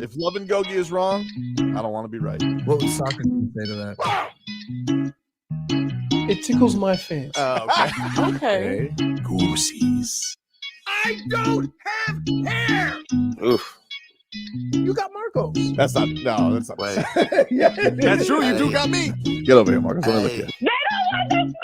If Love and Gogi is wrong, I don't want to be right. What would Socrates say to that? It tickles my fancy. Okay. Okay. Goosies. I don't have hair. Oof. You got Marcos. That's not. Wait. Yeah. That's true. You do got me. Get over here, Marcus. Let me look at you.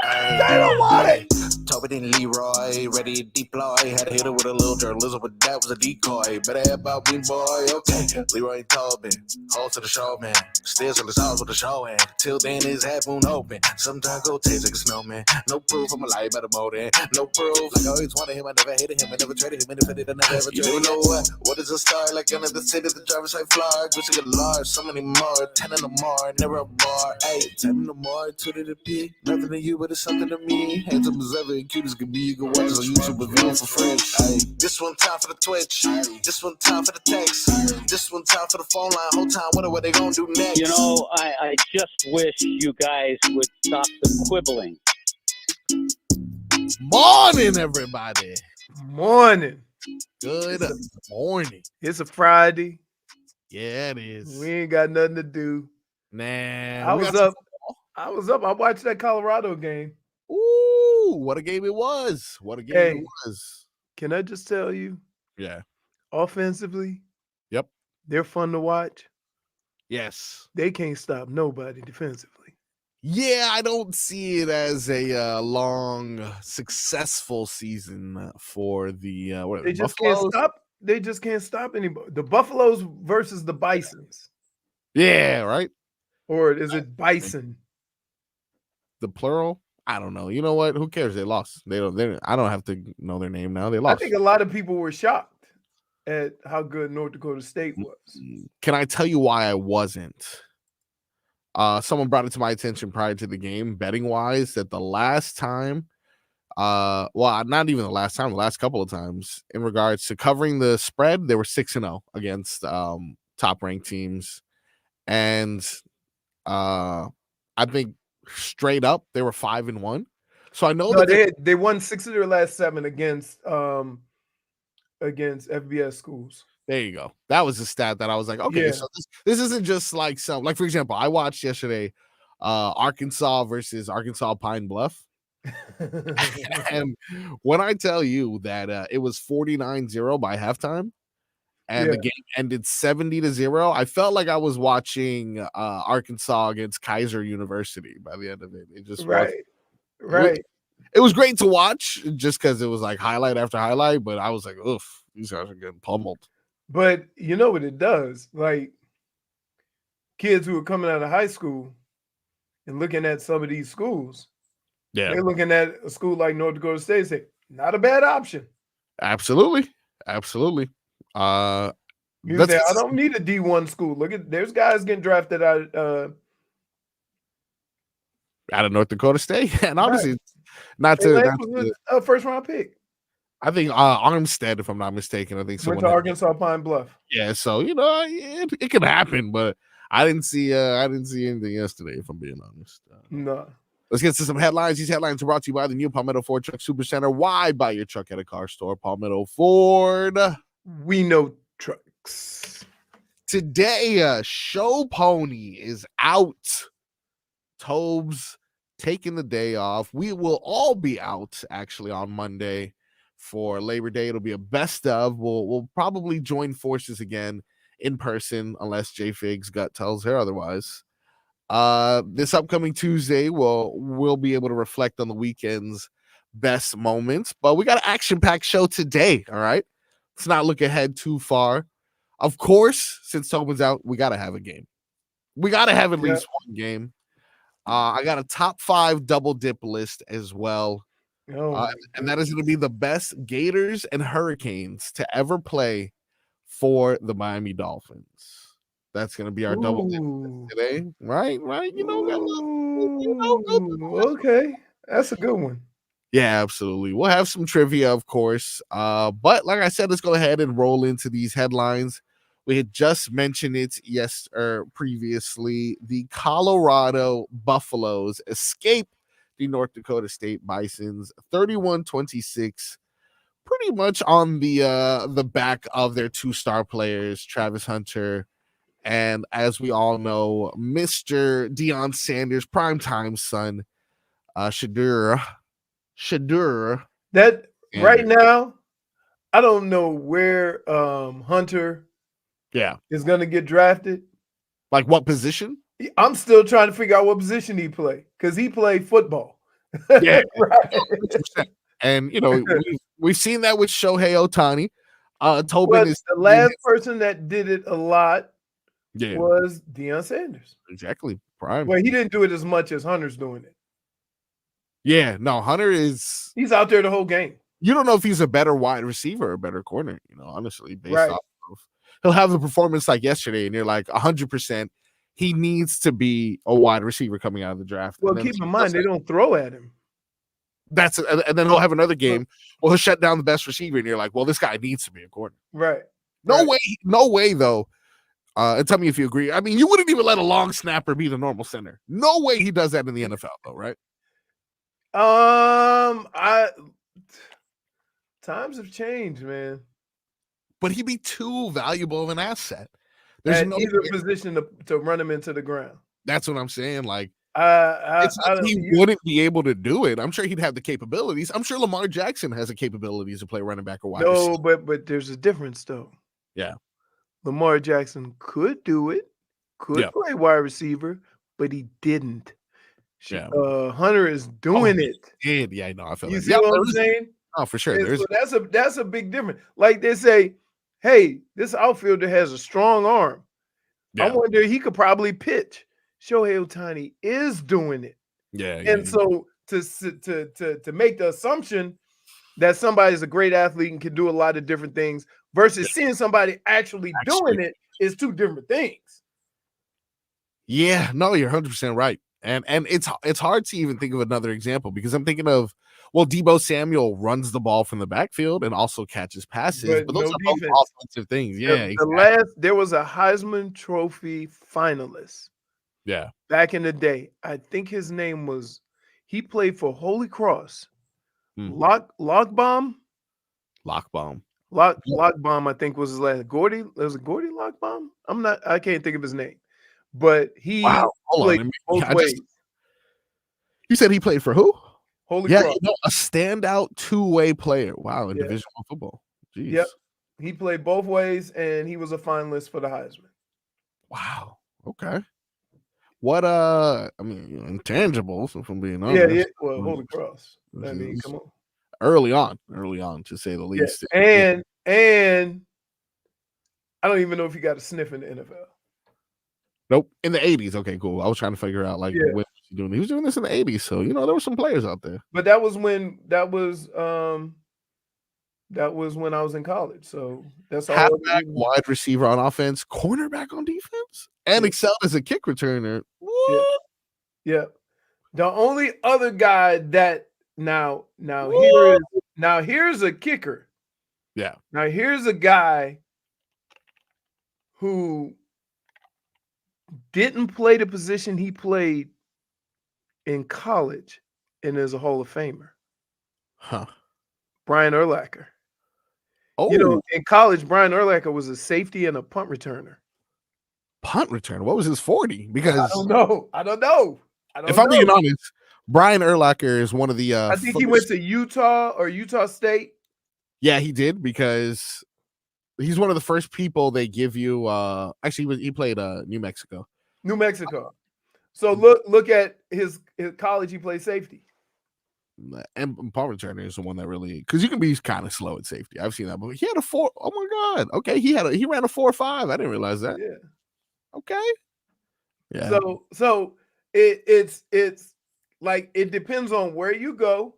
They don't want it. Tobin and Leroy, ready to deploy. Had to hit it with a little journalism, but that was a decoy. Better have about me, boy. Okay, Leroy and Tobin, hold to the show, man. Still in the stars with the show, and till then his half moon open. Sometimes go taste like a snowman. No proof, I'm a lie about a motor. No proof, like I always wanted him. I never hated him. I never traded him. Independent, I never ever traded him. You know what is a star? Like under the city, the driver's like fly. Gucci get large, so many more. 10 in the more, never a bar. Hey, 10 in the more, 2 to the P. Nothing to you, but it's something to me. Handsome as ever and cute as can be. You can watch us on YouTube with viewing for free. Hey, this one time for the Twitch. This one time for the text. This one time for the phone line. Whole time, what they gonna do next? You know, I just wish you guys would stop the quibbling. Morning, everybody. Morning. Good morning. It's a Friday. Yeah, it is. We ain't got nothing to do. Man, I was up. I watched that Colorado game. Ooh, what a game it was. What a game it was. Can I just tell you? Yeah. Offensively, yep, they're fun to watch. Yes. They can't stop nobody defensively. Yeah, I don't see it as a long, successful season for the they just Buffaloes? can't stop. They just can't stop anybody. The Buffaloes versus the Bisons. Yeah, right. Or is it Bison? The plural? I don't know. You know what? Who cares? They lost. I don't have to know their name now. They lost. I think a lot of people were shocked at how good North Dakota State was. Can I tell you why I wasn't? Someone brought it to my attention prior to the game, betting wise, that the last time, not even the last time, the last couple of times, in regards to covering the spread, they were 6-0 against top ranked teams. And I think straight up they were 5-1. So I know that they won 6 of their last 7 against FBS schools. There you go. That was a stat that I was like, okay, yeah. So this isn't just like for example, I watched yesterday Arkansas versus Arkansas Pine Bluff. And when I tell you that it was 49-0 by halftime and the game ended 70-0, I felt like I was watching Arkansas against Kaiser University by the end of it. It just right. It was great to watch just because it was like highlight after highlight, but I was like, oof, these guys are getting pummeled. But you know what it does? Like kids who are coming out of high school and looking at some of these schools, they're looking at a school like North Dakota State and say, not a bad option. Absolutely. You say, I don't need a D1 school. There's guys getting drafted out of North Dakota State. And obviously, not a first round pick. I think Armstead, if I'm not mistaken, I think went to Arkansas Pine Bluff. Yeah, so it can happen, but I didn't see anything yesterday, if I'm being honest. No. Let's get to some headlines. These headlines are brought to you by the new Palmetto Ford Truck Supercenter. Why buy your truck at a car store? Palmetto Ford. We know trucks. Today, Show Pony is out. Tobes taking the day off. We will all be out actually on Monday. For Labor Day, it'll be a best of. We'll probably join forces again in person unless J Fig's gut tells her otherwise. This upcoming Tuesday, we'll be able to reflect on the weekend's best moments. But we got an action-packed show today, all right? Let's not look ahead too far. Of course, since Tobin's out, we got to have a game. We got to have at least one game. I got a top 5 double dip list as well. And that is going to be the best Gators and Hurricanes to ever play for the Miami Dolphins. That's going to be our double dip today, right? Okay, that's a good one. Yeah, absolutely. We'll have some trivia, of course. But like I said, let's go ahead and roll into these headlines. We had just mentioned it previously. The Colorado Buffaloes escape the North Dakota State Bisons 31-26 pretty much on the back of their 2 star players, Travis Hunter, and as we all know, Mr. Deion Sanders, primetime son, Shadur. That And- right now, I don't know where Hunter is going to get drafted. Like what position? I'm still trying to figure out what position he play because he played football. Yeah, Right. 100%. And we've seen that with Shohei Ohtani. Tobin But is the last person that did it a lot yeah, was Deion Sanders. exactly. Prime. Well, he didn't do it as much as Hunter's doing it. Yeah, no, Hunter is. He's out there the whole game. You don't know if he's a better wide receiver or a better corner. Honestly, based Right. off of he'll have the performance like yesterday, and you're like 100%. He needs to be a wide receiver coming out of the draft. Well, And then keep in mind they don't throw at him. and then he'll have another game. Well, he'll shut down the best receiver, and you're like, well, this guy needs to be a corner. Right. No way, though. And tell me if you agree. I mean, you wouldn't even let a long snapper be the normal center. No way he does that in the NFL, though, right? Times have changed, man. But he'd be too valuable of an asset. There's At no either position to run him into the ground. That's what I'm saying. Like, It's not that he wouldn't be able to do it. I'm sure he'd have the capabilities. I'm sure Lamar Jackson has the capabilities to play running back or wide receiver. No, but there's a difference though. Yeah. Lamar Jackson could do it, could play wide receiver, but he didn't. Yeah. Hunter is doing it. Yeah, I know. I feel You like see what I'm saying? Oh, for sure. And so that's a big difference. Like they say, hey, this outfielder has a strong arm. Yeah. I wonder he could probably pitch. Shohei Ohtani is doing it. Yeah. And so to make the assumption that somebody's a great athlete and can do a lot of different things versus seeing somebody actually doing it is two different things. Yeah, no, you're 100% right. And it's hard to even think of another example because I'm thinking of, well, Deebo Samuel runs the ball from the backfield and also catches passes, but those are both offensive things. Yeah, There was a Heisman Trophy finalist. Yeah. Back in the day, I think his name was, he played for Holy Cross. Lockbaum, I think was his last. Gordy, was it Gordy Lockbaum? I can't think of his name. But he played both ways. You said he played for who? Holy Cross. A standout two-way player. Wow, in Division I football. Jeez. Yep. He played both ways, and he was a finalist for the Heisman. Wow. Okay. What intangibles, if I'm being honest. Yeah. Well, Holy Cross. I mean, come on. Early on, to say the least. Yeah. And I don't even know if he got a sniff in the NFL. Nope. In the 80s. Okay, cool. I was trying to figure out when was he doing. He was doing this in the 80s, so there were some players out there. But that was when I was in college. So that's all. Halfback, wide receiver on offense, cornerback on defense, and excelled as a kick returner. What? Yeah. The only other guy that here's a kicker. Yeah. Now here's a guy who didn't play the position he played in college and is a Hall of Famer. Huh. Brian Urlacher. Oh, in college, Brian Urlacher was a safety and a punt returner. Punt returner? What was his 40? Because I don't know. If I'm being honest, Brian Urlacher is one of the I think he went to Utah or Utah State. Yeah, he did, because he's one of the first people they give you. Actually, he played New Mexico. So look at his college. He played safety. And punt returner is the one that really, because you can be kind of slow at safety. I've seen that, but he had a 4. Oh my god! Okay, he ran a 4.5. I didn't realize that. Yeah. Okay. Yeah. So it's like it depends on where you go,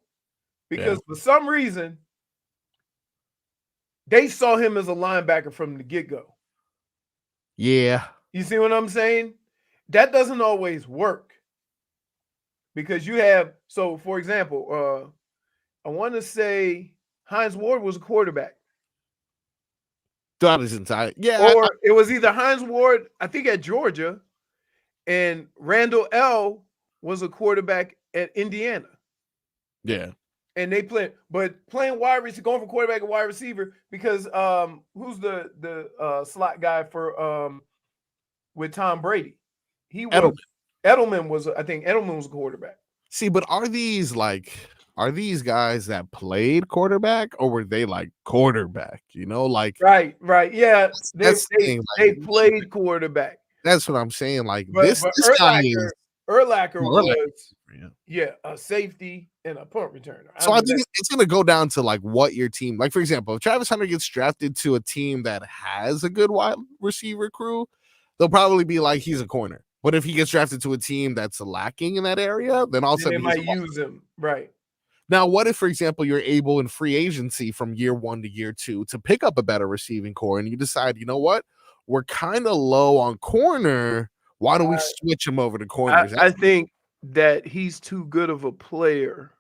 because for some reason they saw him as a linebacker from the get-go. Yeah. You see what I'm saying? That doesn't always work. Because you have, so for example, I want to say Hines Ward was a quarterback. That is inside. Yeah. Or it was either Hines Ward, I think at Georgia, and Randall L. was a quarterback at Indiana. Yeah. And they play, but playing wide receiver, going from quarterback and wide receiver, because who's the slot guy for with Tom Brady? Edelman was, I think Edelman was a quarterback. See, but are these guys that played quarterback, or were they like quarterback? You know, like right, yeah, they played quarterback. That's what I'm saying. Like but this guy is Urlacher was a safety and a punt returner. I think it's going to go down to like what your team, like for example, if Travis Hunter gets drafted to a team that has a good wide receiver crew, they'll probably be like he's a corner. But if he gets drafted to a team that's lacking in that area, then all of a sudden they might use him. Right. Now, what if, for example, you're able in free agency from year 1 to year 2 to pick up a better receiving core, and you decide, you know what, we're kind of low on corner. Why don't we switch him over to corners? I think that he's too good of a player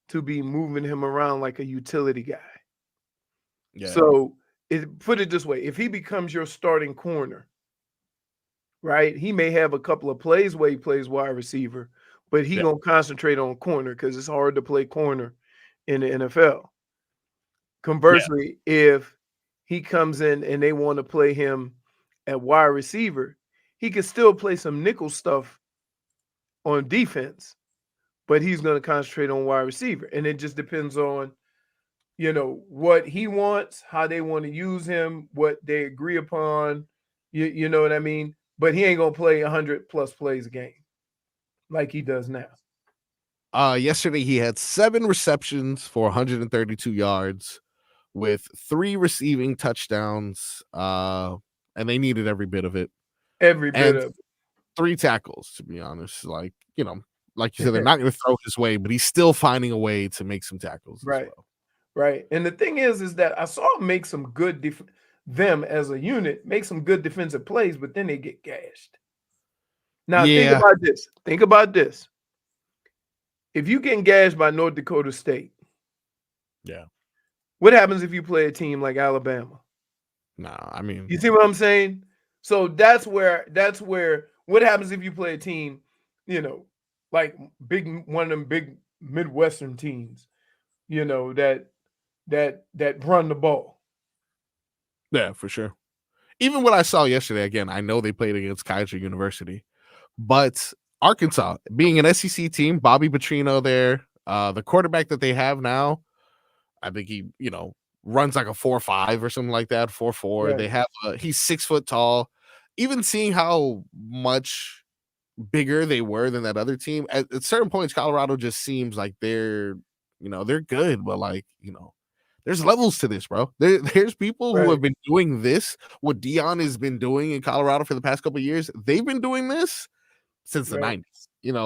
to be moving him around like a utility guy. Yeah. So put it this way: if he becomes your starting corner, right, he may have a couple of plays where he plays wide receiver, but he gonna concentrate on corner because it's hard to play corner in the NFL. Conversely, if he comes in and they want to play him at wide receiver, he can still play some nickel stuff on defense, but he's going to concentrate on wide receiver. And it just depends on, what he wants, how they want to use him, what they agree upon, you know what I mean? But he ain't going to play 100-plus plays a game like he does now. Yesterday, he had 7 receptions for 132 yards with 3 receiving touchdowns, and they needed every bit of it. Every bit of it. 3 tackles, to be honest. Like you said, they're not going to throw his way, but he's still finding a way to make some tackles right. as well. Right. And the thing is that I saw him make some good them as a unit make some good defensive plays, but then they get gashed. Now think about this. If you get gashed by North Dakota State, what happens if you play a team like Alabama? You see what I'm saying? So that's where what happens if you play a team, like one of them big Midwestern teams, that run the ball. Yeah, for sure. Even what I saw yesterday, again, I know they played against Kaiser University, but Arkansas, being an SEC team, Bobby Petrino there, the quarterback that they have now, I think he, runs like a 4.5 or something like that, 4.4. Yeah. They have he's 6 foot tall. Even seeing how much bigger they were than that other team, at certain points, Colorado just seems like they're good, but there's levels to this, bro. There's people who have been doing this, what Deion has been doing in Colorado for the past couple of years. They've been doing this since the 90s,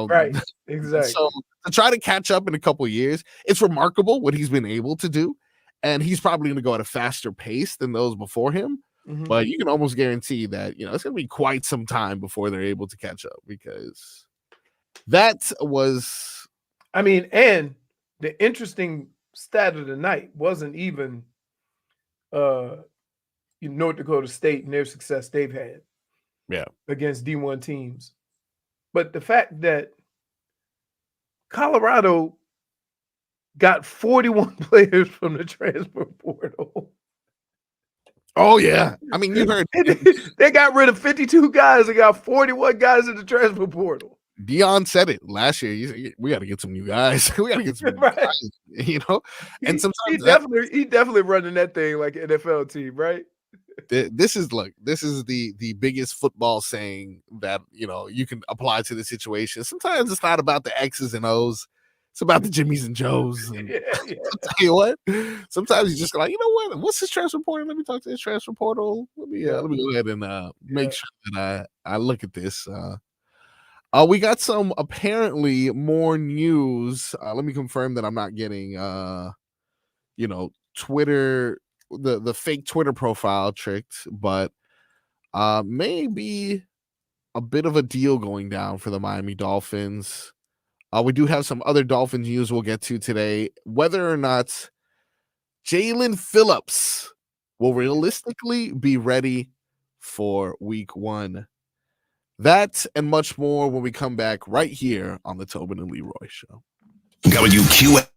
Right, exactly. So to try to catch up in a couple of years, it's remarkable what he's been able to do. And he's probably going to go at a faster pace than those before him. Mm-hmm. But you can almost guarantee that, it's going to be quite some time before they're able to catch up, because that was... and the interesting stat of the night wasn't even North Dakota State and their success they've had against D1 teams, but the fact that Colorado got 41 players from the transfer portal. Oh yeah, you heard they got rid of 52 guys and got 41 guys in the transfer portal. Deion said it last year. We got to get some new guys. We got to get some new guys, And sometimes he definitely running that thing like an NFL team, right? This is the biggest football saying that you can apply to the situation. Sometimes it's not about the X's and O's. It's about the Jimmys and Joes. And I'll tell you what, sometimes you just like, what's this transfer portal? Let me talk to this transfer portal. Let me go ahead and make sure that I look at this. We got some apparently more news. Let me confirm that I'm not getting Twitter, the fake Twitter profile tricked, but maybe a bit of a deal going down for the Miami Dolphins. We do have some other Dolphins news we'll get to today. Whether or not Jalen Phillips will realistically be ready for week 1. That and much more when we come back right here on the Tobin and Leroy Show. WQA.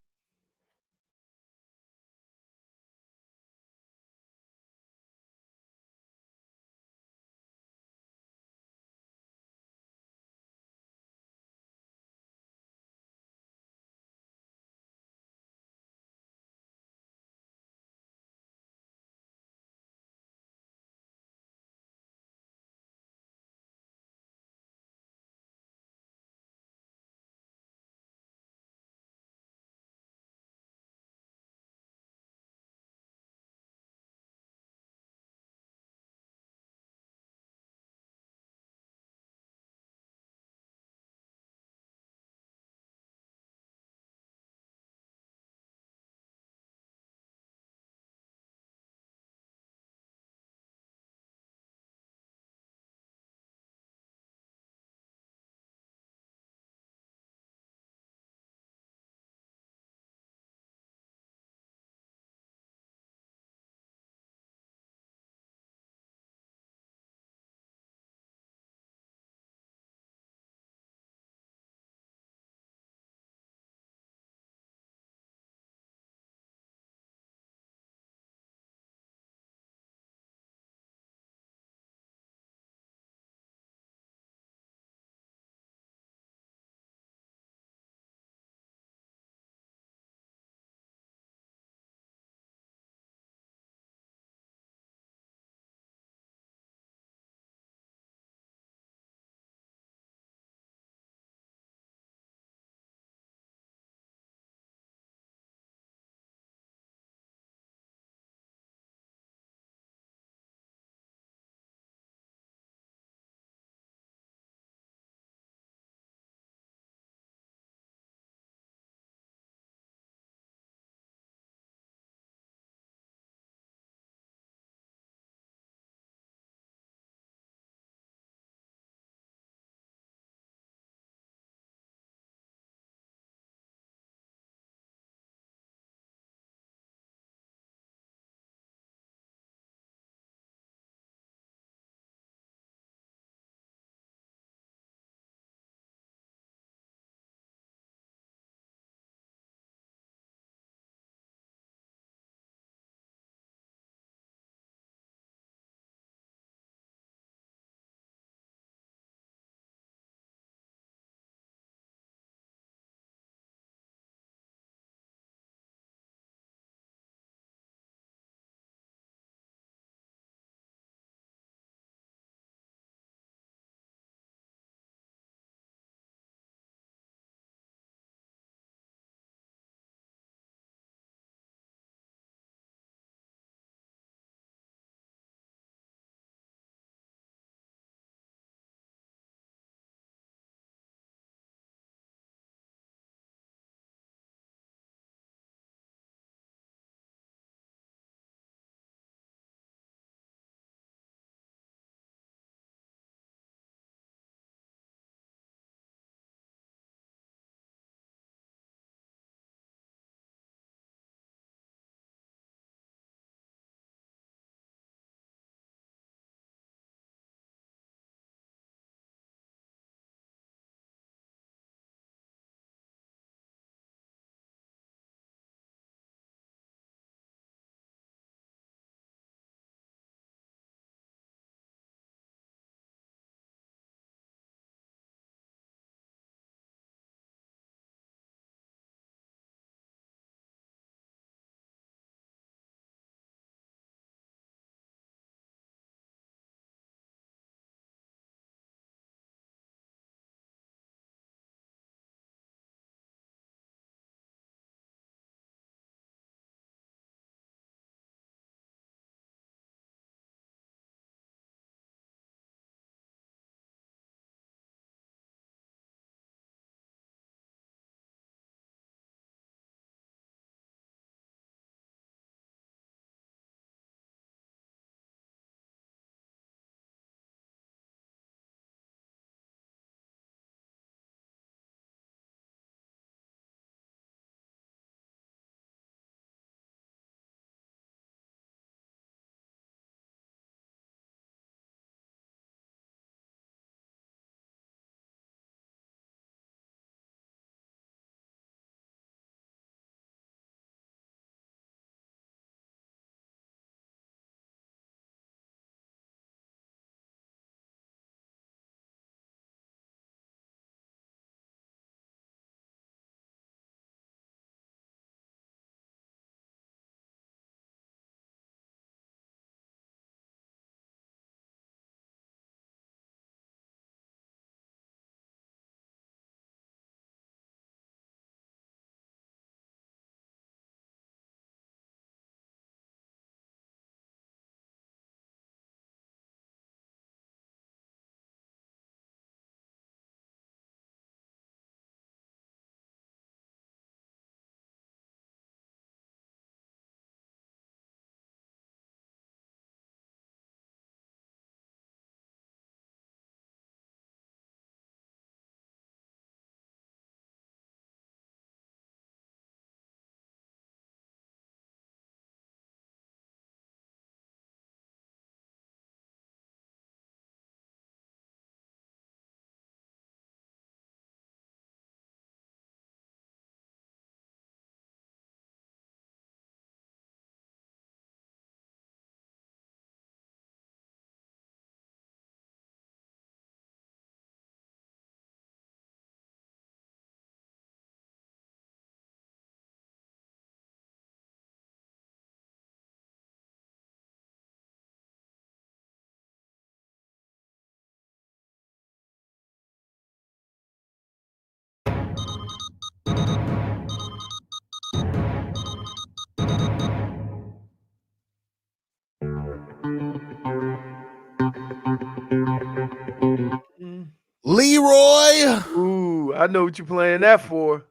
Leroy. Ooh, I know what you're playing that for.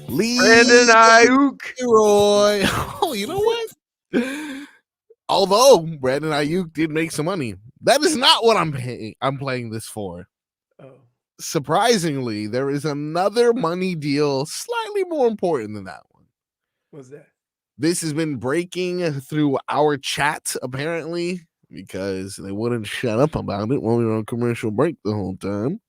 Leroy. Brandon Ayuk. Oh, you know what? Although Brandon Ayuk did make some money, that is not what I'm playing this for. Oh. Surprisingly, there is another money deal slightly more important than that one. What's that? This has been breaking through our chat, apparently, because they wouldn't shut up about it when we were on commercial break the whole time.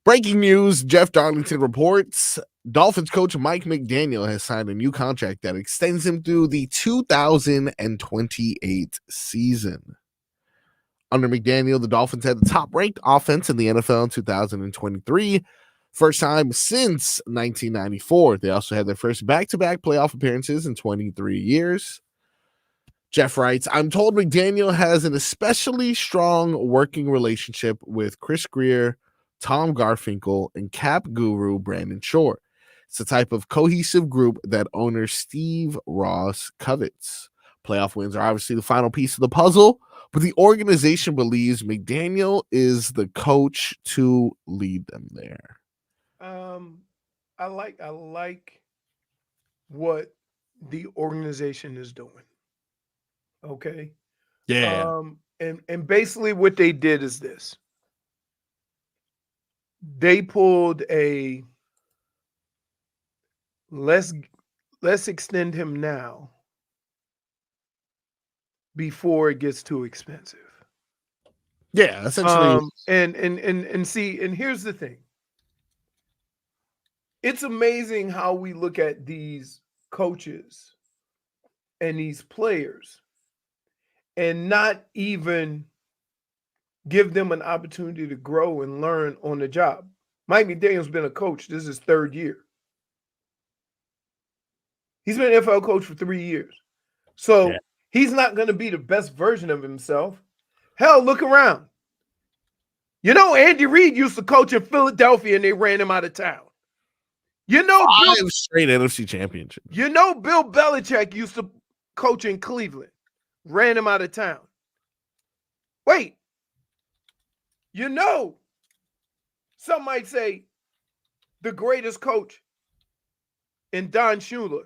Breaking news, Jeff Darlington reports Dolphins coach Mike McDaniel has signed a new contract that extends him through the 2028 season. Under McDaniel, the Dolphins had the top-ranked offense in the NFL in 2023, first time since 1994. They also had their first back-to-back playoff appearances in 23 years. Jeff writes, I'm told McDaniel has an especially strong working relationship with Chris Greer, Tom Garfinkel, and cap guru Brandon Shore. It's the type of cohesive group that owner Steve Ross covets. Playoff wins are obviously the final piece of the puzzle, but the organization believes McDaniel is the coach to lead them there. I like what the organization is doing. Okay. Yeah. And basically what they did is this. They pulled a let's extend him now before it gets too expensive. Yeah, essentially. And see, and here's the thing. It's amazing how we look at these coaches and these players and not even give them an opportunity to grow and learn on the job. Mike McDaniel's been a coach. This is his third year. He's been an NFL coach for 3 years. So he's not going to be the best version of himself. Hell, look around. You know, Andy Reid used to coach in Philadelphia and they ran him out of town. You know, straight NFC championship. You know, Bill Belichick used to coach in Cleveland, ran him out of town. Wait, you know, some might say the greatest coach in Don Shula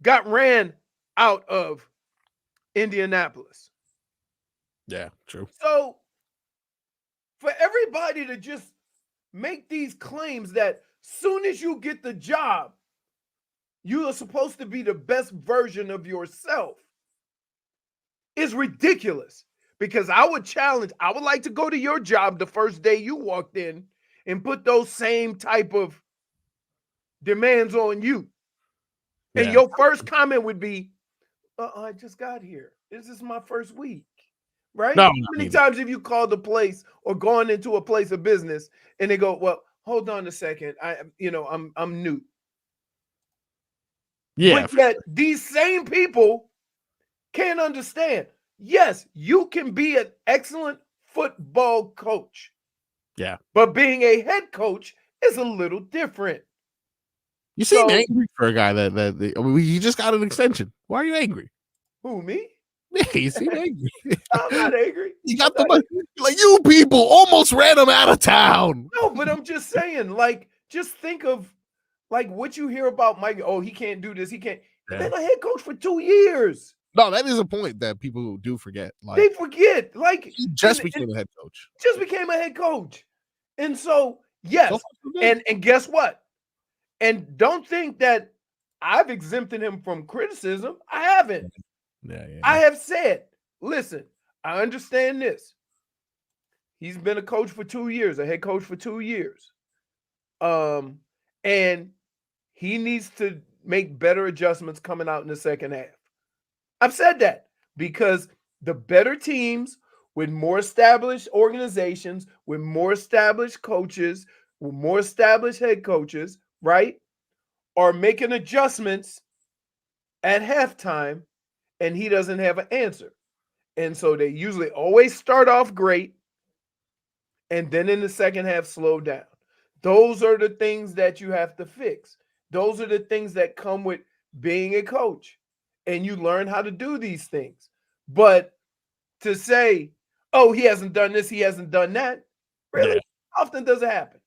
got ran out of Indianapolis. Yeah, true. So for everybody to just make these claims that soon as you get the job, you are supposed to be the best version of yourself is ridiculous. Because I would like to go to your job the first day you walked in and put those same type of demands on you. Yeah. And your first comment would be, I just got here. This is my first week. Right? No, How many times have you called the place or gone into a place of business and they go, well, hold on a second. I'm new. Yeah. But yet these same people can't understand. Yes, you can be an excellent football coach. Yeah. But being a head coach is a little different. You seem angry for a guy he just got an extension. Why are you angry? Who, me? Yeah, you seem angry. I'm not angry. You got the money. Like, you people almost ran him out of town. No, but I'm just saying, like, just think of like what you hear about Mike. Oh, he can't do this. He can't. Yeah. He's been a head coach for 2 years. No, that is a point that people do forget. Like, they forget. Like, he just became a head coach. Just became a head coach. And so, yes. And guess what? And don't think that I've exempted him from criticism. I haven't. Yeah. I have said, listen, I understand this. He's been a coach for 2 years, a head coach for 2 years. And he needs to make better adjustments coming out in the second half. I've said that because the better teams with more established organizations, with more established coaches, with more established head coaches, right, are making adjustments at halftime, and he doesn't have an answer. And so they usually always start off great, and then in the second half slow down. Those are the things that you have to fix. Those are the things that come with being a coach. And you learn how to do these things. But to say oh, he hasn't done this, he hasn't done that. Really? Yeah. How often does it happen?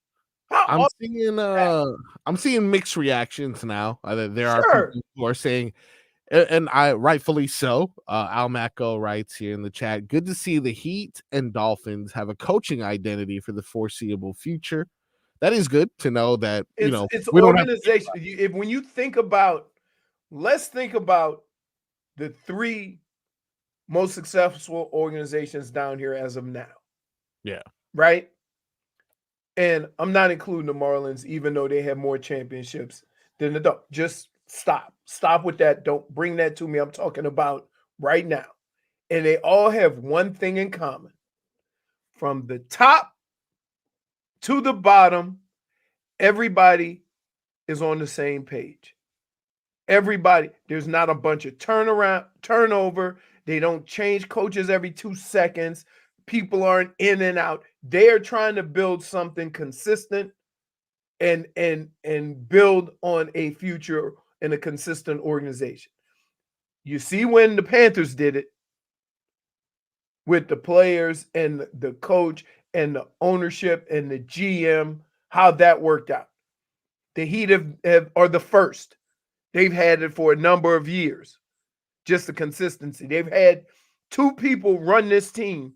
How I'm often? seeing I'm seeing mixed reactions now. There are Sure. people who are saying, and I rightfully so. Al Macco writes here in the chat, good to see the Heat and Dolphins have a coaching identity for the foreseeable future. That is good to know that, It's we don't have to organization. When you think about, let's think about the 3 most successful organizations down here as of now. Yeah. Right? And I'm not including the Marlins, even though they have more championships than the Dolphins. Just stop. Stop with that. Don't bring that to me. I'm talking about right now. And they all have one thing in common. From the top to the bottom, everybody is on the same page. Everybody, there's not a bunch of turnover. They don't change coaches every 2 seconds. People aren't in and out. They are trying to build something consistent and build on a future in a consistent organization. You see when the Panthers did it with the players and the coach and the ownership and the GM, how that worked out. The Heat are the first. They've had it for a number of years. Just the consistency. They've had 2 people run this team,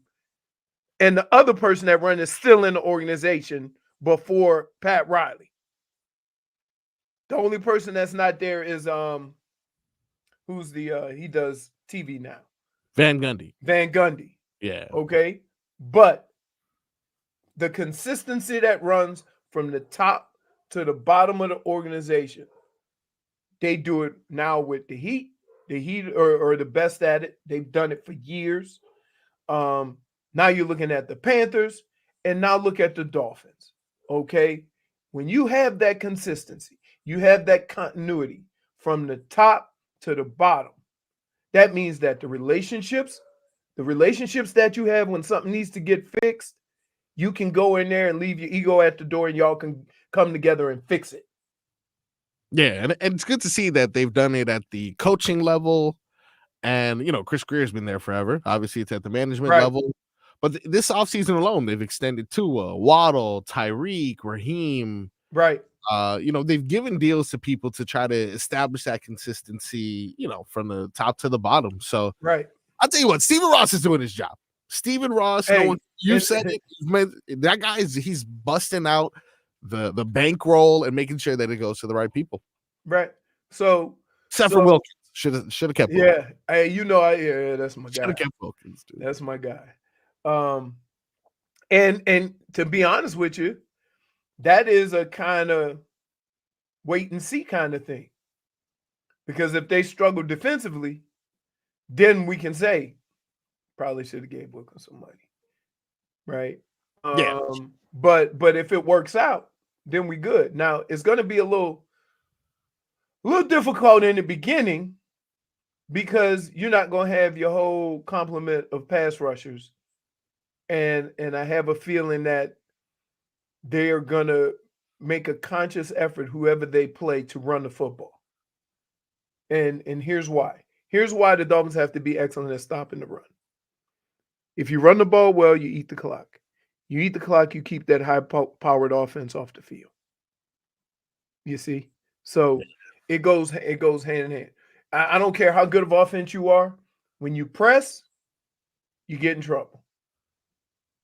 and the other person that run is still in the organization before Pat Riley. The only person that's not there is who's the he does TV now. Van Gundy. Van Gundy. Yeah. Okay. But the consistency that runs from the top to the bottom of the organization, they do it now with the Heat. The Heat are the best at it. They've done it for years. Now you're looking at the Panthers, and now look at the Dolphins. Okay. When you have that consistency, you have that continuity from the top to the bottom. That means that the relationships that you have when something needs to get fixed, you can go in there and leave your ego at the door and y'all can come together and fix it. Yeah, and it's good to see that they've done it at the coaching level. And, Chris Greer's been there forever. Obviously, it's at the management level. But this offseason alone, they've extended Tua, Waddle, Tyreek, Raheem. Right. They've given deals to people to try to establish that consistency, from the top to the bottom. So, right. I'll tell you what, Stephen Ross is doing his job. Stephen Ross, you said it. That guy he's busting out the bankroll and making sure that it goes to the right people. Right. So, except for Wilkins, should have kept. Yeah, that's my guy. Should have kept Wilkins, dude. That's my guy. And to be honest with you, that is a kind of wait and see kind of thing. Because if they struggle defensively, then we can say probably should have gave Wilkins some money. Right? Yeah. But if it works out, then we good. Now it's going to be a little difficult in the beginning because you're not going to have your whole complement of pass rushers. And I have a feeling that they are going to make a conscious effort, whoever they play, to run the football. And here's why. Here's why the Dolphins have to be excellent at stopping the run. If you run the ball well, you eat the clock. You eat the clock, you keep that high-powered offense off the field. You see? So it goes hand in hand. I don't care how good of offense you are. When you press, you get in trouble.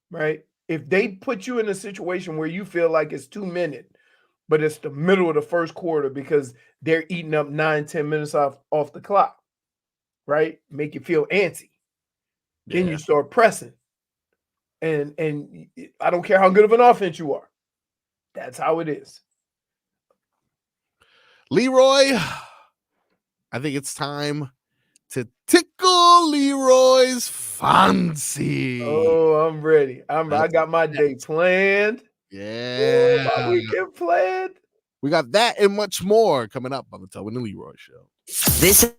Right? If they put you in a situation where you feel like it's 2 minutes, but it's the middle of the first quarter because they're eating up 9-10 minutes off the clock, right? Make you feel antsy. Yeah. Then you start pressing. And I don't care how good of an offense you are. That's how it is. Leroy, I think it's time to tickle Leroy's fancy. Oh, I'm ready. I got my day planned. Yeah. My weekend planned. We got that and much more coming up on the Tobin and Leroy Show. This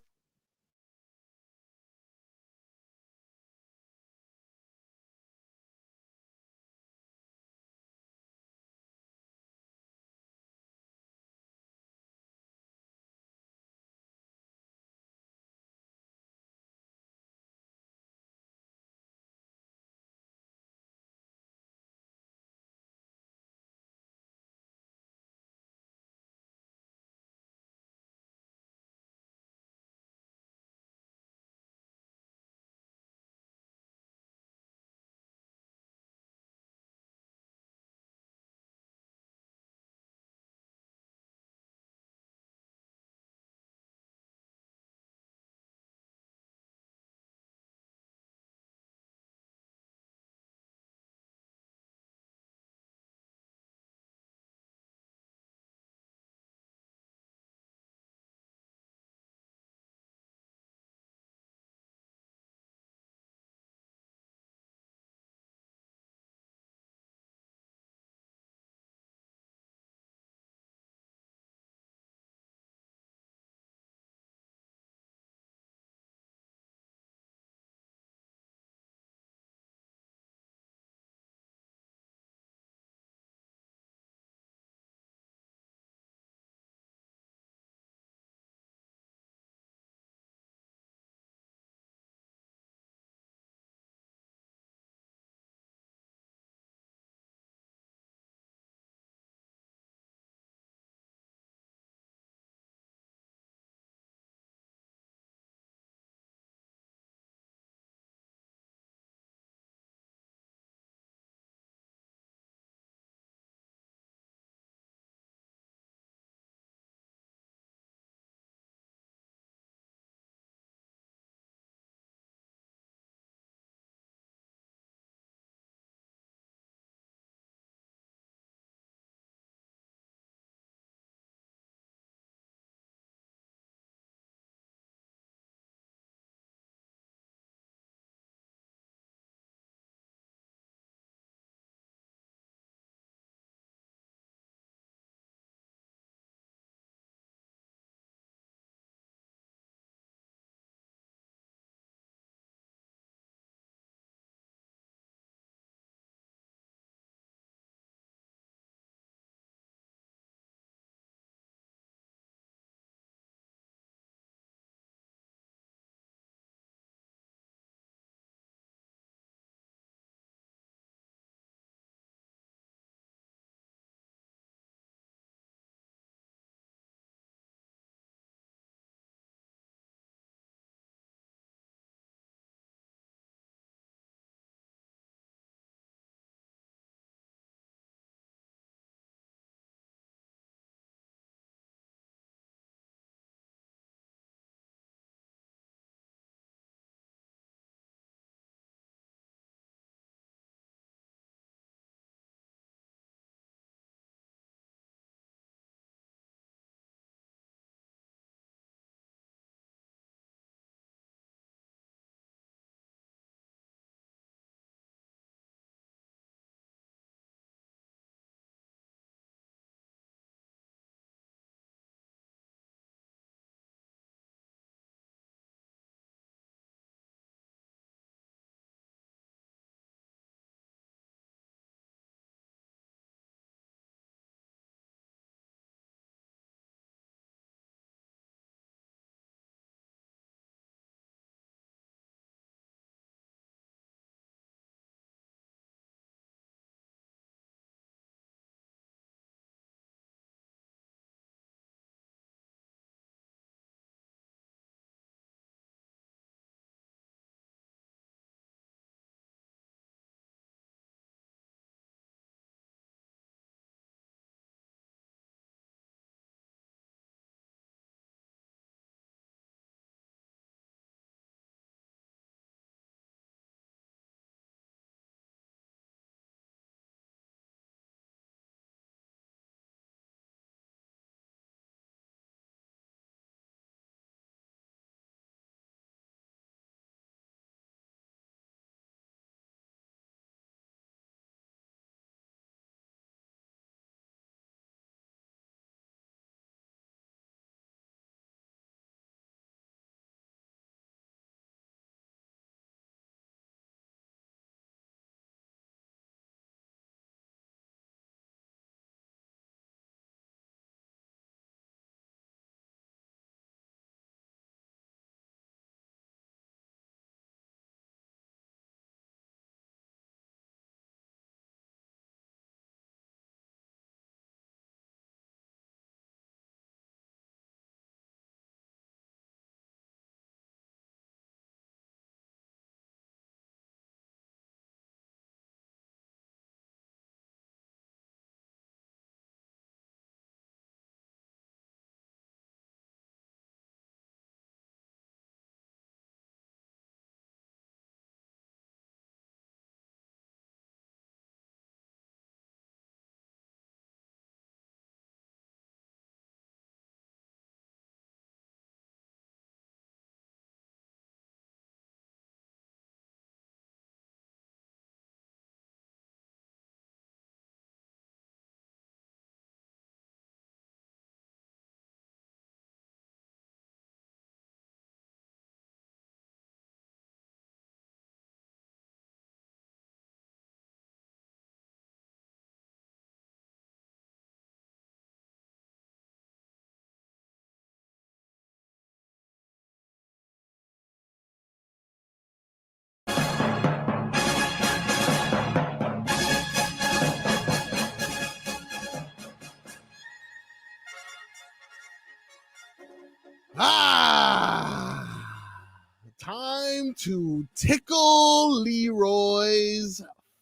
to Tickle Leroy's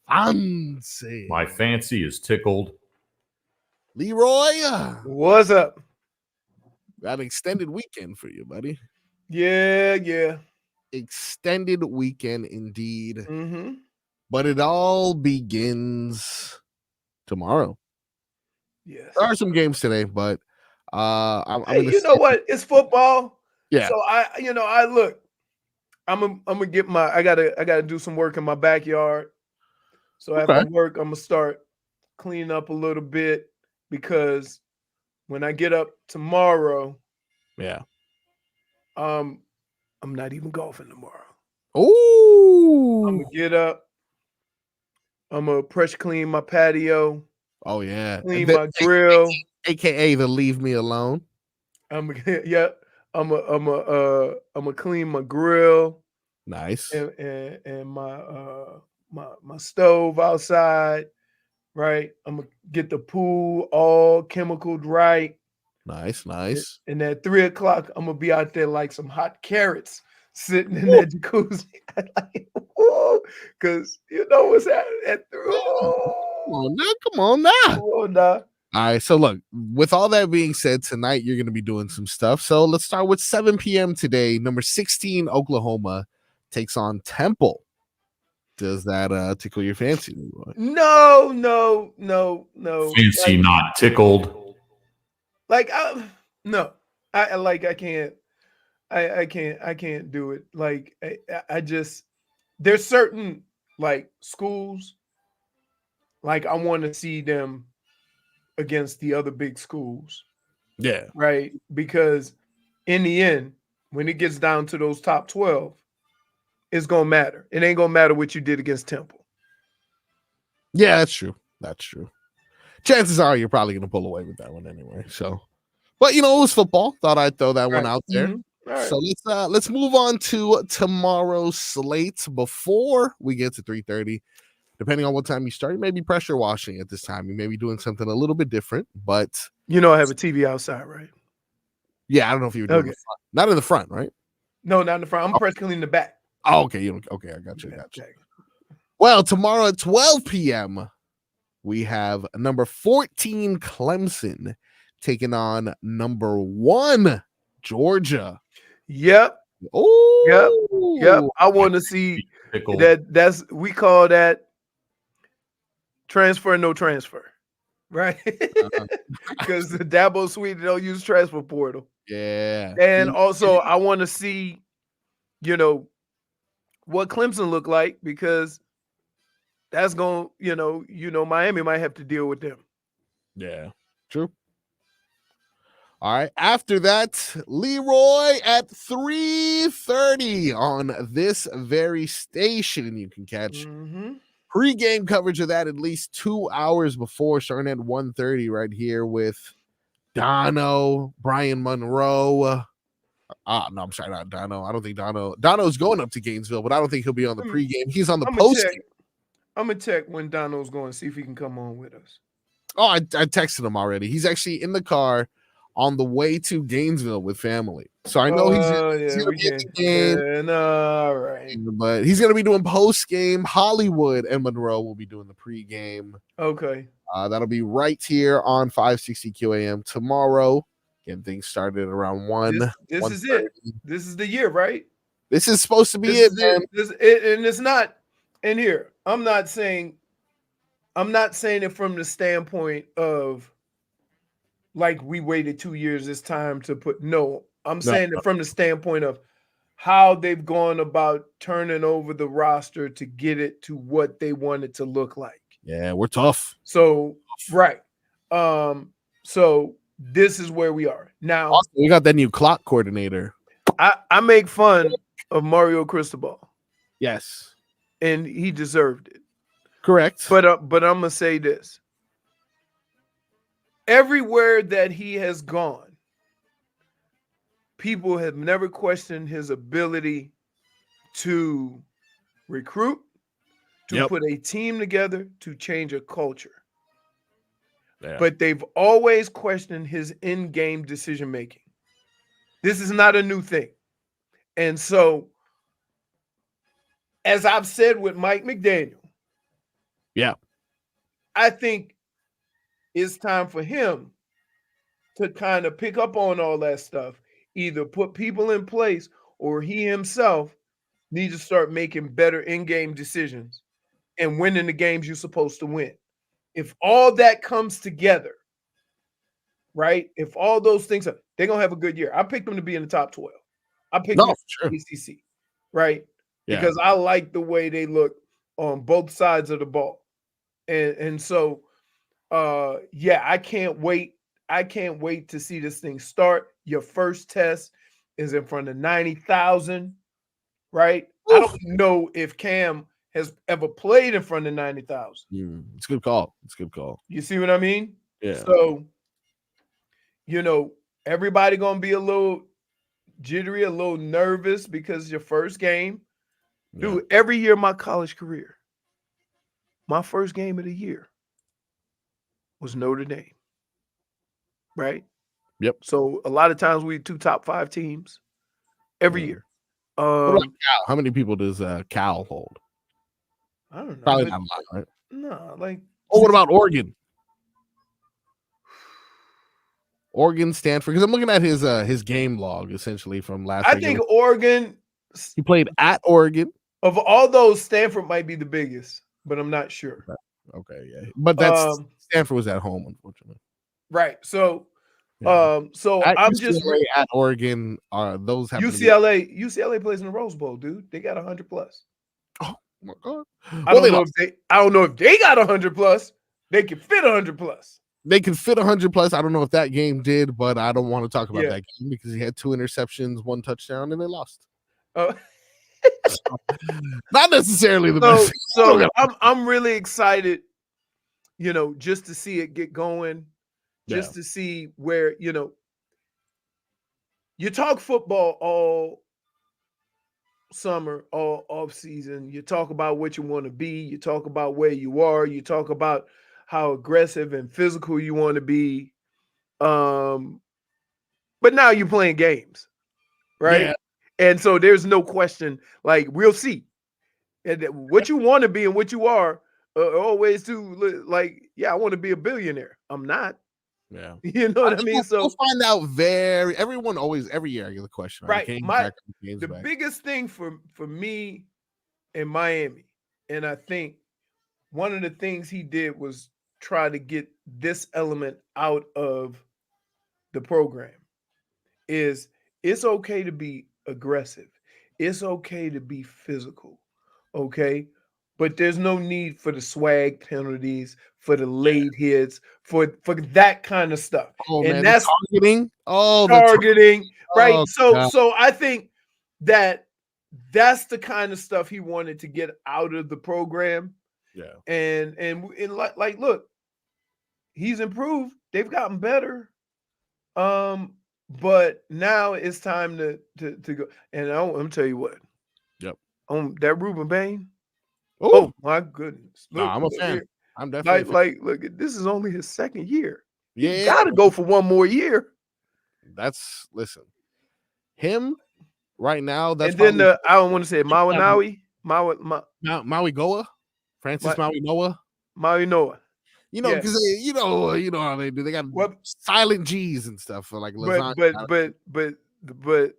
Fancy. My fancy is tickled. Leroy, What's up? got an extended weekend for you, buddy. Yeah. Extended weekend indeed. Mm-hmm. But it all begins tomorrow. Yes. There are some games today, but I'm Hey, gonna you know what? It's football. Yeah. So I look. I'm gonna get I gotta do some work in my backyard. So after work, I'm gonna start cleaning up a little bit because when I get up tomorrow, I'm not even golfing tomorrow. Oh, I'm gonna get up. I'm gonna pressure clean my patio. Oh yeah, Clean my grill, aka the leave me alone. I'm gonna clean my grill. Nice. And my stove outside, right? I'm gonna get the pool all chemicaled right. Nice. And at 3 o'clock, I'm gonna be out there like some hot carrots sitting in that jacuzzi. Because you know what's happening at 3. Come on now. All right, so look, with all that being said, tonight you're going to be doing some stuff. So let's start with 7 p.m. today. Number 16, Oklahoma takes on Temple. Does that tickle your fancy, Leroy? No. Fancy, not tickled. I can't do it. Like I just, there's certain like schools, like I want to see them against the other big schools. Yeah. Right. Because in the end, when it gets down to those top 12, it's gonna matter. It ain't gonna matter what you did against Temple. Yeah, that's true. Chances are you're probably gonna pull away with that one anyway. So, but it was football. Thought I'd throw that one out there. Right. So let's move on to tomorrow's slate before we get to 3:30. Depending on what time you start, you may be pressure washing at this time. You may be doing something a little bit different, but I have a TV outside, right? Yeah, I don't know if you were doing the front. Not in the front, right? No, not in the front. I'm pressure cleaning the back. Oh, okay. I got you. Well, tomorrow at 12 p.m., we have number 14 Clemson taking on number 1 Georgia. Yep. Oh, yep. I want to see that. We call that transfer, no transfer, right? Because the Dabo Suite don't use transfer portal. Yeah. And also, I want to see, what Clemson look like, because that's going, Miami might have to deal with them. Yeah, true. All right. After that, Leroy at 3:30 on this very station. You can catch pre-game coverage of that at least 2 hours before, starting at 1:30 right here with Dono, Brian Monroe. No, I'm sorry, not Dono. I don't think Dono's going up to Gainesville, but I don't think he'll be on the pregame. He's on the post. I'm gonna check when Dono's going, see if he can come on with us. Oh, I texted him already. He's actually in the car on the way to Gainesville with family. So I know he's gonna be at the game. All right. But he's gonna be doing post game. Hollywood and Monroe will be doing the pregame. Okay. That'll be right here on 560 QAM tomorrow. Getting things started around 1. This is it. This is the year, right? This is supposed to be it, man. And it's not in here. I'm not saying it from the standpoint of like we waited 2 years, it's time to put I'm saying it from the standpoint of how they've gone about turning over the roster to get it to what they want it to look like. Yeah, we're tough. So right. So this is where we are now. Also, we got that new clock coordinator. I make fun of Mario Cristobal. Yes. And he deserved it. Correct. But I'm gonna say this. Everywhere that he has gone, people have never questioned his ability to recruit, to put a team together, to change a culture. Yeah. But they've always questioned his in-game decision-making. This is not a new thing. And so as I've said with Mike McDaniel, Yeah. I think it's time for him to kind of pick up on all that stuff, either put people in place or he himself needs to start making better in-game decisions and winning the games you're supposed to win. If all that comes together, right? If all those things are, they're going to have a good year. I picked them to be in the top 12. I picked them sure. ACC, right? Yeah. Because I like the way they look on both sides of the ball. And so, yeah, I can't wait. I can't wait to see this thing start. Your first test is in front of 90,000, right? Oof. I don't know if Cam has ever played in front of 90,000. It's a good call. It's a good call. You see what I mean? Yeah. So, everybody going to be a little jittery, a little nervous because your first game. Yeah. Dude, every year of my college career, my first game of the year was Notre Dame. Right? Yep. So a lot of times we 2 top 5 teams every year. What about Cal? How many people does Cal hold? I don't know. Probably not a lot, right? No, like. Oh, what about Oregon? Oregon, Stanford. Because I'm looking at his game log essentially from last. I think Oregon. He played at Oregon. Of all those, Stanford might be the biggest, but I'm not sure. Okay, yeah, but that's Stanford was at home, unfortunately. Right. So, so at I'm UCLA, just at Oregon. Those have UCLA plays in the Rose Bowl, dude. They got 100 plus. Oh my god! I don't know if they got 100 plus. They can fit 100 plus. They can fit 100 plus. I don't know if that game did, but I don't want to talk about that game because he had 2 interceptions, 1 touchdown, and they lost. Not necessarily the best. So I'm really excited, just to see it get going, just to see where, you talk football all summer, all off season. You talk about what you want to be. You talk about where you are. You talk about how aggressive and physical you want to be. But now you're playing games, right? Yeah. And so there's no question, like, we'll see. And what you want to be and what you are always too, like, I want to be a billionaire. I'm not. Yeah. You know what I mean? So we'll find out everyone always, every year I get the question. Right. The biggest thing for me in Miami, and I think one of the things he did was try to get this element out of the program, is it's okay to be aggressive. It's okay to be physical. Okay. But there's no need for the swag penalties, for the late hits, for that kind of stuff. Oh, and man, that's targeting. Right. Oh, so I think that's the kind of stuff he wanted to get out of the program. Yeah. And like, look, he's improved. They've gotten better. But now it's time to go. And I'm gonna tell you what. Yep. That Ruben Bain. Ooh. Oh my goodness! Look, I'm a fan. Here. I'm definitely look. This is only his second year. Yeah, you gotta go for one more year. Listen, him right now. That's and then I don't want to say Maui Goa, Francis Maui Noah. Because you know how they do. They got silent G's and stuff for like lasagna. But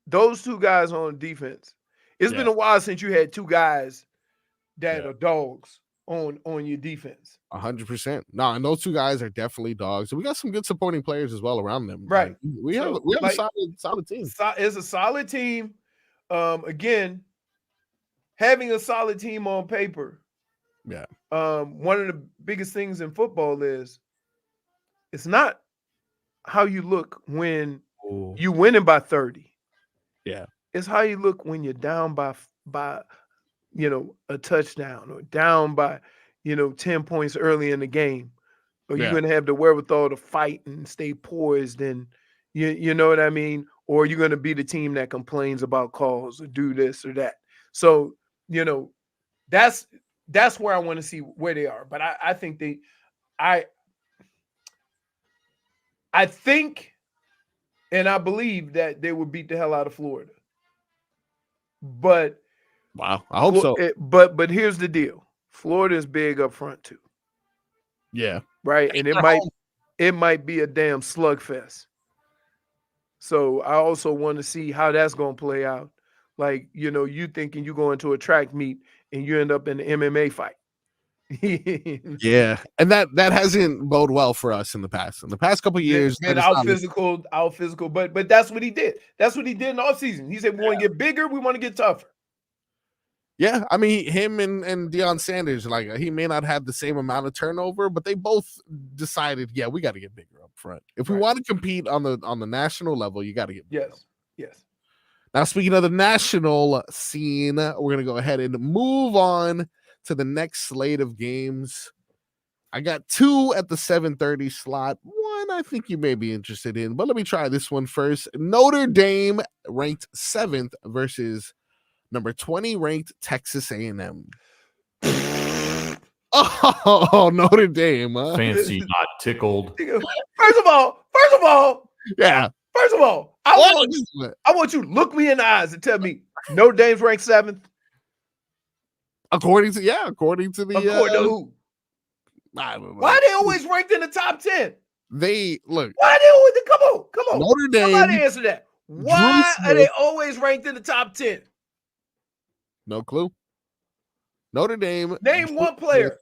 those 2 guys on defense. It's been a while since you had 2 guys that are dogs on your defense. 100%. No, and those 2 guys are definitely dogs. And we got some good supporting players as well around them. Right. We have a solid team. It's a solid team. Again, having a solid team on paper. Yeah. One of the biggest things in football is it's not how you look when you winning by 30. Yeah. It's how you look when you're down by a touchdown or down by 10 points early in the game. Or you're going to have the wherewithal to fight and stay poised, and you know what I mean? Or you're going to be the team that complains about calls or do this or that. So, that's where I want to see where they are. But I think I think and I believe that they will beat the hell out of Florida. But Wow, I hope so. But here's the deal: Florida is big up front too. Yeah, right, and it might be a damn slugfest. So I also want to see how that's going to play out. Like, you thinking you go into a track meet and you end up in an MMA fight. Yeah, and that hasn't bode well for us in the past. In the past couple of years, been out physical, but that's what he did. That's what he did in the offseason. He said, we want to get bigger, we want to get tougher. Yeah, I mean, him and Deion Sanders, like, he may not have the same amount of turnover, but they both decided, yeah, we got to get bigger up front. If we want to compete on the national level, you got to get bigger. Yes. Now, speaking of the national scene, we're going to go ahead and move on to the next slate of games. I got 2 at the 7:30 slot. One I think you may be interested in, but let me try this one first. Notre Dame ranked 7th versus number 20 ranked Texas A&M. Oh, Notre Dame. Huh? Fancy, not tickled. First of all. Yeah. First of all, I want you to look me in the eyes and tell me Notre Dame's ranked 7th. According to the according to who? I don't know. Why are they always ranked in the top 10? They look. Why are they always come on? Notre Dame. Somebody answer that. Why are they always ranked in the top 10? No clue. Notre Dame. Name one player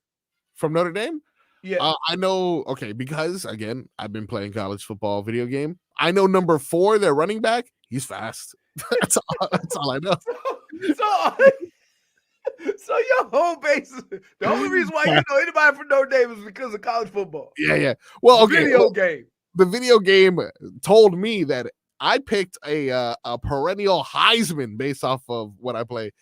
from Notre Dame. Yeah, I know. Okay, because again, I've been playing college football video game. I know number 4, their running back. He's fast. That's all I know. So your home base. The only reason why you know anybody from Notre Dame is because of college football. Yeah. Well, okay. Game. The video game told me that I picked a perennial Heisman based off of what I play.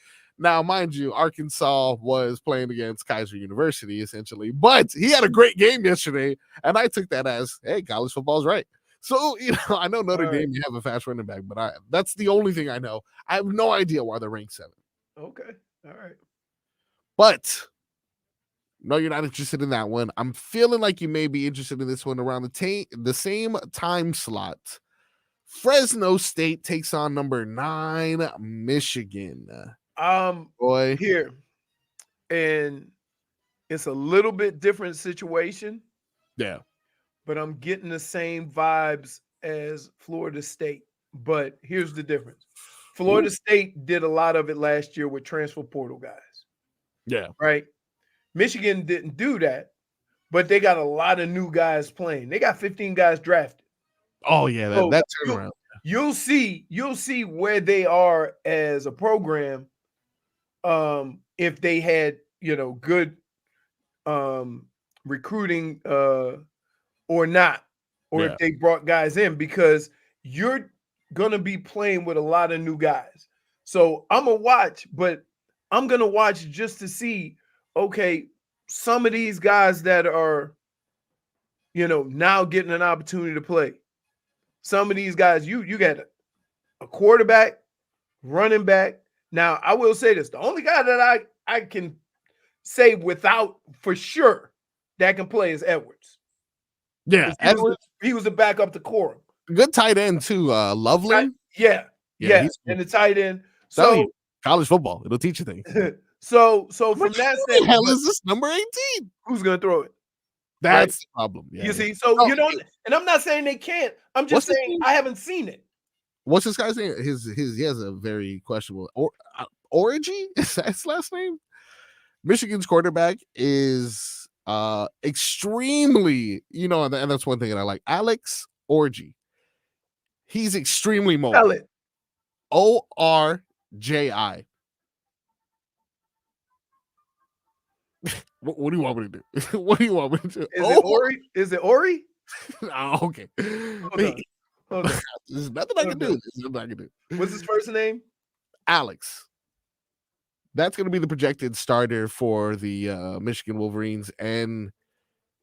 Now, mind you, Arkansas was playing against Kaiser University, essentially. But he had a great game yesterday, and I took that as, hey, college football's right. So, I know Notre Dame, you have a fast running back, but that's the only thing I know. I have no idea why they're ranked 7th. Okay, all right. But, no, you're not interested in that one. I'm feeling like you may be interested in this one around the same time slot. Fresno State takes on number 9, Michigan. Boy, here, and it's a little bit different situation. Yeah, but I'm getting the same vibes as Florida State. But here's the difference: Florida State did a lot of it last year with transfer portal guys. Yeah, right. Michigan didn't do that, but they got a lot of new guys playing. They got 15 guys drafted. Oh yeah, that turnaround. You'll see where they are as a program. If they had, good recruiting or not, or if they brought guys in, because you're going to be playing with a lot of new guys. So I'm going to watch, but I'm going to watch just to see, okay, some of these guys that are, now getting an opportunity to play. Some of these guys, you got a quarterback, running back. Now, I will say this. The only guy that I can say without for sure that can play is Edwards. Yeah, he was a backup to Corum. Good tight end too. Lovely. Yeah. And the tight end. So college football, it'll teach you things. So from that standpoint, hell is this number 18? Who's gonna throw it? That's the problem. Yeah, you see, so and I'm not saying they can't. I'm just saying I haven't seen it. What's this guy's name? He has a very questionable Origi. Is that his last name? Michigan's quarterback is extremely, and that's one thing that I like. Alex Orji. He's extremely mobile. Spell it. ORJI. What do you want me to do? What do you want me to do? Is it Ori? Oh, okay. Hold on. There's nothing I can do. What's his first name? Alex. That's going to be the projected starter for the Michigan Wolverines, and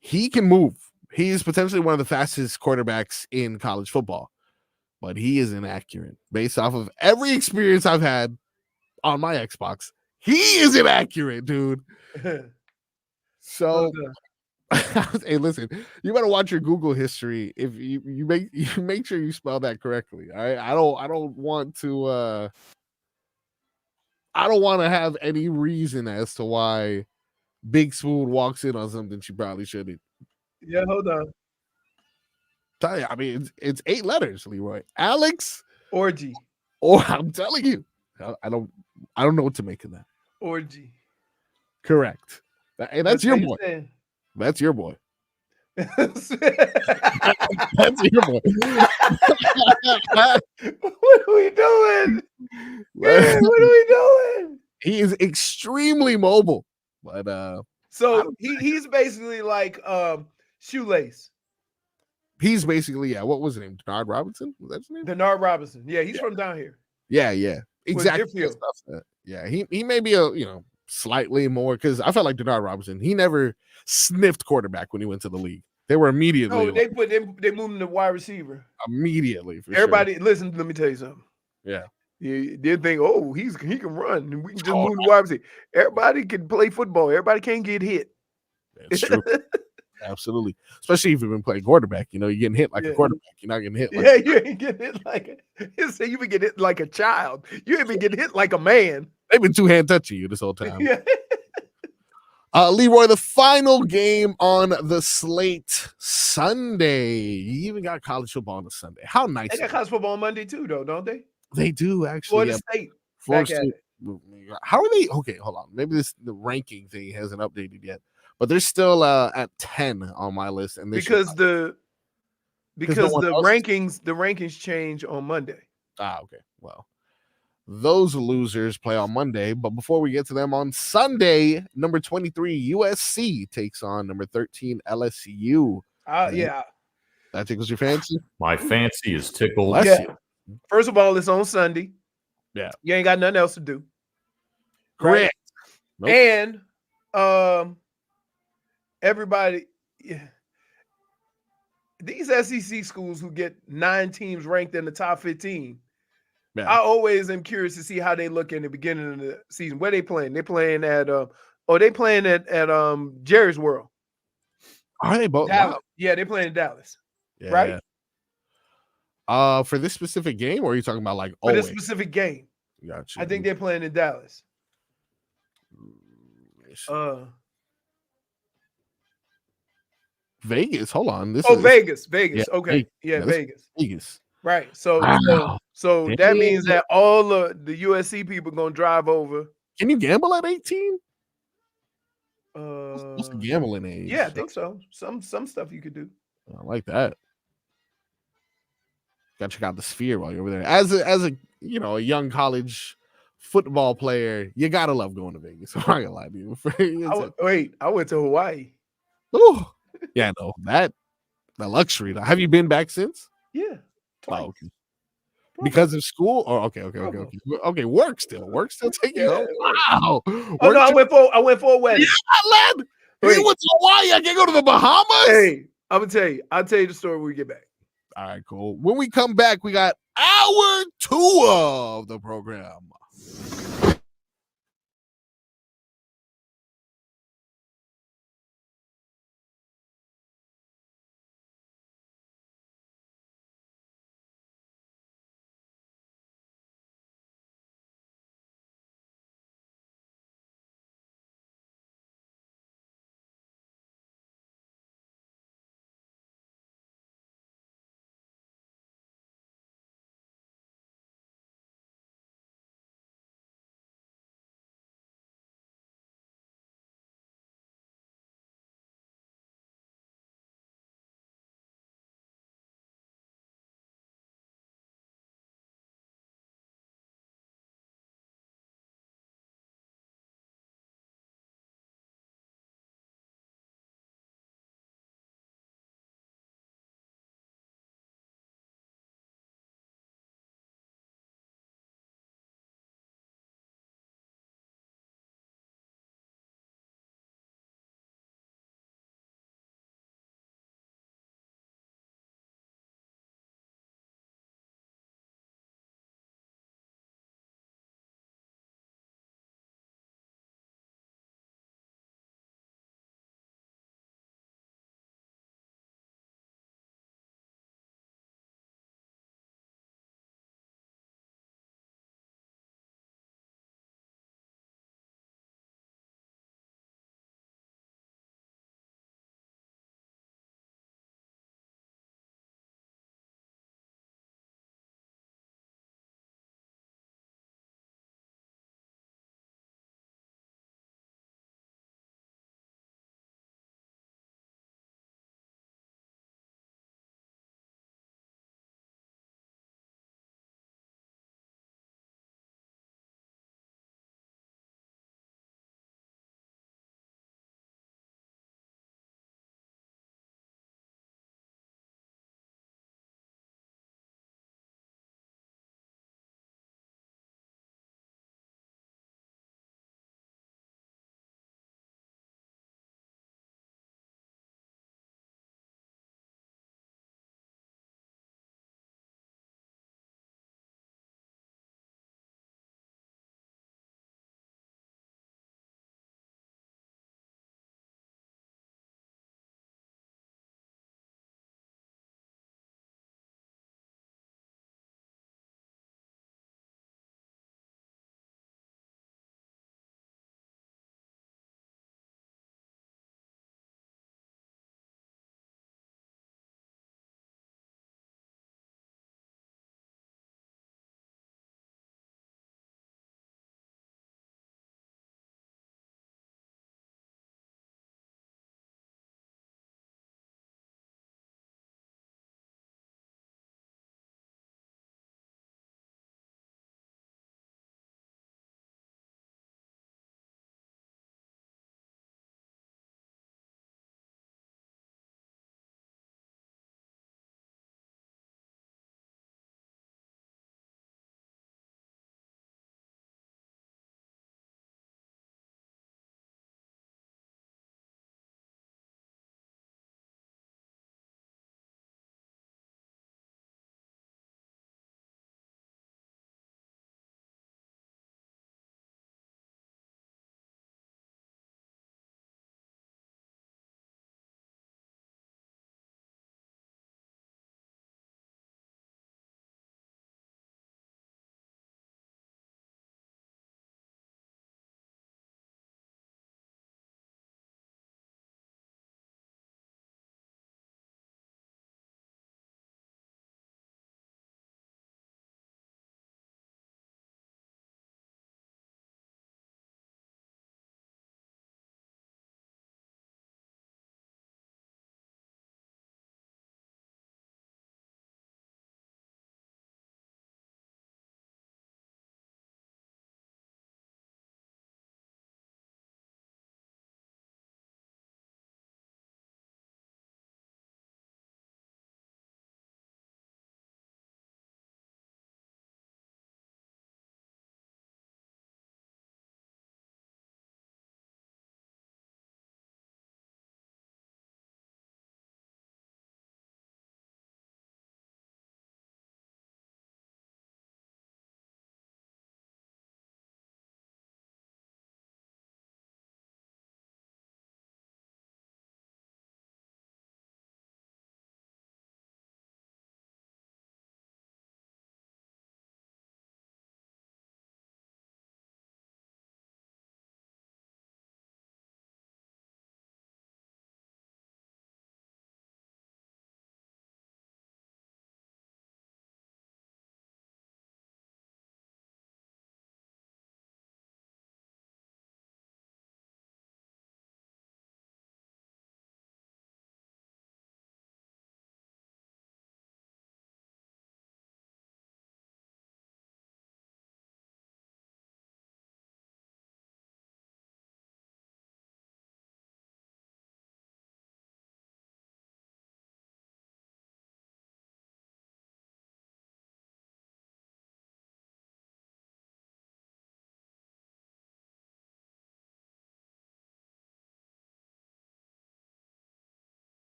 he can move. He's potentially one of the fastest quarterbacks in college football, but he is inaccurate. Based off of every experience I've had on my Xbox, he is inaccurate, dude. So, hey, listen, you better watch your Google history if you make sure you spell that correctly. All right, I don't want to. I don't want to have any reason as to why Big Spoon walks in on something she probably shouldn't. Yeah, hold on. Tell you, I mean, it's 8 letters, Leroy. Alex Orgy. or I'm telling you, I don't know what to make of that. Orgy. Correct. Hey, that's your boy. Saying? That's your boy. That's your boy. What are we doing? What are we doing? He is extremely mobile, but so he's basically like Shoelace. He's basically what was his name? Denard Robinson? Was that his name? Denard Robinson. Yeah, he's from down here. Yeah, exactly. Yeah, he may be a slightly more because I felt like Denard Robinson. He never sniffed quarterback when he went to the league. They were immediately. No, they moved him to wide receiver immediately. Everybody, listen. Let me tell you something. Yeah. You did think, he can run, and we can just move the wide receiver. Everybody can play football. Everybody can't get hit. It's true. Absolutely. Especially if you've been playing quarterback. You're getting hit like a quarterback. You're not getting hit like you ain't getting hit like you've been getting hit like a child. You ain't been getting hit like a man. They've been two-hand touching you this whole time. Leroy, the final game on the slate Sunday. You even got college football on a Sunday. How nice. They got college football on Monday too, though, don't they? They do, actually. Florida State. How are they? Okay, hold on. Maybe the ranking thing hasn't updated yet. But they're still at 10 on my list, and because the rankings change on Monday. Okay. Well, those losers play on Monday, but before we get to them on Sunday, number 23 USC takes on number 13 LSU. Yeah, that tickles your fancy. My fancy is tickled. First of all, it's on Sunday. Yeah, you ain't got nothing else to do. Correct. Right? Nope. And everybody, these SEC schools who get 9 teams ranked in the top 15, I always am curious to see how they look in the beginning of the season. Where they playing? They playing at Jerry's World. Are they both? Dallas. Wow. Yeah, they're playing in Dallas. Yeah. Right? For this specific game, or are you talking about like for this specific game? Gotcha. I think they're playing in Dallas. Vegas. Hold on. Vegas. Yeah, okay. Vegas. Vegas. Right. So that means that all of the USC people are gonna drive over. Can you gamble at 18? What's the gambling age? Yeah, I think so. Some stuff you could do. I like that. Got to check out the Sphere while you're over there. As a young college football player, you gotta love going to Vegas. I'm not gonna lie to you. I went to Hawaii. Oh, yeah, no, the luxury. Have you been back since? Yeah, twice. Oh, okay. Because of school? Or okay. Work still taking you. Wow. No, I went for a wedding. Yeah, lad. You went to Hawaii. I can't go to the Bahamas. Hey, I'm gonna tell you. I'll tell you the story when we get back. All right, cool. When we come back, we got hour 2 of the program.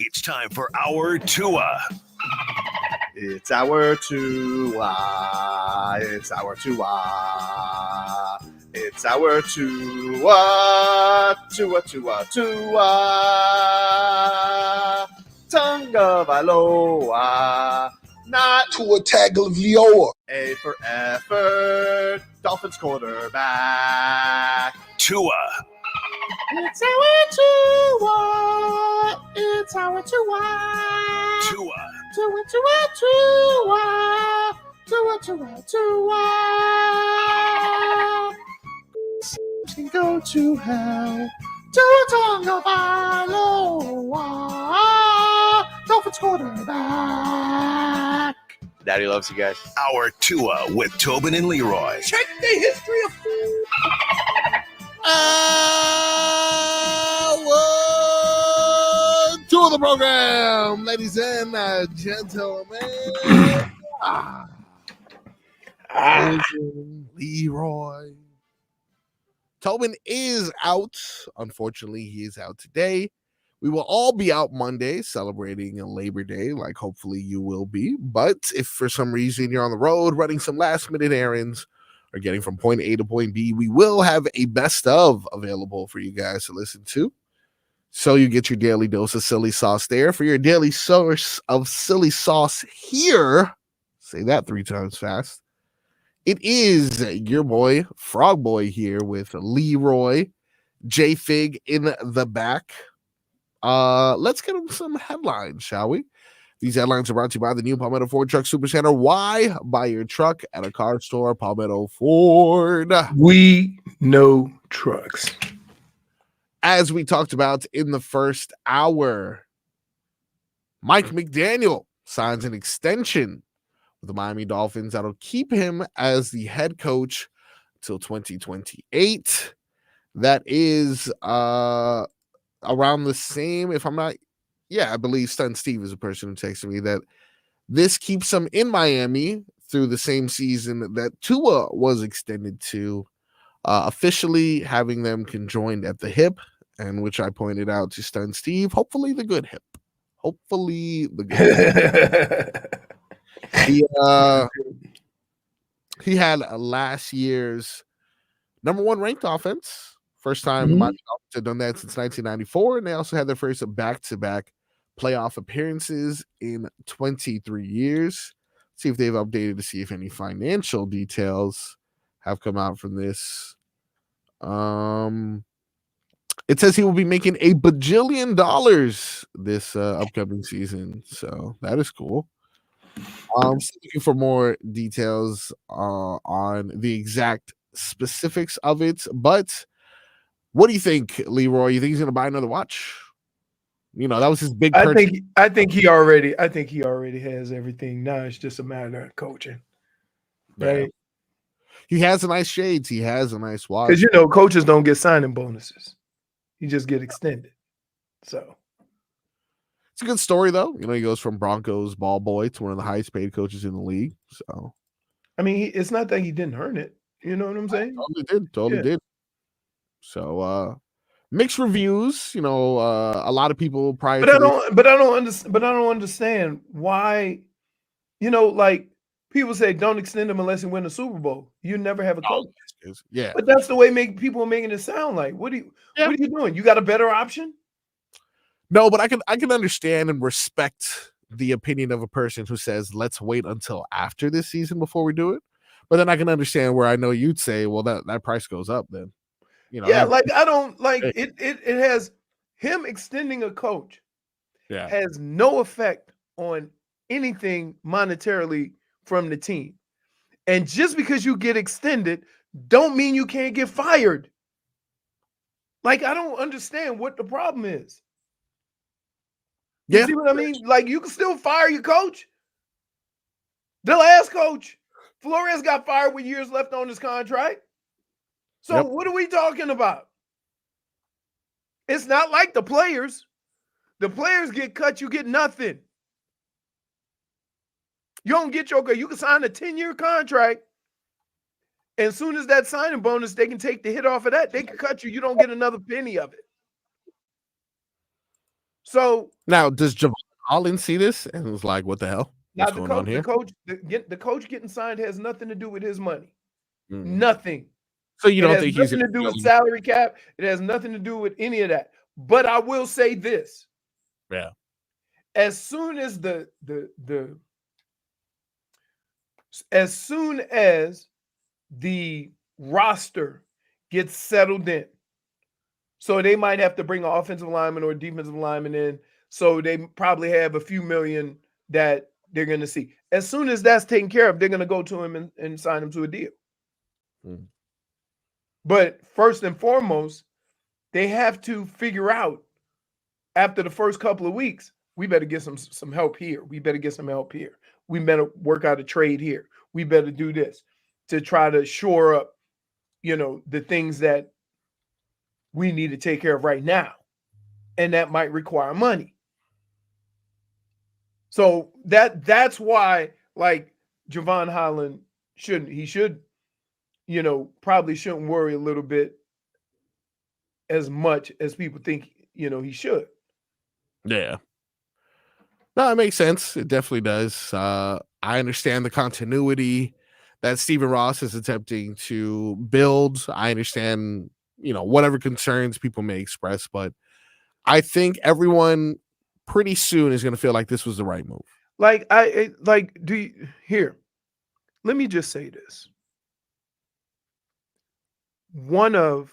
It's time for our Tua. It's our Tua. It's our Tua. It's our Tua. Tua, Tua, Tua. Tonga Valoa. Not Tua Tagovailoa. A for effort. Dolphins quarterback. Tua. It's our Tua. It's our Tua. Tua. Tua, Tua, Tua. Tua, Tua, Tua. Can go to hell. Tua Tonga Valoa. Dolphins quarterback. Daddy loves you guys. Our Tua with Tobin and Leroy. Check the history of food. Two of the program, ladies and gentlemen. Leroy. Tobin is out. Unfortunately, he is out today. We will all be out Monday celebrating a Labor Day, like hopefully you will be. But if for some reason you're on the road running some last-minute errands or getting from point A to point B, we will have a best of available for you guys to listen to. So you get your daily dose of silly sauce there. For your daily source of silly sauce here, say that 3 times fast, it is your boy, Frogboii, here with Leroy, J-Fig in the back. Let's get them some headlines, shall we? These headlines are brought to you by the new Palmetto Ford Truck Supercenter. Why buy your truck at a car store? Palmetto Ford. We know trucks. As we talked about in the first hour, Mike McDaniel signs an extension with the Miami Dolphins that'll keep him as the head coach till 2028. That is around the same, if I'm not, I believe Stun Steve is a person who texted me that this keeps him in Miami through the same season that Tua was extended to, officially having them conjoined at the hip, and which I pointed out to Stun Steve, hopefully the good hip. Hopefully the good hip. He had last year's number 1 ranked offense. First time the Miami Dolphins had done that since 1994, and they also had their first back-to-back playoff appearances in 23 years. Let's see if they've updated to see if any financial details have come out from this. It says he will be making $1 bajillion this upcoming season, so that is cool. Still looking for more details on the exact specifics of it, but what do you think, Leroy? You think he's going to buy another watch? You know, that was his big purchase. I think he already has everything. Now it's just a matter of coaching. Right? Yeah. He has a nice shades. He has a nice watch. Because coaches don't get signing bonuses. You just get extended. So it's a good story, though. He goes from Broncos ball boy to one of the highest paid coaches in the league. So, I mean, it's not that he didn't earn it. You know what I'm saying? Totally did. So, mixed reviews. A lot of people prior. But I don't understand why. Like people say, don't extend him unless he win a Super Bowl. You never have a coach. Yeah, but that's the way people are making it sound like. What are you doing? You got a better option? No, but I can understand and respect the opinion of a person who says, let's wait until after this season before we do it. But then I can understand where I know you'd say, well, that price goes up then. I don't like it. It has him extending a coach. Yeah, has no effect on anything monetarily from the team. And just because you get extended, don't mean you can't get fired. Like, I don't understand what the problem is. You see what I mean? Like, you can still fire your coach. The last coach, Flores, got fired with years left on his contract. So what are we talking about? It's not like the players. The players get cut, you get nothing. You don't get you can sign a 10-year contract. And as soon as that signing bonus, they can take the hit off of that. They can cut you. You don't get another penny of it. So now, does Javon Holland see this and was like, "What the hell? What's going on here?" The coach getting signed has nothing to do with his money. Mm. Nothing. So you don't It think has he's nothing to do with salary cap. It has nothing to do with any of that. But I will say this: Yeah. As soon as the roster gets settled in, so they might have to bring an offensive lineman or a defensive lineman in. So they probably have a few million that they're going to see. As soon as that's taken care of, they're going to go to him and sign him to a deal. Mm. But first and foremost, they have to figure out after the first couple of weeks, we better get some help here. We better get some help here. We better work out a trade here. We better do this to try to shore up, the things that we need to take care of right now. And that might require money. So that's why, like, Javon Holland probably shouldn't worry a little bit as much as people think, he should. Yeah. No, it makes sense. It definitely does. I understand the continuity that Stephen Ross is attempting to build. I understand, whatever concerns people may express, but I think everyone pretty soon is going to feel like this was the right move. Let me just say this. One of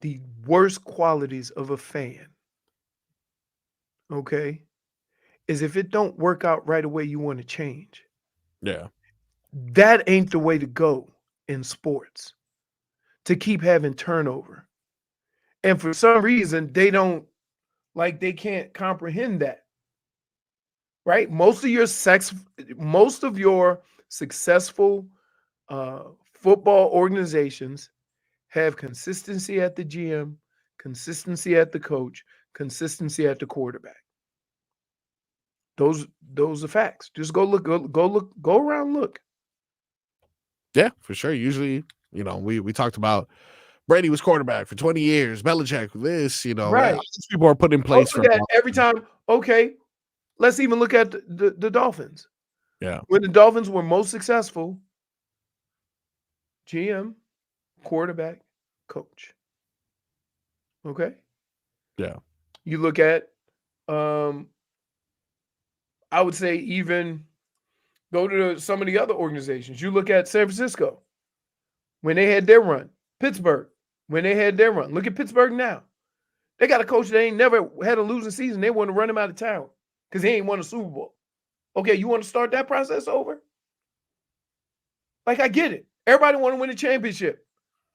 the worst qualities of a fan, okay, is if it don't work out right away, you want to change. Yeah. That ain't the way to go in sports, to keep having turnover. And for some reason, they can't comprehend that. Right? Most of your successful football organizations have consistency at the GM, consistency at the coach, consistency at the quarterback. Those are facts. Just go around, look. Yeah, for sure. Usually, we talked about Brady was quarterback for 20 years, Belichick, this, right. People are put in place for that every time. Okay, let's even look at the Dolphins. Yeah. When the Dolphins were most successful, GM, quarterback, coach. Okay? Yeah. You look at, I would say even go to some of the other organizations. You look at San Francisco when they had their run. Pittsburgh when they had their run. Look at Pittsburgh now. They got a coach that ain't never had a losing season. They want to run him out of town because he ain't won a Super Bowl. Okay, you want to start that process over? Like, I get it. Everybody want to win a championship.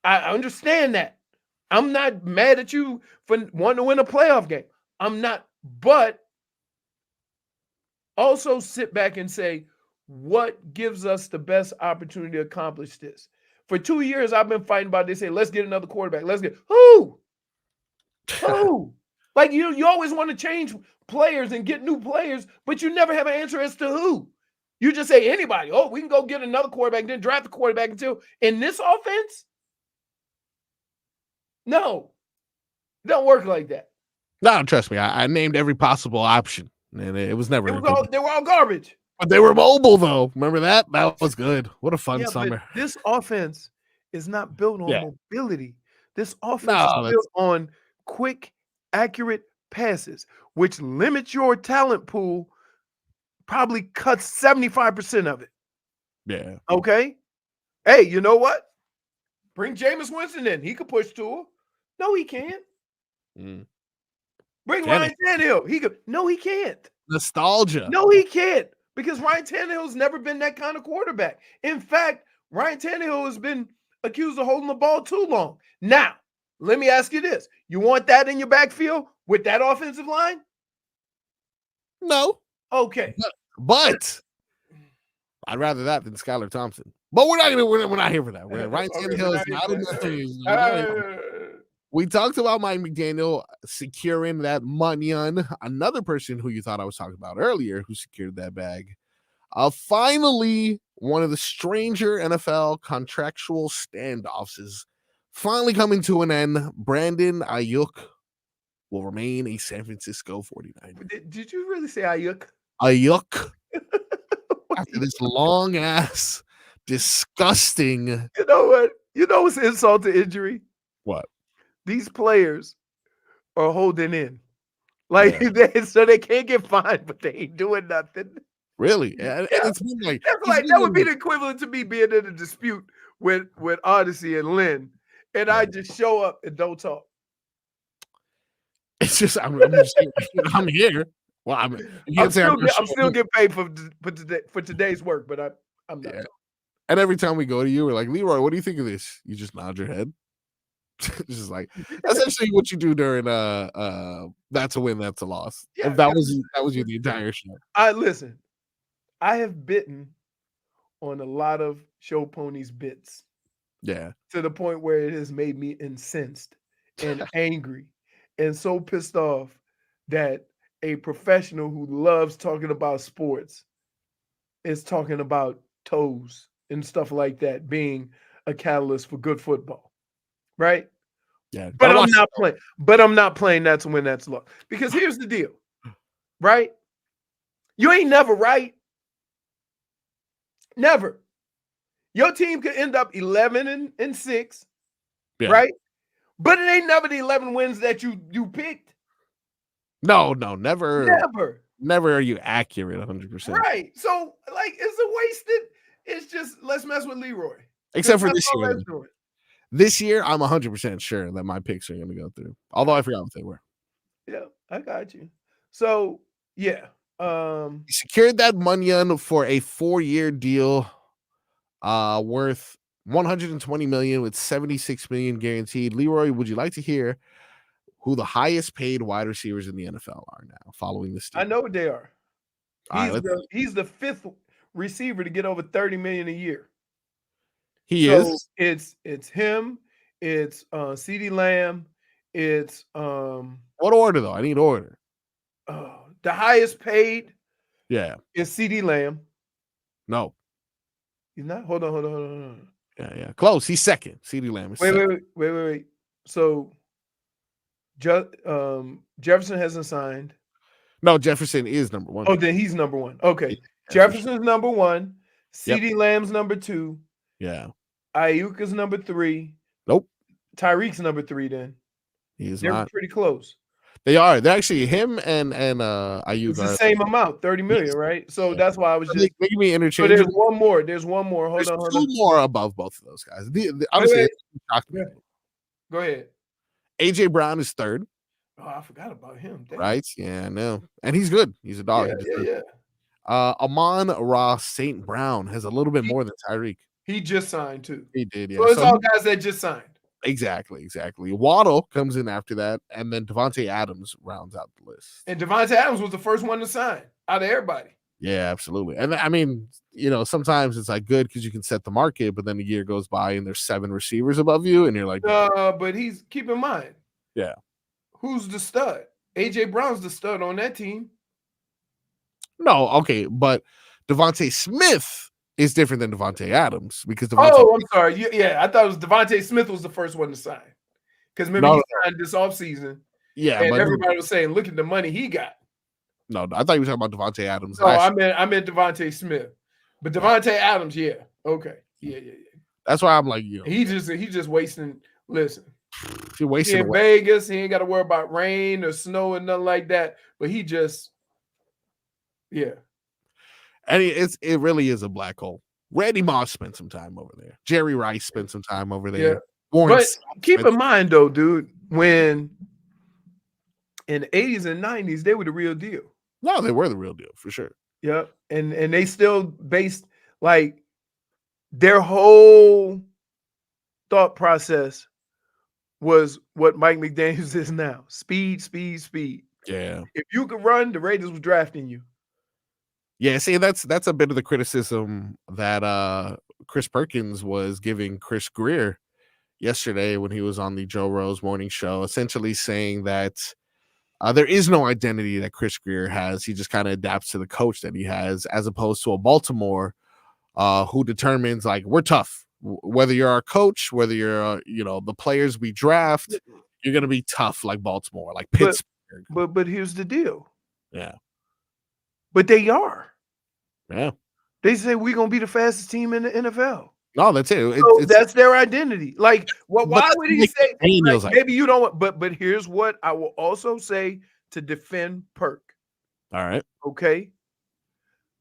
I understand that. I'm not mad at you for wanting to win a playoff game. I'm not. But also sit back and say, what gives us the best opportunity to accomplish this? For 2 years, I've been fighting about this. Say, let's get another quarterback. Let's get who? Like, you always want to change players and get new players, but you never have an answer as to who. You just say anybody. Oh, we can go get another quarterback, then draft a quarterback until in this offense. No, it don't work like that. No, trust me. I named every possible option, and it was never. They were all garbage. But they were mobile, though. Remember that? That was good. What a fun summer. But this offense is not built on mobility. This offense is built on quick, accurate passes, which limits your talent pool, probably cuts 75% of it. Yeah. Okay? Hey, you know what? Bring Jameis Winston in. He could push to. No, he can't. Bring Ryan Tannehill. He could. No, he can't. Nostalgia. No, he can't. Because Ryan Tannehill's never been that kind of quarterback. In fact, Ryan Tannehill has been accused of holding the ball too long. Now, let me ask you this. You want that in your backfield with that offensive line? No. Okay. But I'd rather that than Skylar Thompson. But we're not here for that. Ryan Tannehill is not in the We talked about Mike McDaniel securing that Munyon, another person who you thought I was talking about earlier who secured that bag. Finally, one of the stranger NFL contractual standoffs is finally coming to an end. Brandon Ayuk will remain a San Francisco 49er. Did you really say Ayuk? Ayuk. After this long ass, disgusting. You know what? You know what's insult to injury? What? These players are holding in. Like so they can't get fined, but they ain't doing nothing. Really? And it's been like That's like that would be the equivalent to me being in a dispute with Odyssey and Lynn, and I just show up and don't talk. It's just I'm just saying, I'm here. Well, I'm still getting paid for today's work, but I'm not. Yeah. And every time we go to you, we're like, Leroy, what do you think of this? You just nod your head. It's just like essentially what you do during that's a win, that's a loss. Yeah, if that was you the entire show. Listen, I have bitten on a lot of Show Ponies bits. Yeah. To the point where it has made me incensed and angry and so pissed off that a professional who loves talking about sports is talking about toes and stuff like that being a catalyst for good football. Right? Yeah. But I'm not playing. But I'm not playing that's when that's lost. Because here's the deal. Right? You ain't never right. Never. Your team could end up 11-6, right? But it ain't never the 11 wins that you picked. No, never. Never are you accurate 100%. Right. So, like, it's a wasted. It's just let's mess with Leroy. Except for this year. This year, I'm 100% sure that my picks are going to go through. Although I forgot what they were. Yeah, I got you. So, yeah. He secured that money for a 4-year deal worth $120 million with $76 million guaranteed. Leroy, would you like to hear who the highest paid wide receivers in the NFL are now following this deal? I know what they are. He's the 5th receiver to get over $30 million a year. He is. It's him. It's CeeDee Lamb. It's what order though? I need order. The highest paid. Yeah. Is CeeDee Lamb. No. He's not. Hold on. Yeah. Close. He's second. CeeDee Lamb is second. Wait. So, Jefferson hasn't signed. No, Jefferson is number 1. Oh, then he's number 1. Okay. Jefferson's number 1. CeeDee Lamb's number 2. Yeah. Ayuk is number 3. Nope. Tyreek's number 3 then. They're not. Pretty close. They are. They're actually him and Ayuk it's the same amount, 30 million, right? So that's why I was just making me interchangeable. So there's one more. Hold on. Two more above both of those guys. Honestly, Go ahead. AJ Brown is 3rd. Oh, I forgot about him. Damn. Right? Yeah, I know. And he's good. He's a dog. Yeah. Amon-Ra St. Brown has a little bit more than Tyreek. He just signed too. He did, yeah. So it's all guys that just signed. Exactly. Waddle comes in after that, and then Devontae Adams rounds out the list. And Devontae Adams was the first one to sign out of everybody. Yeah, absolutely. And I mean, sometimes it's like good because you can set the market, but then a year goes by and there's 7 receivers above you, and you're like, but keep in mind. Yeah. Who's the stud? AJ Brown's the stud on that team. No, okay, but Devontae Smith is different than Devontae Adams because I'm sorry. Yeah, I thought it was Devontae Smith was the first one to sign. Because remember he signed this offseason. Yeah, and everybody was saying, look at the money he got. No, I thought you were talking about Devontae Adams. No, I meant Devontae Smith. But Devontae Adams, yeah. Okay. Yeah. That's why I'm like, he just wasting. Listen. He wasting in Vegas. He ain't got to worry about rain or snow and nothing like that. But he just And it really is a black hole. Randy Moss spent some time over there. Jerry Rice spent some time over there. Yeah. But keep in mind, though, dude, when in the 80s and 90s, they were the real deal. No, they were the real deal for sure. Yeah. And they still based like their whole thought process was what Mike McDaniel is now. Speed. Yeah. If you could run, the Raiders was drafting you. Yeah, see, that's a bit of the criticism that Chris Perkins was giving Chris Greer yesterday when he was on the Joe Rose morning show, essentially saying that there is no identity that Chris Greer has. He just kind of adapts to the coach that he has, as opposed to a Baltimore who determines, like, we're tough. Whether you're our coach, whether you're, the players we draft, You're gonna be tough like Baltimore, like But Pittsburgh. but here's the deal. Yeah. But they are. Yeah. They say we're gonna be the fastest team in the NFL. No, that's it. So that's their identity. Like, why would he say? Daniels, Like, maybe you don't want, but here's what I will also say to defend Perk. All right. Okay.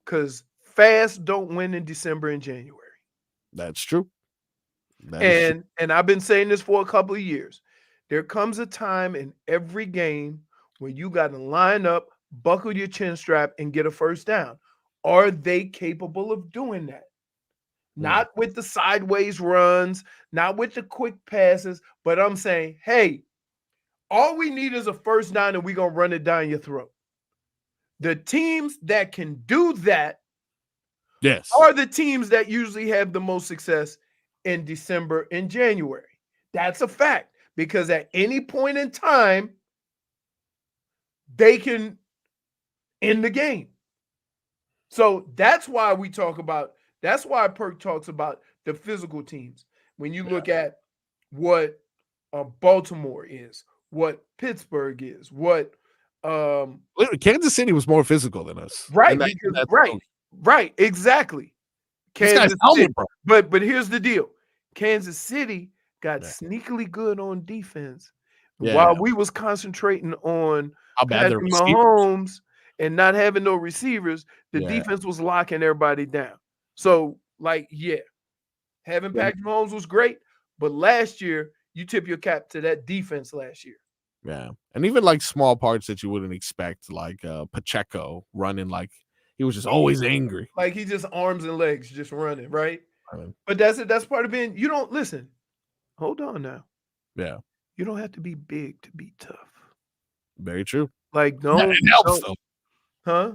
Because fast don't win in December and January. That's true. And I've been saying this for a couple of years. There comes a time in every game when you got to line up, buckle your chin strap, and get a first down. Are they capable of doing that? Not with the sideways runs, not with the quick passes, but I'm saying, hey, all we need is a first down and we're going to run it down your throat. The teams that can do that are the teams that usually have the most success in December and January. That's a fact, because at any point in time, they can end the game. So that's why that's why Perk talks about the physical teams. When you look at what Baltimore is, what Pittsburgh is, what Kansas City was more physical than us. Right, right, exactly. Kansas City. But here's the deal. Kansas City got sneakily good on defense while we was concentrating on Patrick Mahomes and not having no receivers. The defense was locking everybody down. So, having Patrick Mahomes was great, but last year you tip your cap to that defense last year. Yeah, and even like small parts that you wouldn't expect, like Pacheco running like he was just always angry, like he just arms and legs just running, right? But that's it. That's part of being. You don't listen. Hold on now. Yeah, you don't have to be big to be tough. Very true. Like it helps though. Huh?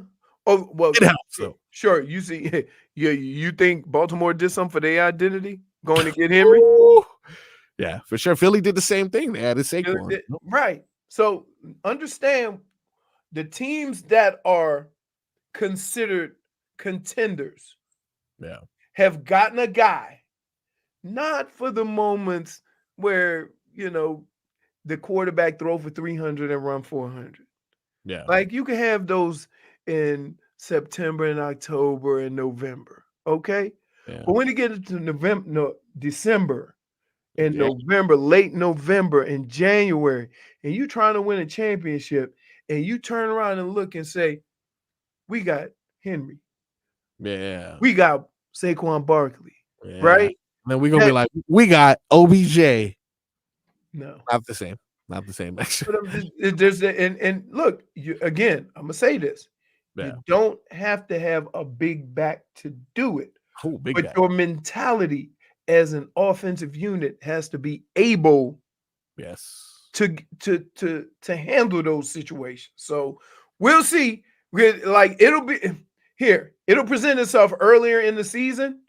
Oh well, it helps though. Sure. You see, you think Baltimore did something for their identity, going to get Henry? Yeah, for sure. Philly did the same thing. They added Saquon. Right. So understand the teams that are considered contenders have gotten a guy, not for the moments where, the quarterback throw for 300 and run 400. Yeah. Like you can have those in September and October and November. Okay. Yeah. But when you get into December and November, late November and January, and you trying to win a championship, and you turn around and look and say, we got Henry. Yeah. We got Saquon Barkley. Right? And then we're gonna be like, we got OBJ. No. Not the same. Not the same, actually. But there's and look, again, I'm gonna say this. Yeah. You don't have to have a big back to do it. But your mentality as an offensive unit has to be able to handle those situations. So we'll see. It'll present itself earlier in the season.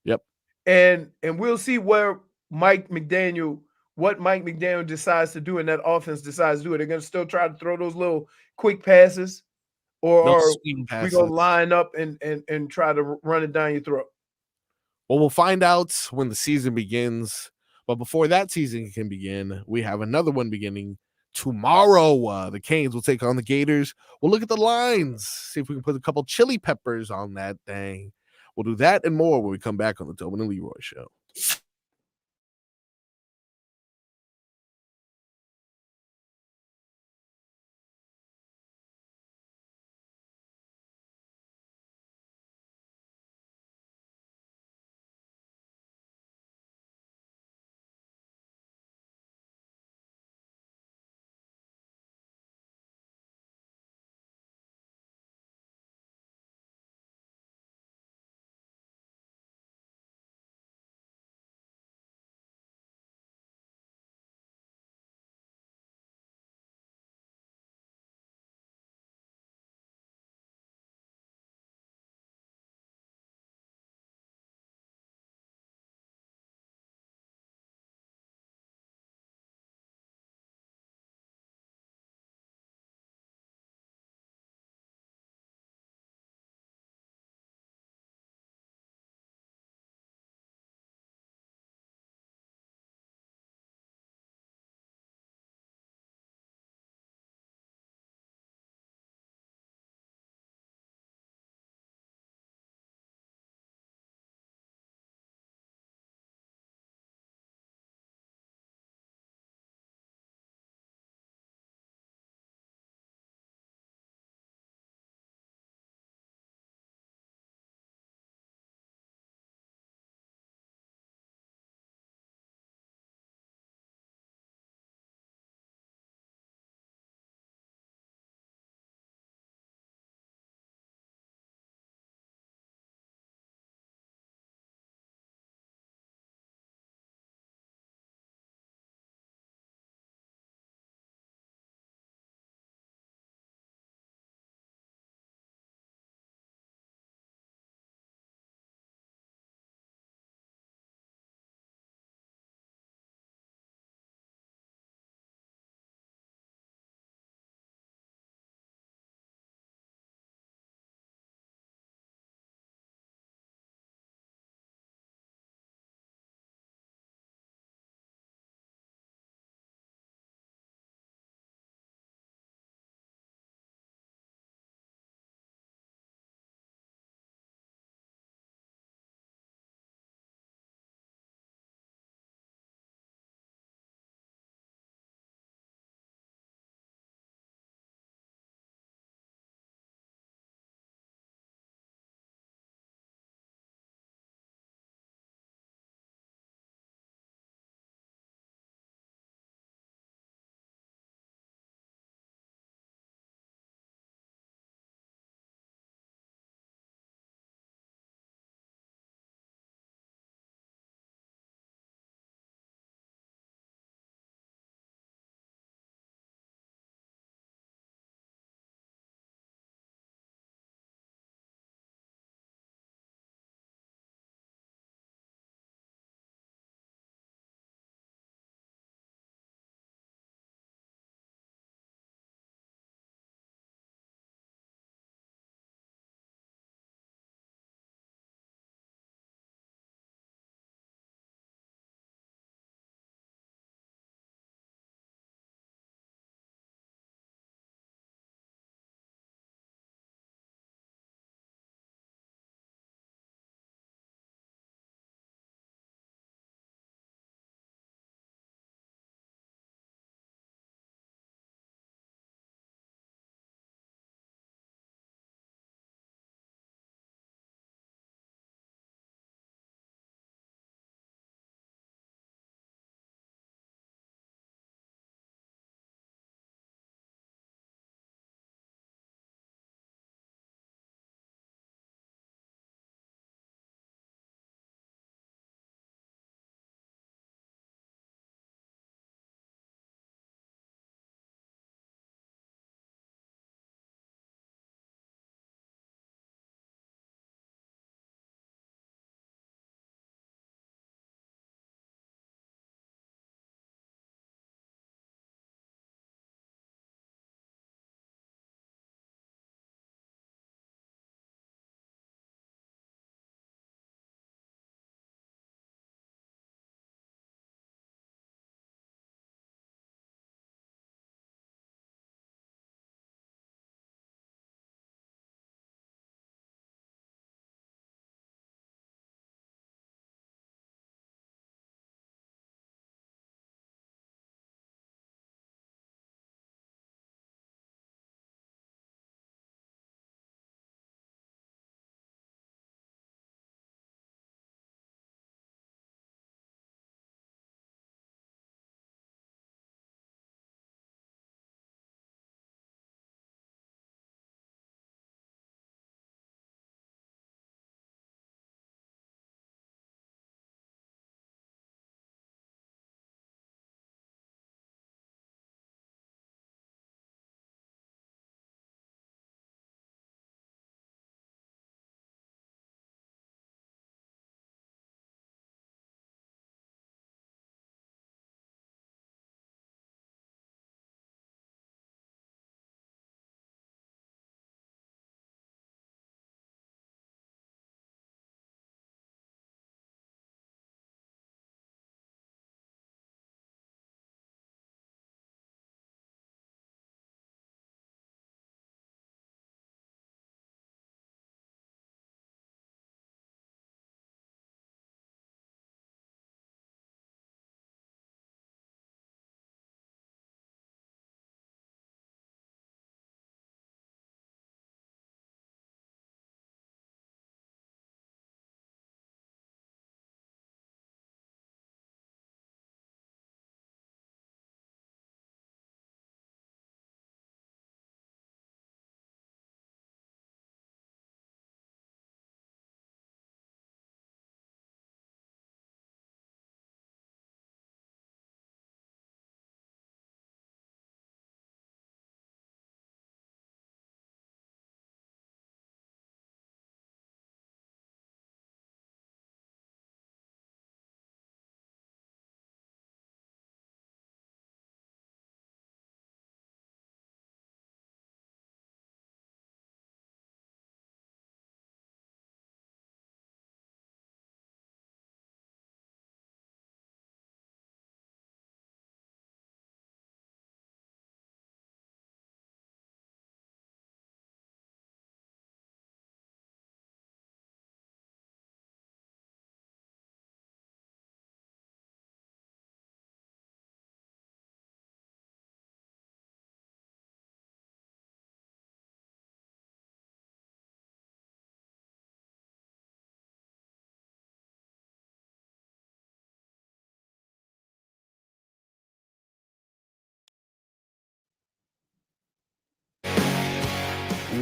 Yep. And we'll see what Mike McDaniel decides to do and that offense decides to do. They're going to still try to throw those little quick passes, or we're going to line up and try to run it down your throat. Well, we'll find out when the season begins. But before that season can begin, we have another one beginning tomorrow. The Canes will take on the Gators. We'll look at the lines, see if we can put a couple chili peppers on that thing. We'll do that and more when we come back on the Tobin and Leroy Show.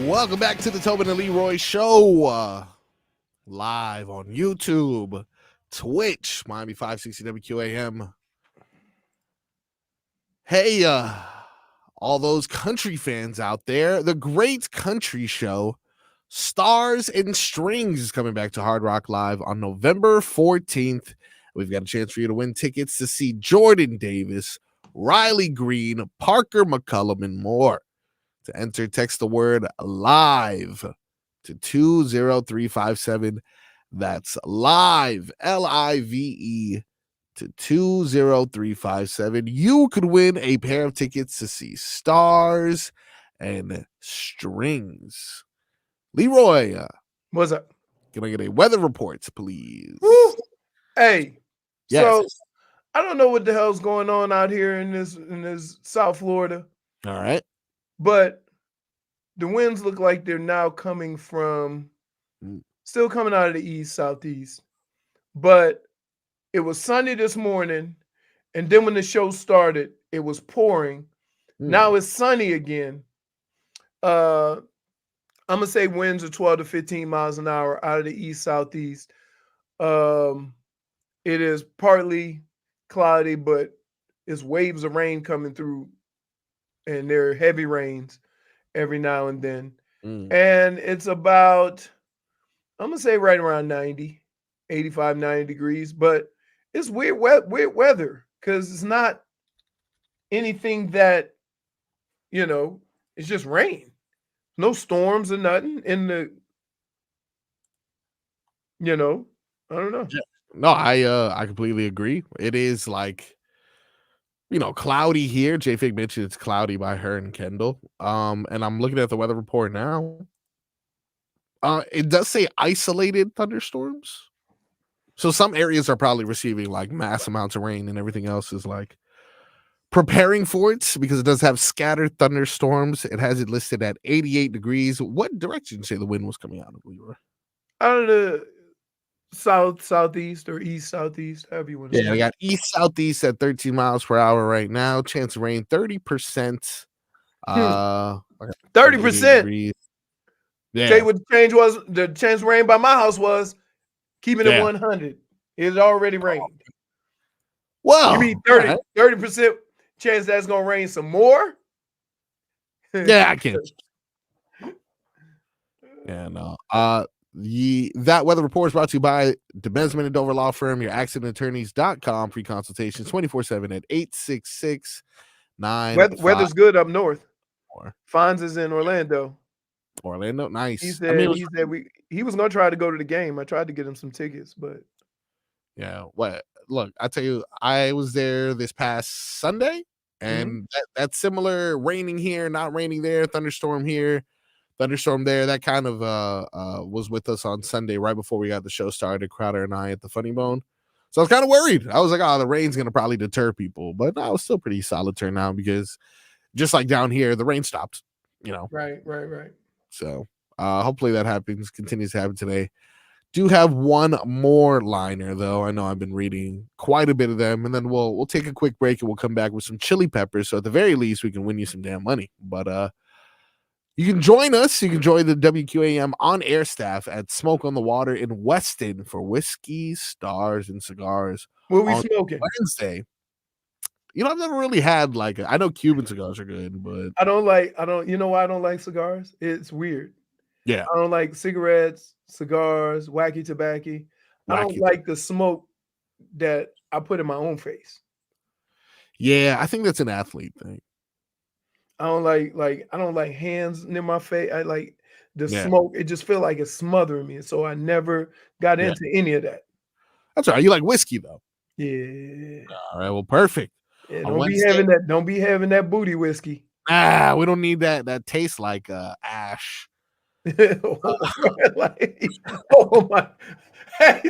Welcome back to the Tobin and Leroy show. Live on YouTube, Twitch, Miami 560 WQAM. Hey, all those country fans out there, the great country show, Stars and Strings, is coming back to Hard Rock Live on November 14th. We've got a chance for you to win tickets to see Jordan Davis, Riley Green, Parker McCullum, and more. To enter, text the word live to 20357. That's live, LIVE, to 20357. You could win a pair of tickets to see Stars and Strings. Leroy, What's up? can I get a weather report, please? Woo! Hey, Yes. so I don't know what the hell's going on out here in this South Florida, All right. but the winds look like they're now coming from, still coming out of the east, southeast. But it was sunny this morning, and then when the show started, it was pouring. Now it's sunny again. I'm gonna say winds are 12 to 15 miles an hour out of the east, southeast. It is partly cloudy, but it's waves of rain coming through, and there are heavy rains every now and then. And it's about, I'm gonna say right around 90, 85, 90 degrees, but it's weird weather because it's not anything that, it's just rain. No storms or nothing in the, I don't know. No, I completely agree. It is like, cloudy here. J Fig mentioned it's cloudy by her and Kendall. And I'm looking at the weather report now. It does say isolated thunderstorms. So some areas are probably receiving like mass amounts of rain, and everything else is like preparing for it because it does have scattered thunderstorms. It has it listed at 88 degrees. What direction did you say the wind was coming out of, Leroy? Out of the southeast or east southeast, however you want to say. Yeah, I got east southeast at 13 miles per hour right now. Chance of rain 30%. 30%. Yeah. Tell you what the change was. The chance of rain by my house was keeping it 100. It had already rained. Well, you mean 30% chance that's gonna rain some more? Yeah, I can. Yeah, no. That weather report is brought to you by DeBensman and Dover Law Firm, your accidentattorneys.com, free consultations 24/7 at 866-9. Weather's good up north. Fonz is in Orlando. Nice. He said he was gonna try to go to the game. I tried to get him some tickets, but yeah. What? Look, I tell you, I was there this past Sunday, and that's similar. Raining here, not raining there. Thunderstorm here, thunderstorm there. That kind of was with us on Sunday right before we got the show started. Crowder and I at the Funny Bone. So I was kind of worried. I was like, oh, the rain's gonna probably deter people, but no, it was still pretty solid turnout because just like down here, the rain stopped. Right. So hopefully that continues to happen today. Do have one more liner though. I know I've been reading quite a bit of them, and then we'll take a quick break and we'll come back with some chili peppers. So at the very least, we can win you some damn money. But you can join us. You can join the WQAM on air staff at Smoke on the Water in Weston for whiskey, stars, and cigars. What we smoking? Wednesday. I've never really had I know Cuban cigars are good, but you know why I don't like cigars? It's weird. Yeah. I don't like cigarettes, cigars, wacky tobacco. I don't like the smoke that I put in my own face. Yeah, I think that's an athlete thing. I don't like hands near my face. I like the smoke. It just feel like it's smothering me. So I never got into any of that. That's all right. You like whiskey though. Yeah. All right. Well, perfect. Yeah, don't be having that booty whiskey. We don't need that. That tastes like ash. Oh my! Hey,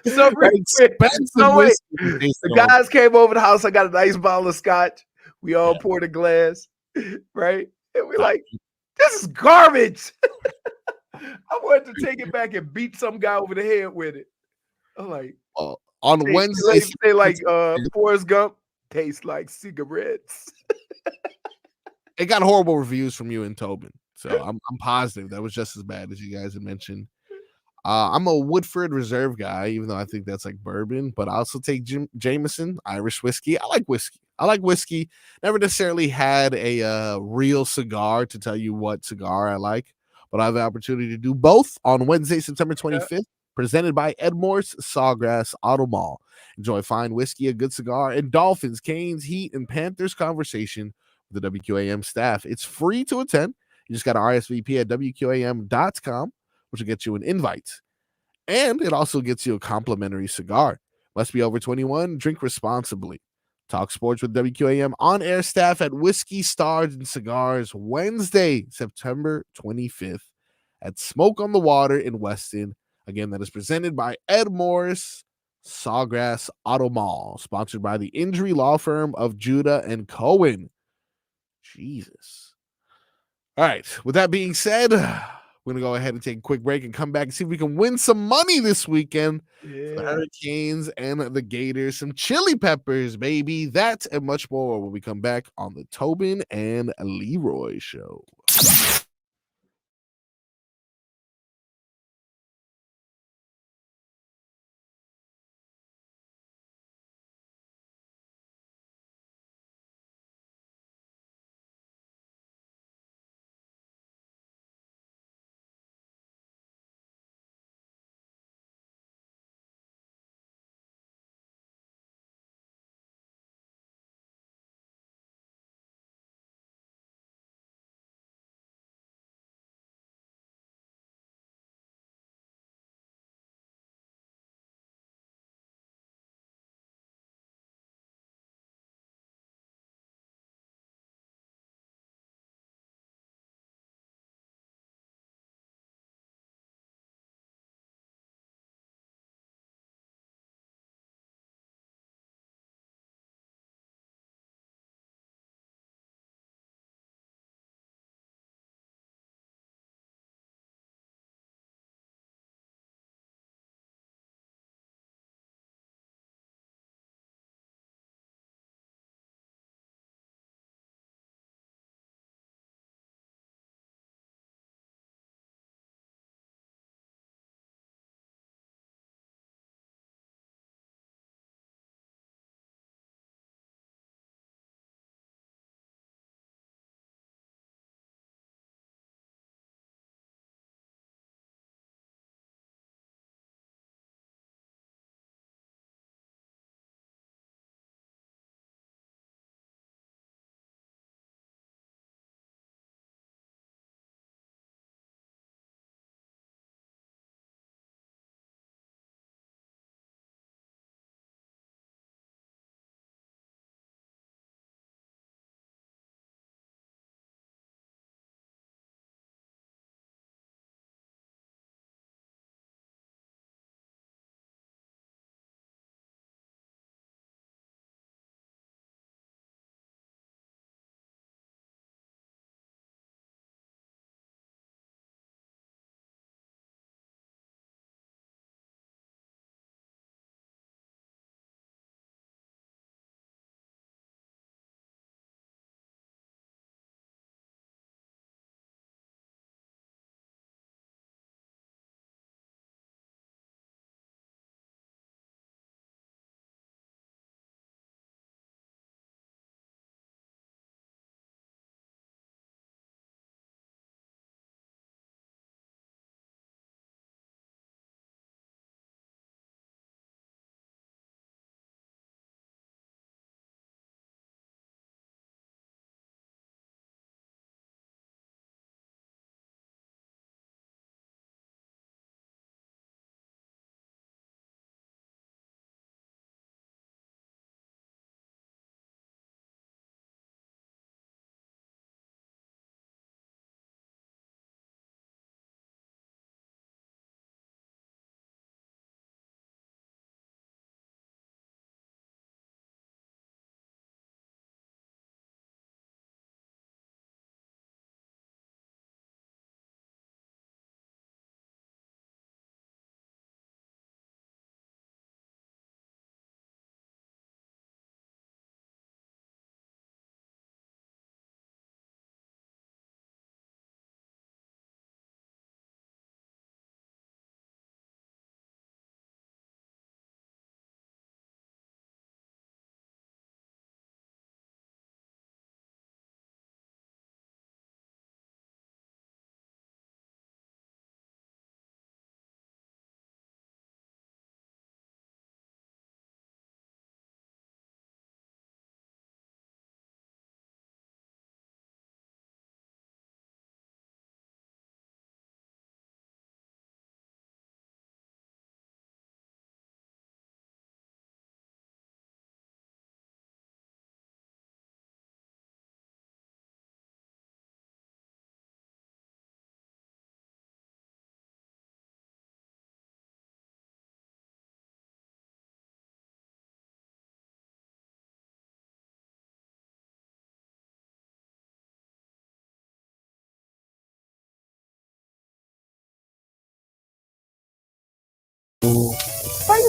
so wait. The guys came over the house. I got a nice bottle of scotch. We all poured a glass, right? And we're like, "This is garbage." I wanted to take it back and beat some guy over the head with it. I'm like, on Wednesday, say like Forrest Gump tastes like cigarettes. It got horrible reviews from you and Tobin. So I'm positive that was just as bad as you guys had mentioned. I'm a Woodford Reserve guy, even though I think that's like bourbon, but I also take Jameson, Irish whiskey. I like whiskey. Never necessarily had a real cigar to tell you what cigar I like, but I have the opportunity to do both on Wednesday, September 25th, presented by Edmore's Sawgrass Auto Mall. Enjoy fine whiskey, a good cigar, and Dolphins, Canes, Heat, and Panthers conversation with the WQAM staff. It's free to attend. You just got to RSVP at WQAM.com, which will get you an invite. And it also gets you a complimentary cigar. Must be over 21. Drink responsibly. Talk sports with WQAM on-air staff at Whiskey Stars and Cigars Wednesday, September 25th at Smoke on the Water in Weston. Again, that is presented by Ed Morris, Sawgrass Auto Mall, sponsored by the injury law firm of Judah and Cohen. Jesus. All right. With that being said, we're going to go ahead and take a quick break and come back and see if we can win some money this weekend. Yeah. The Hurricanes and the Gators, some chili peppers, baby. That and much more when we come back on the Tobin and Leroy show.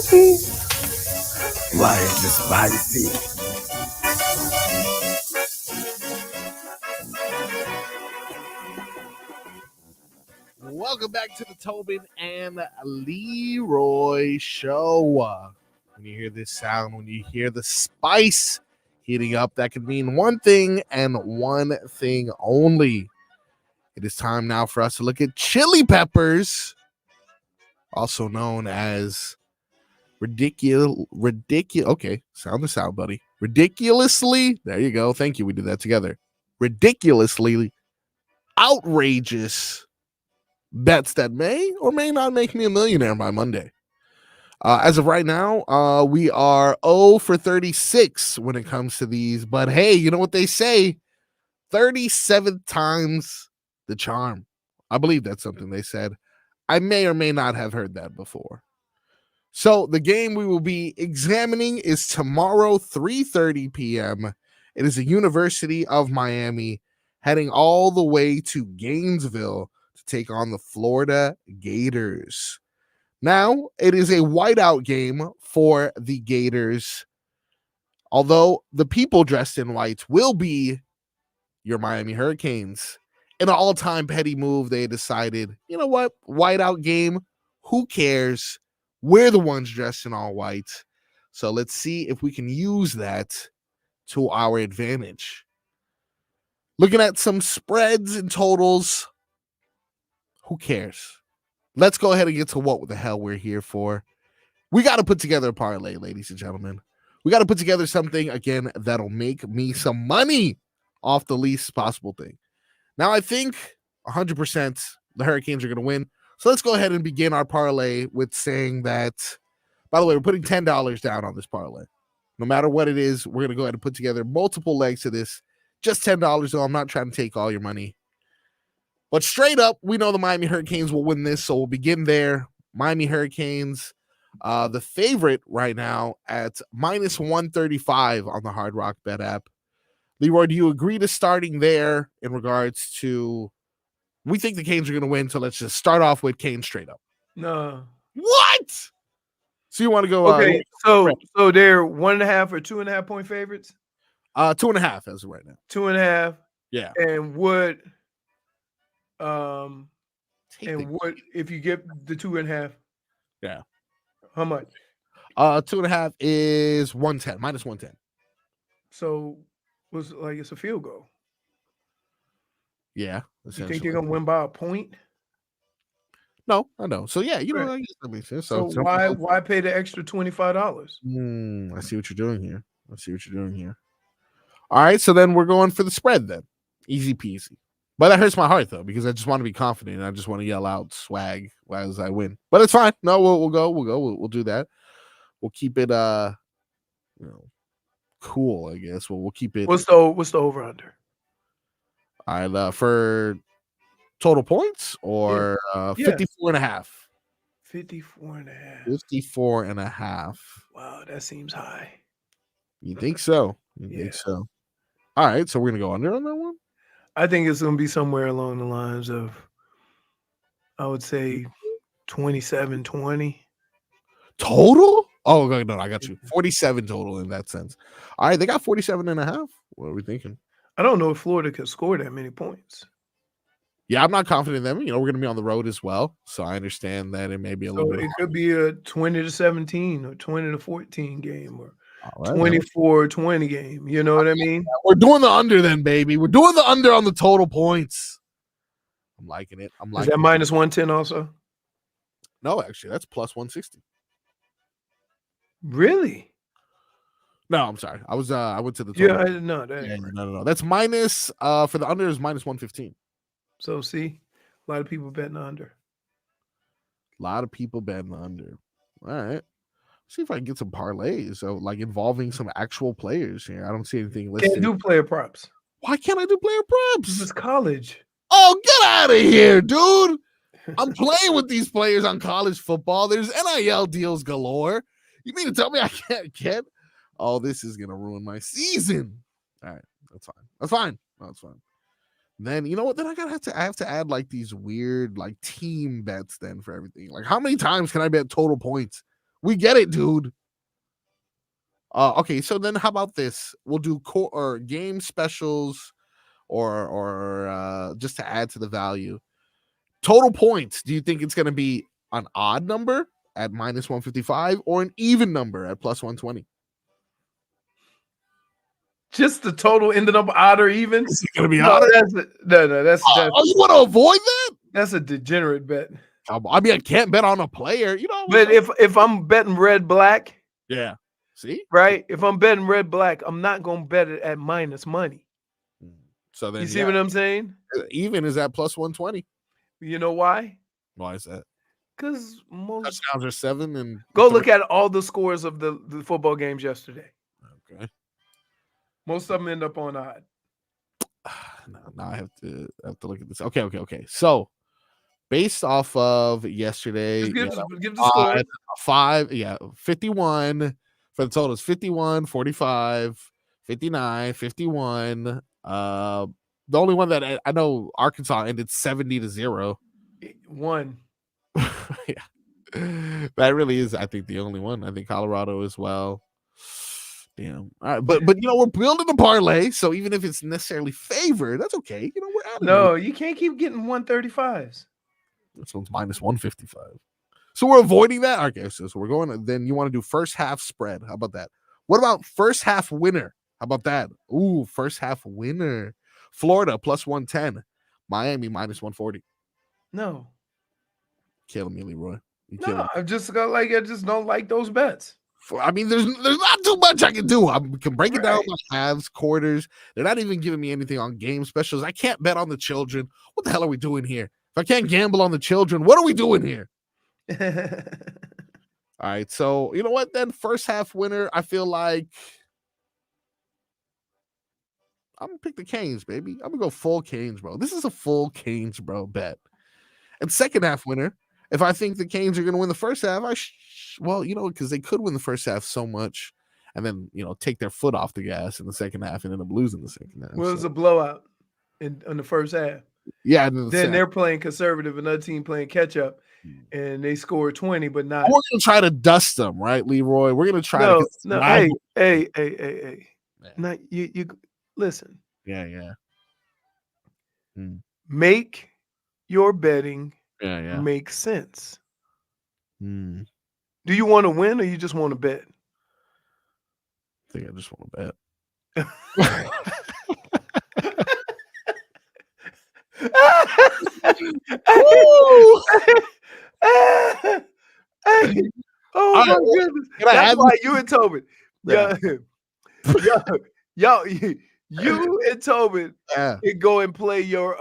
Why is it spicy? Welcome back to the Tobin and Leroy show. When you hear this sound, when you hear the spice heating up, that could mean one thing and one thing only. It is time now for us to look at chili peppers, also known as ridiculous. Okay, sound this out, buddy. Ridiculously, there you go. Thank you. We did that together. Ridiculously outrageous bets that may or may not make me a millionaire by Monday. As of right now, we are 0 for 36 when it comes to these. But hey, you know what they say? 37 times the charm. I believe that's something they said. I may or may not have heard that before. So the game we will be examining is tomorrow, 3:30 p.m. It is the University of Miami heading all the way to Gainesville to take on the Florida Gators. Now, it is a whiteout game for the Gators, although the people dressed in white will be your Miami Hurricanes. In an all-time petty move, they decided, you know what, whiteout game, who cares? We're the ones dressed in all white. So let's see if we can use that to our advantage. Looking at some spreads and totals, who cares? Let's go ahead and get to what the hell we're here for. We got to put together a parlay, ladies and gentlemen. We got to put together something, again, that'll make me some money off the least possible thing. Now, I think 100% the Hurricanes are going to win. So let's go ahead and begin our parlay with saying that, by the way, we're putting $10 down on this parlay. No matter what it is, we're going to go ahead and put together multiple legs to this. Just $10, though. I'm not trying to take all your money. But straight up, we know the Miami Hurricanes will win this, so we'll begin there. Miami Hurricanes, the favorite right now at minus 135 on the Hard Rock Bet app. Leroy, do you agree to starting there in regards to, we think the Canes are going to win, so let's just start off with Canes straight up. No. What? So you want to go? Okay, so they're 1.5 or 2.5 point favorites? 2.5 as of right now. 2.5. Yeah. And what what if you get the 2.5? Yeah. How much? 2.5 is 110, minus 110. So was like it's a field goal. Yeah. You think they're gonna win by a point? No, I know. So yeah, you know, I guess that makes sense. So why pay the extra $25? I see what you're doing here. All right, so then we're going for the spread then. Easy peasy. But that hurts my heart though, because I just want to be confident and I just want to yell out swag as I win. But it's fine. No, we'll go. We'll do that. We'll keep it cool, I guess. We'll keep it. What's the over under? All right, for total points or 54.5. 54.5. 54.5. Wow, that seems high. You think so? Think so? All right, so we're gonna go under on that one. I think it's gonna be somewhere along the lines of, I would say, 27-20 total. Oh no, I got you. 47 total in that sense. All right, they got 47.5. What are we thinking? I don't know if Florida could score that many points. Yeah, I'm not confident in them. You know, we're going to be on the road as well, so I understand that it may be a little bit. It could be a 20-17 or 20-14 game or 24-20 game. You know what I mean? We're doing the under then, baby. We're doing the under on the total points. I'm liking it. Is that minus 110 also? No, actually, that's plus 160. Really? No, I'm sorry. I went to the total. Yeah, I didn't know that. No. That's minus for the under is minus 115. So see, a lot of people betting under. All right. See if I can get some parlays. So like involving some actual players here. I don't see anything listed. Can't do player props. Why can't I do player props? It's college. Oh, get out of here, dude. I'm playing with these players on college football. There's NIL deals galore. You mean to tell me I can't get? Oh, this is gonna ruin my season. All right, that's fine. That's fine. Then you know what? Then I have to add like these weird like team bets then for everything. Like how many times can I bet total points We get it, dude. Okay, so then how about this? We'll do game specials or just to add to the value. Total points. Do you think it's going to be an odd number at minus 155 or an even number at plus 120? Just the total ended up odd or even? Is it going to be odd? That's you want to avoid that? That's a degenerate bet. I mean, I can't bet on a player, But if I'm betting red black, yeah, see, right? If I'm betting red black, I'm not gonna bet it at minus money. So then you see what I'm saying? Even is at plus 120. You know why? Why is that? Because most touchdowns are 7 and go look at all the scores of the football games yesterday. Okay, most of them end up on odd. Now I have to look at this. Okay. So based off of yesterday, give the score. 51 for the totals: 51, 45, 59, 51. The only one that I know, Arkansas ended 70-0. One. Yeah, that really is, I think, the only one. I think Colorado as well. Damn. All right, but we're building a parlay, so even if it's necessarily favored, that's okay. We're adding. No, you can't keep getting 135s. This one's minus 155. So we're avoiding that. Okay, so we're going. Then you want to do first half spread. How about that? What about first half winner? How about that? Ooh, first half winner. Florida plus 110. Miami minus 140. No. Killing me, Leroy. I just don't like those bets. I mean, there's not too much I can do. I can break it down by halves, quarters. They're not even giving me anything on game specials. I can't bet on the children. What the hell are we doing here? If I can't gamble on the children, what are we doing here? All right, so you know what? Then first half winner, I feel like I'm gonna pick the Canes, baby. I'm gonna go full Canes, bro. This is a full Canes, bro, bet. And second half winner, if I think the Canes are gonna win the first half, because they could win the first half so much, and then take their foot off the gas in the second half and end up losing the second half. Well, it was a blowout in the first half. Yeah, then they're playing conservative, another team playing catch up, and they scored 20, but not. We're gonna try to dust them, right, Leroy? We're gonna try. Hey. Now you listen. Yeah. Make your betting make sense. Do you want to win or you just want to bet? I think I just want to bet. Oh my goodness! That's why you and Tobin, you and Tobin can go and play your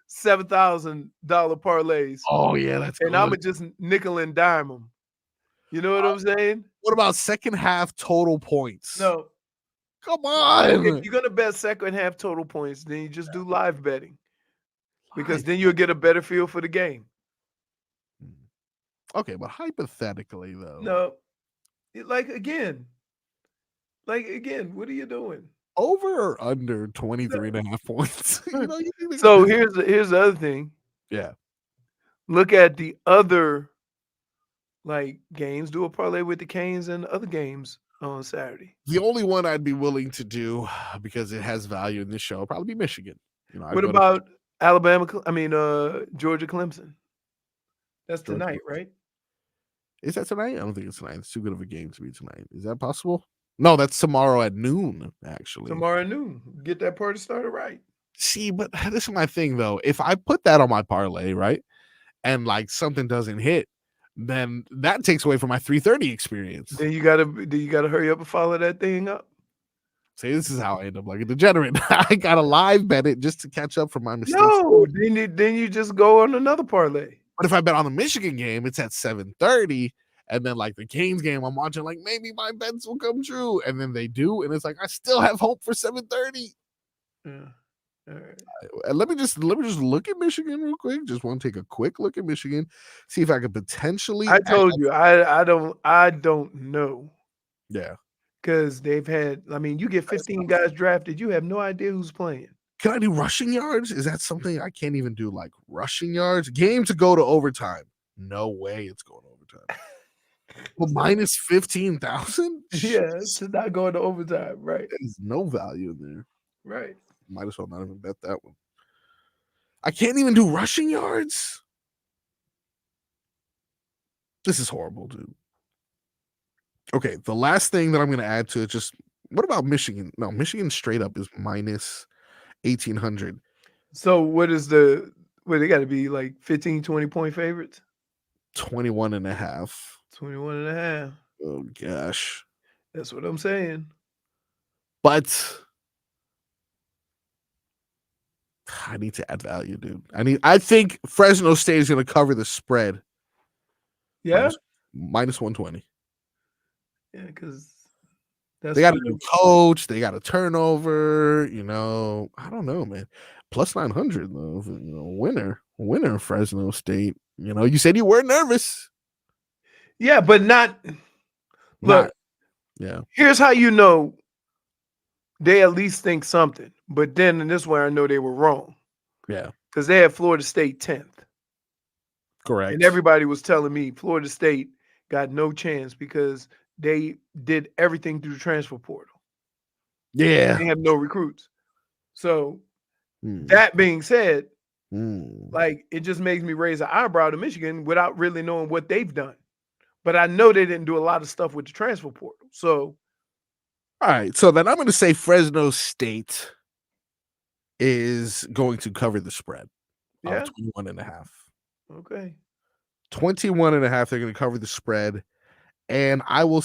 $7,000 parlays. Oh yeah, that's and good. I'm just nickel and dime them. You know what I'm saying? What about second half total points? No. Come on. If you're gonna bet second half total points, then you just do live betting. Because then you'll get a better feel for the game. Okay, but hypothetically though. No. Like again, what are you doing? Over or under 23.5 points? So here's the other thing. Yeah. Look at the other games. Do a parlay with the Canes and other games on Saturday. The only one I'd be willing to do because it has value in this show would probably be Michigan. What about Alabama? Georgia Clemson. That's tonight, right? Is that tonight? I don't think it's tonight. It's too good of a game to be tonight. Is that possible? No, that's tomorrow at noon, actually. Tomorrow at noon. Get that party started right. See, but this is my thing, though. If I put that on my parlay, right, and something doesn't hit, then that takes away from my 3:30 experience. Then you gotta hurry up and follow that thing up. See, this is how I end up like a degenerate. I gotta live bet it just to catch up for my mistakes. No, then you just go on another parlay. But if I bet on the Michigan game, it's at 7:30, and then the Canes game, I'm watching maybe my bets will come true, and then they do, and it's I still have hope for 7:30. Yeah. All right. Let me just look at Michigan real quick. Just want to take a quick look at Michigan, see if I could potentially. I told you I don't know. Yeah, because they've had. I mean, you get 15 guys drafted, you have no idea who's playing. Can I do rushing yards? Is that something I can't even do? Rushing yards, game to go to overtime. No way it's going overtime. Well, minus 15,000? Yeah, it's not going to overtime, right? There's no value in there. Right. Might as well not even bet that one. I can't even do rushing yards. This is horrible, dude. Okay, the last thing that I'm going to add to it, just what about Michigan? No, Michigan straight up is minus 1,800. So what is they got to be like 15, 20 point favorites? 21 and a half. 21 and a half. Oh, gosh. That's what I'm saying. But I need to add value, dude. I think Fresno State is going to cover the spread. Yeah? Minus 120. Yeah, because they got a new coach. They got a turnover. I don't know, man. Plus 900, though. Winner, Fresno State. You said you were nervous. Yeah, but not. Look, yeah. Here's how they at least think something. But then in this way, I know they were wrong. Yeah. Because they had Florida State 10th. Correct. And everybody was telling me Florida State got no chance because they did everything through the transfer portal. Yeah. They have no recruits. So that being said, it just makes me raise an eyebrow to Michigan without really knowing what they've done. But I know they didn't do a lot of stuff with the transfer portal. So, all right. So then I'm going to say Fresno State is going to cover the spread. Yeah. 21 and a half. Okay. 21 and a half. They're going to cover the spread. And I will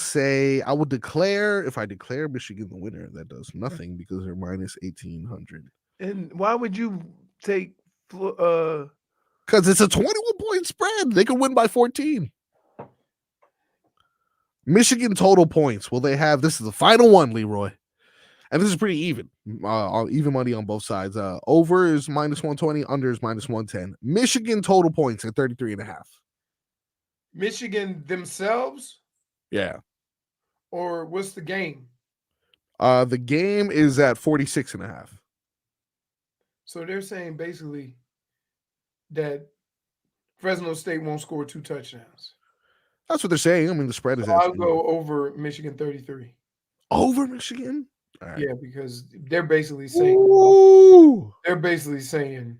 declare, if I declare Michigan the winner, that does nothing because they're minus 1,800. And why would you take because it's a 21-point spread. They could win by 14. Michigan total points. Will they have? This is the final one, Leroy. And this is pretty even. Even money on both sides. Over is minus 120. Under is minus 110. Michigan total points at 33 and a half. Michigan themselves? Yeah. Or what's the game? The game is at 46 and a half. So they're saying basically that Fresno State won't score 2 touchdowns. That's what they're saying. I mean, the spread is. I'll go over Michigan 33. Over Michigan? All right. Yeah, because they're basically saying. Ooh. They're basically saying,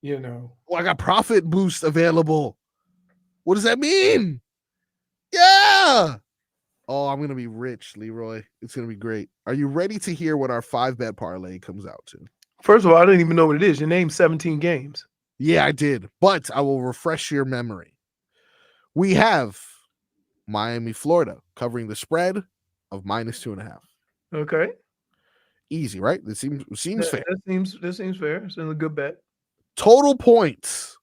I got profit boost available. What does that mean? Yeah. Oh, I'm gonna be rich, Leroy. It's gonna be great. Are you ready to hear what our 5-bet parlay comes out to? First of all, I didn't even know what it is. You named 17 games. Yeah, I did, but I will refresh your memory. We have Miami, Florida, covering the spread of minus 2.5. Okay. Easy, right? This seems fair. That seems fair. It's a good bet. Total points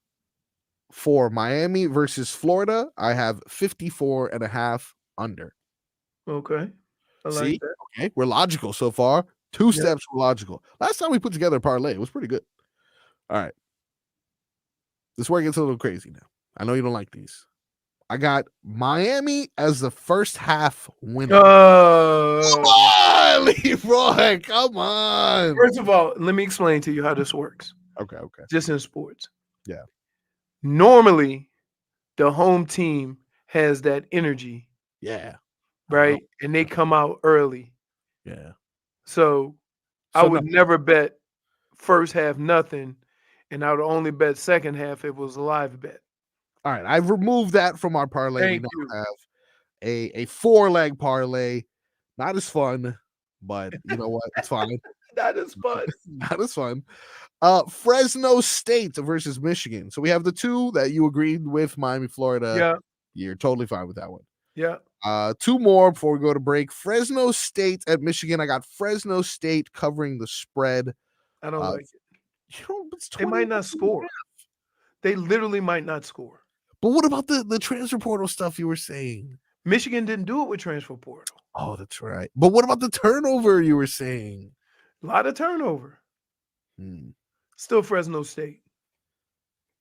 for Miami versus Florida, I have 54.5 under. Okay. I like that. Okay, we're logical so far. 2 steps were logical. Last time we put together a parlay, it was pretty good. All right. This is where it gets a little crazy now. I know you don't like these. I got Miami as the first half winner. Come on, Leroy. Come on. First of all, let me explain to you how this works. Okay. Just in sports. Yeah. Normally, the home team has that energy. Yeah. Right? And they come out early. Yeah. So I would never bet first half nothing, and I would only bet second half if it was a live bet. All right, I've removed that from our parlay. Thank we you. now have a 4-leg parlay. Not as fun, but you know what? It's fine. Not as fun. Not as fun. Fresno State versus Michigan. So we have the 2 that you agreed with, Miami, Florida. Yeah. You're totally fine with that one. Yeah. 2 more before we go to break. Fresno State at Michigan. I got Fresno State covering the spread. I don't like it. They 20 might not score. They literally might not score. But what about the transfer portal stuff you were saying? Michigan didn't do it with transfer portal. Oh, that's right. But what about the turnover you were saying? A lot of turnover. Still Fresno State.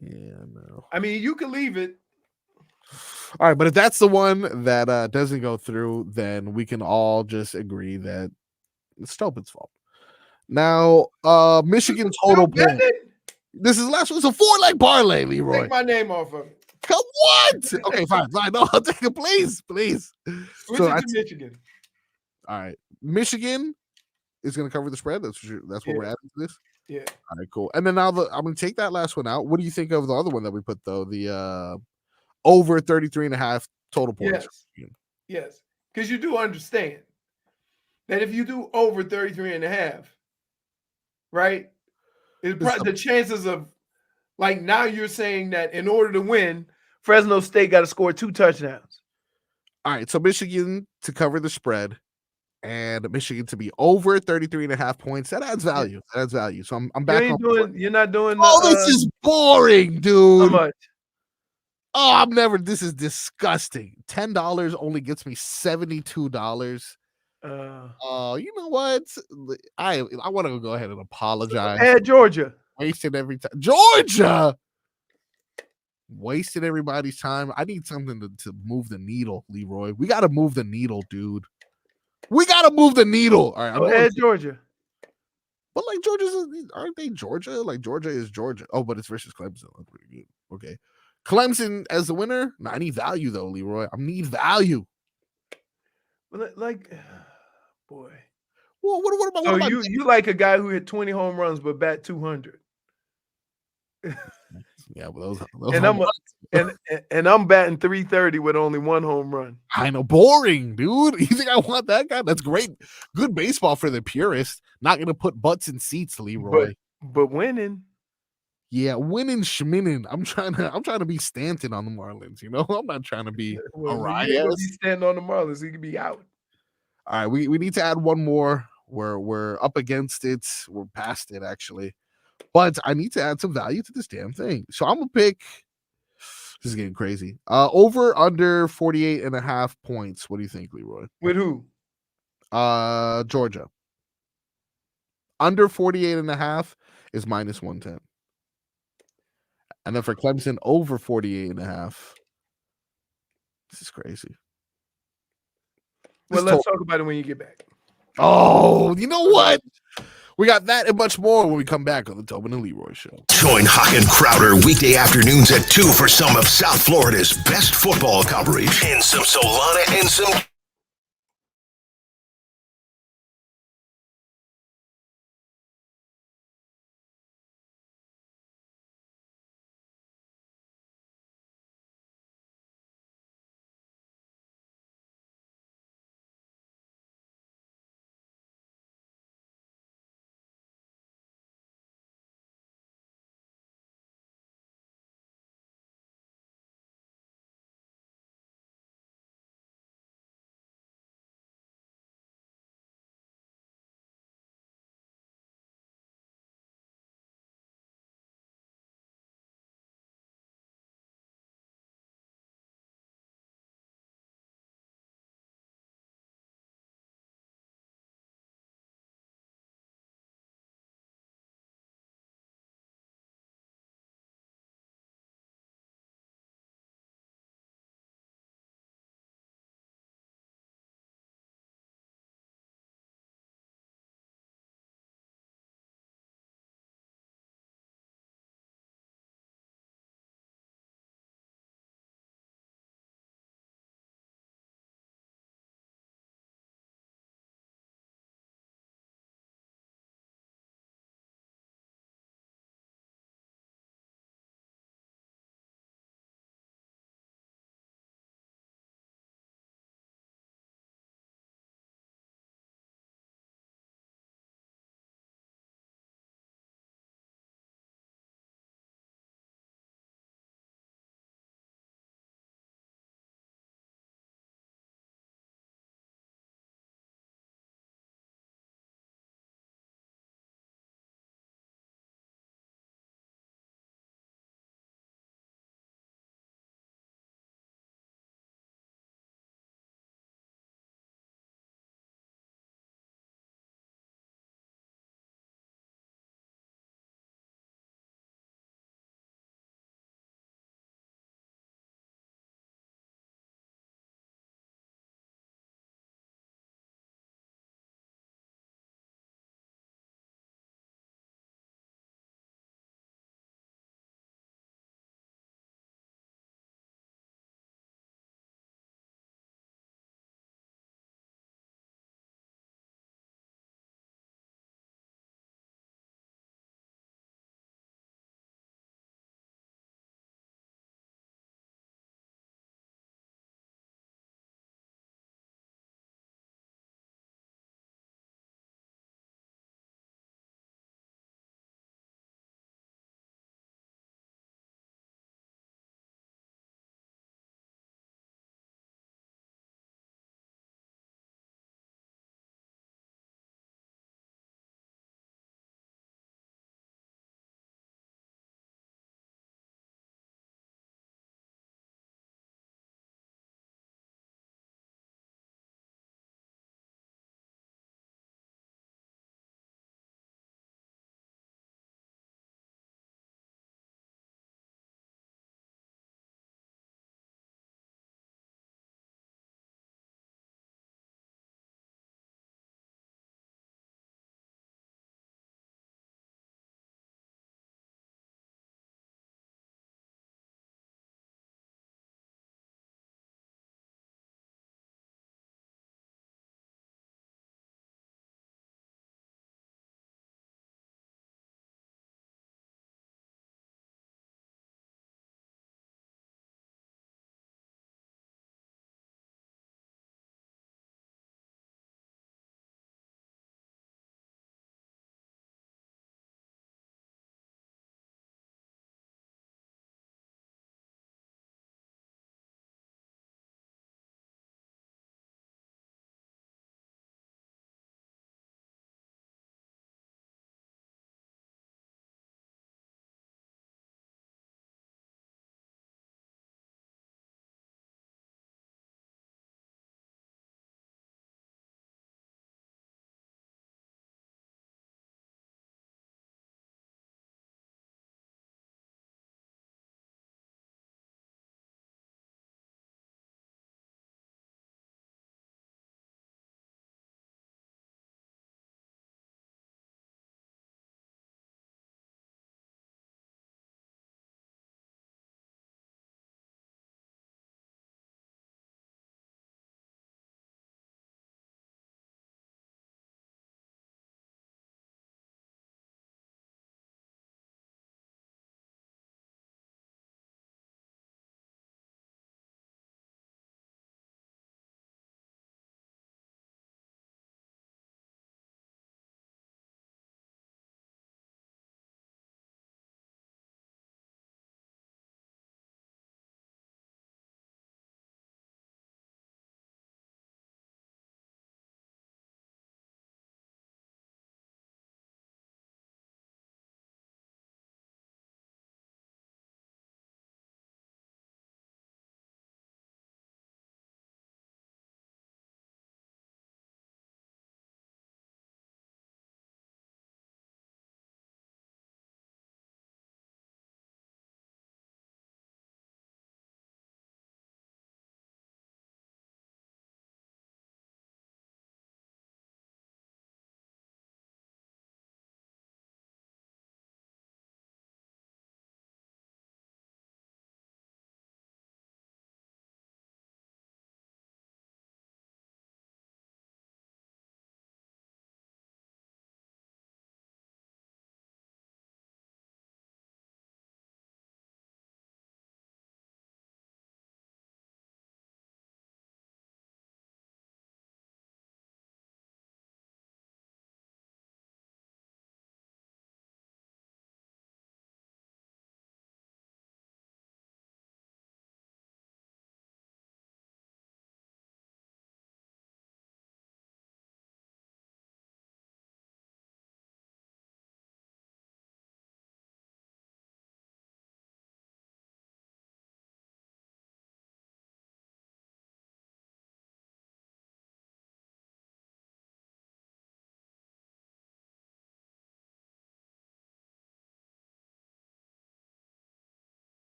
Yeah, no. I mean, you can leave it. All right, but if that's the one that doesn't go through, then we can all just agree that it's Tobin's fault. Now, Michigan total point. This is the last one. It's a 4-leg parlay, Leroy. Take my name off of it. Come what? Okay, fine. No, I'll take it, please. Switch it to Michigan. All right. Michigan is going to cover the spread. That's what we're adding to this. Yeah. All right, cool. And then now I'm going to take that last one out. What do you think of the other one that we put though? The over 33.5 total points. Yes. Because you do understand that if you do over 33.5, right? The chances of like now you're saying that in order to win, Fresno State got to score 2 touchdowns. All right, so Michigan to cover the spread and Michigan to be over 33.5 points. That adds value. So I'm back on. You're not doing. This is boring, dude. How much? Oh, this is disgusting. $10 only gets me $72. You know what? I want to go ahead and apologize. Add Georgia. Wasted every time. Georgia wasted everybody's time. I need something to move the needle, Leroy. We got to move the needle, dude. We got to move the needle. All right, add Georgia. But like aren't they Georgia? Like Georgia is Georgia. Oh, but it's versus Clemson. That's pretty good. Okay. Clemson as the winner. No, I need value though, Leroy. I need value. But boy. Well, what about you like a guy who hit 20 home runs but bat 200? Yeah, well, and I'm batting 330 with only 1 home run. I know, boring, dude. You think I want that guy? That's great, good baseball for the purist. Not gonna put butts in seats, Leroy. But winning. Yeah, winning, schminning. I'm trying to be Stanton on the Marlins. You know, I'm not trying to be Arias. He's standing on the Marlins. He could be out. All right, we need to add one more. We're up against it. We're past it actually. But I need to add some value to this damn thing. So I'm going to pick, this is getting crazy, over under 48.5 points. What do you think, Leroy? With who? Georgia. Under 48.5 is minus 110. And then for Clemson, over 48.5. This is crazy. Well, let's talk about it when you get back. Oh, you know what? We got that and much more when we come back on the Tobin and Leroy Show. Join Hawk and Crowder weekday afternoons at 2 for some of South Florida's best football coverage and some Solana and some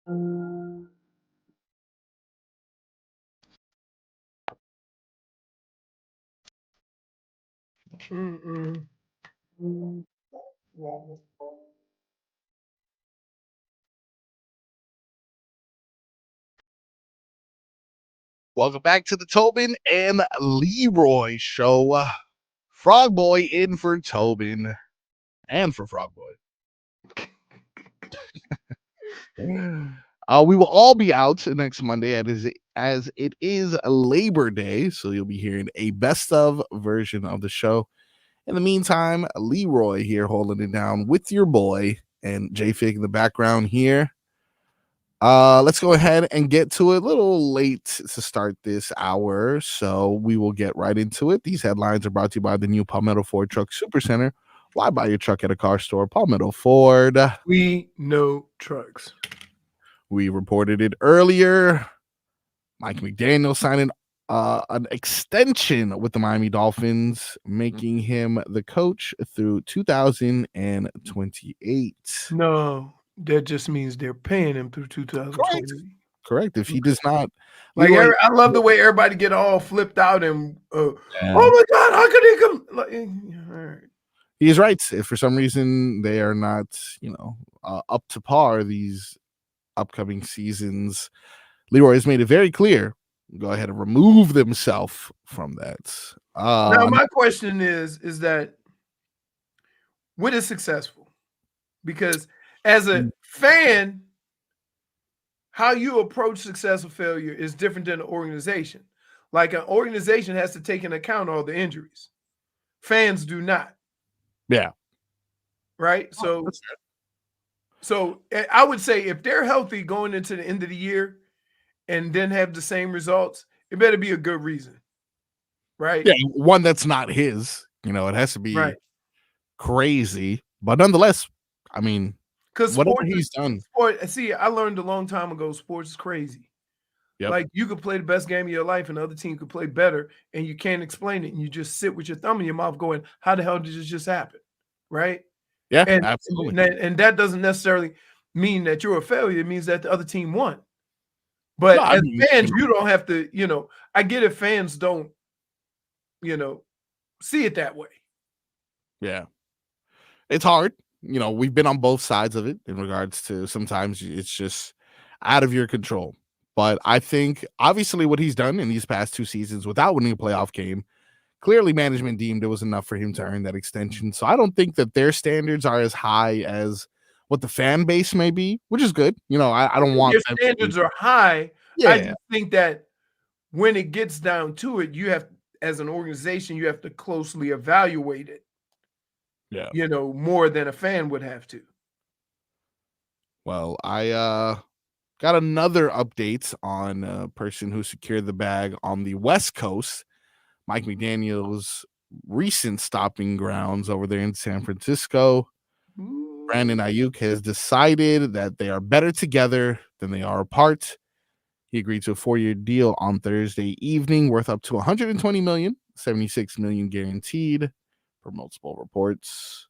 Welcome back to the Tobin and Leroy show. Frog Boy in for Tobin and for Frog Boy. We will all be out next Monday as it is Labor Day, so you'll be hearing a best of version of the show. In the meantime, Leroy here holding it down with your boy and J-Fig in the background here. Let's go ahead and get to it. A little late to start this hour, so we will get right into it. These headlines are brought to you by the new Palmetto Ford Truck Supercenter. Why buy your truck at a car store? Palmetto Ford. We know trucks. We reported it earlier. Mike McDaniel signing an extension with the Miami Dolphins, making him the coach through 2028. No, that just means they're paying him through 2020. Correct. If he does not, like, I love the way everybody get all flipped out and oh my God, how could he come? Like, all right. He is right. If for some reason they are not, up to par these upcoming seasons, Leroy has made it very clear. Go ahead and remove themselves from that. Now, my question is that what is successful? Because as a fan, how you approach success or failure is different than an organization. Like, an organization has to take into account all the injuries. Fans do not. Yeah. Right? So I would say if they're healthy going into the end of the year and then have the same results, it better be a good reason. Right? Yeah, one that's not his. It has to be crazy. But nonetheless, I mean, because whatever he's done. See, I learned a long time ago, sports is crazy. Yep. Like, you could play the best game of your life and the other team could play better, and you can't explain it. And you just sit with your thumb in your mouth going, how the hell did this just happen? Right? Yeah, absolutely. And that doesn't necessarily mean that you're a failure. It means that the other team won. But as fans, you don't have to, I get if fans don't, see it that way. Yeah. It's hard. We've been on both sides of it in regards to sometimes it's just out of your control. But I think obviously what he's done in these past 2 seasons without winning a playoff game, clearly management deemed it was enough for him to earn that extension. So I don't think that their standards are as high as what the fan base may be, which is good. I don't want your standards are high. Yeah. I just think that when it gets down to it, you have, as an organization, you have to closely evaluate it. Yeah. More than a fan would have to. Well, I got another update on a person who secured the bag on the West Coast. Mike McDaniel's recent stopping grounds over there in San Francisco. Brandon Ayuk has decided that they are better together than they are apart. He agreed to a 4-year deal on Thursday evening worth up to $120 million, $76 million guaranteed per multiple reports.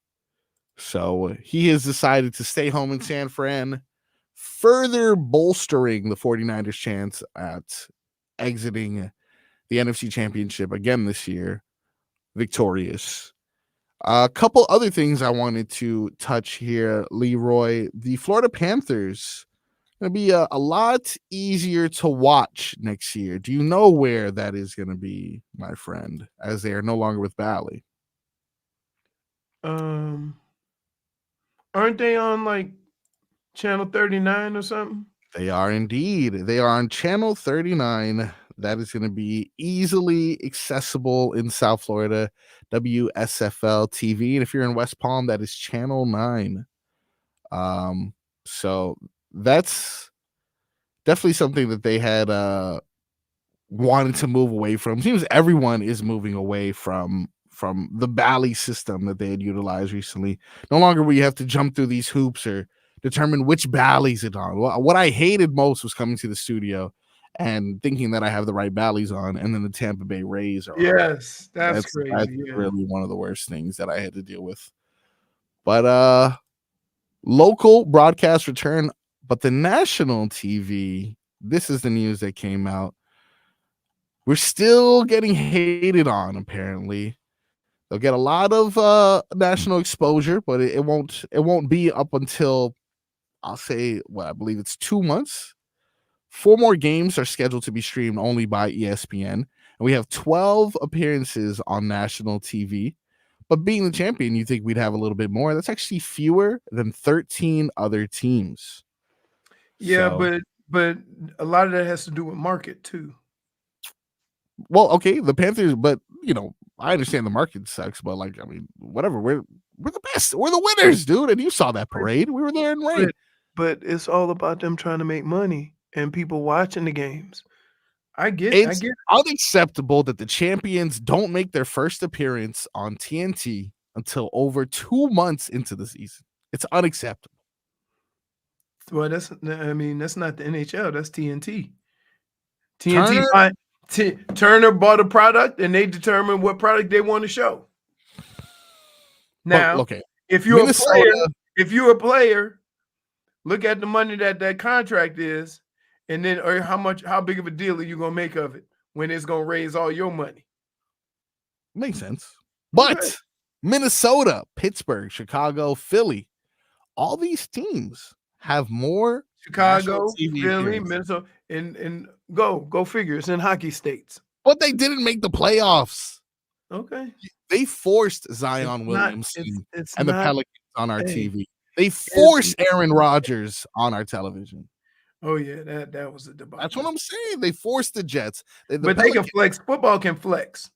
So he has decided to stay home in San Fran, further bolstering the 49ers' chance at exiting the NFC Championship again this year, victorious. A couple other things I wanted to touch here, Leroy. The Florida Panthers going to be a lot easier to watch next year. Do you know where that is going to be, my friend, as they are no longer with Bally? Aren't they on like Channel 39 or something? They are indeed. They are on Channel 39. That is going to be easily accessible in South Florida, WSFL TV. And if you're in West Palm, that is Channel 9. So that's definitely something that they had wanted to move away from. It seems everyone is moving away from the Bally system that they had utilized recently. No longer will you have to jump through these hoops or determine which Bally's it on. What I hated most was coming to the studio and thinking that I have the right Bally's on, and then the Tampa Bay Rays are yes, that's crazy. That's really one of the worst things that I had to deal with. But local broadcasts return But the national TV, this is the news that came out. We're still getting hated on, apparently. They'll get a lot of national exposure, but it won't be up until, I'll say, I believe it's 2 months. 4 more games are scheduled to be streamed only by ESPN. And we have 12 appearances on national TV. But being the champion, you think we'd have a little bit more. That's actually fewer than 13 other teams. Yeah, So, but a lot of that has to do with market too. well, okay, the Panthers, but I understand the market sucks, but whatever. We're the best. We're the winners, dude. And you saw that parade. We were there in rain. But it's all about them trying to make money and people watching the games. I get It's it. unacceptable that the champions don't make their first appearance on TNT until over 2 months into the season. It's unacceptable. Well, that's not the NHL. That's TNT. Turner bought a product, and they determine what product they want to show. Now, okay, if you're a player, look at the money that contract is, and then how big of a deal are you gonna make of it when it's gonna raise all your money? Makes sense. But Minnesota, Pittsburgh, Chicago, Philly, all these teams have more Chicago, Philly, Minnesota, and go figure. It's in hockey states. But they didn't make the playoffs. Okay. They forced Zion Williamson and the Pelicans on our TV. They forced Aaron Rodgers on our television. Oh yeah, that was a debacle. That's what I'm saying. They forced the Jets. But they can flex. Football can flex.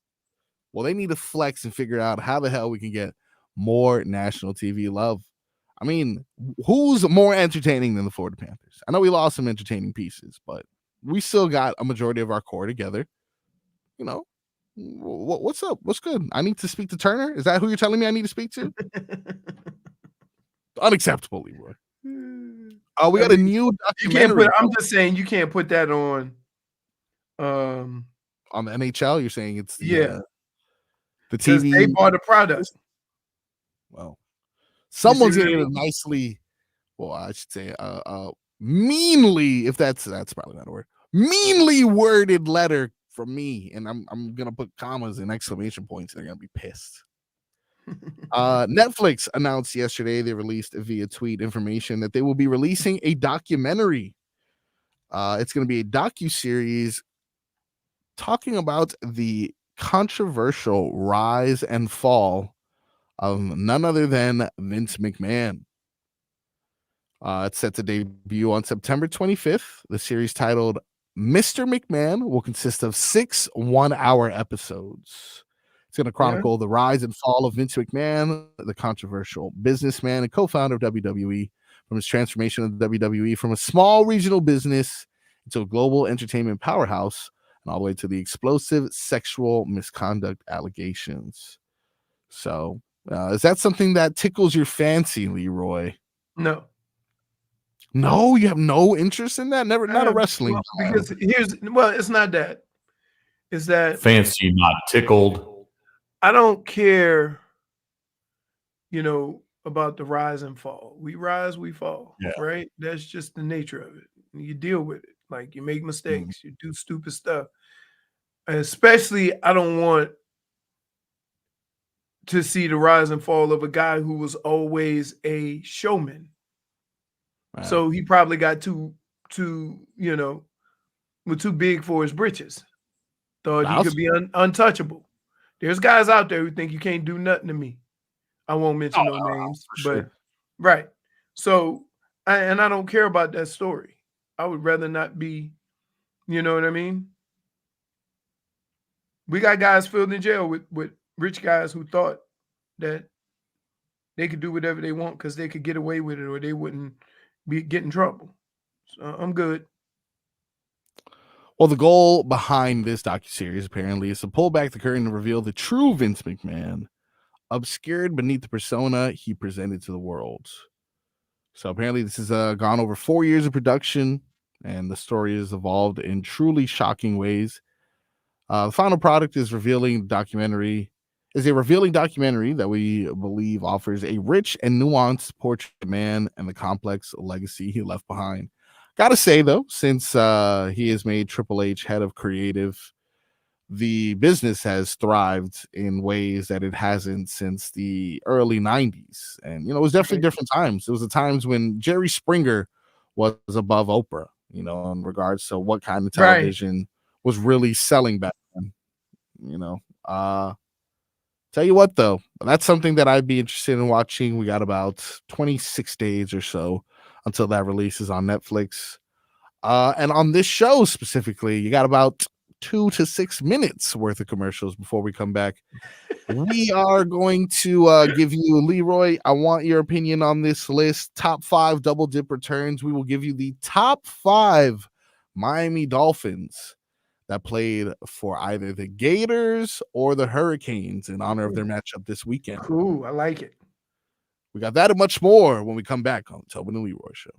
Well, they need to flex and figure out how the hell we can get more national TV love. I mean, who's more entertaining than the Florida Panthers? I know we lost some entertaining pieces, but we still got a majority of our core together. What's up? What's good? I need to speak to Turner. Is that who you're telling me I need to speak to? Unacceptable, Leroy. We got a new documentary. I'm just saying you can't put that on the NHL. You're saying it's the TV. They bought a product. Well, someone's getting a nicely, I should say, meanly, if that's probably not a word, meanly worded letter from me, and I'm gonna put commas and exclamation points. They're gonna be pissed. Netflix announced yesterday, they released via tweet information that they will be releasing a documentary. It's going to be a docuseries talking about the controversial rise and fall of none other than Vince McMahon. It's set to debut on September 25th. The series, titled Mr. McMahon, will consist of 6 one-hour episodes. It's going to chronicle the rise and fall of Vince McMahon, the controversial businessman and co-founder of WWE, from his transformation of WWE from a small regional business into a global entertainment powerhouse, and all the way to the explosive sexual misconduct allegations. So, is that something that tickles your fancy, Leroy? No. No, you have no interest in that? Never, not a wrestling. Because it's not that. It's that fancy, not tickled. I don't care, about the rise and fall. We rise, we fall, right? That's just the nature of it. You deal with it. Like, you make mistakes, you do stupid stuff. And especially, I don't want to see the rise and fall of a guy who was always a showman. Wow. So he probably got too big for his britches. Thought he could be untouchable. There's guys out there who think you can't do nothing to me. I won't mention no names, but sure. Right. So, I don't care about that story. I would rather not be, you know what I mean? We got guys filled in jail with rich guys who thought that they could do whatever they want because they could get away with it or they wouldn't get in trouble. So I'm good. Well, the goal behind this docuseries apparently is to pull back the curtain and reveal the true Vince McMahon, obscured beneath the persona he presented to the world. So apparently this has gone over 4 years of production, and the story has evolved in truly shocking ways. The final product is revealing the documentary is a revealing documentary that we believe offers a rich and nuanced portrait of man and the complex legacy he left behind. Gotta say, though, since he has made Triple H head of creative, the business has thrived in ways that it hasn't since the early 90s. And, it was definitely different times. It was the times when Jerry Springer was above Oprah, in regards to what kind of television was really selling back then, Tell you what, though, that's something that I'd be interested in watching. We got about 26 days or so until that releases on Netflix. And on this show specifically, you got about 2 to 6 minutes worth of commercials before we come back. We are going to give you, Leroy, I want your opinion on this list. Top 5 double dip returns. We will give you the top 5 Miami Dolphins that played for either the Gators or the Hurricanes in honor of their matchup this weekend. Cool. I like it. We got that and much more when we come back on the Tobin and Leroy Show.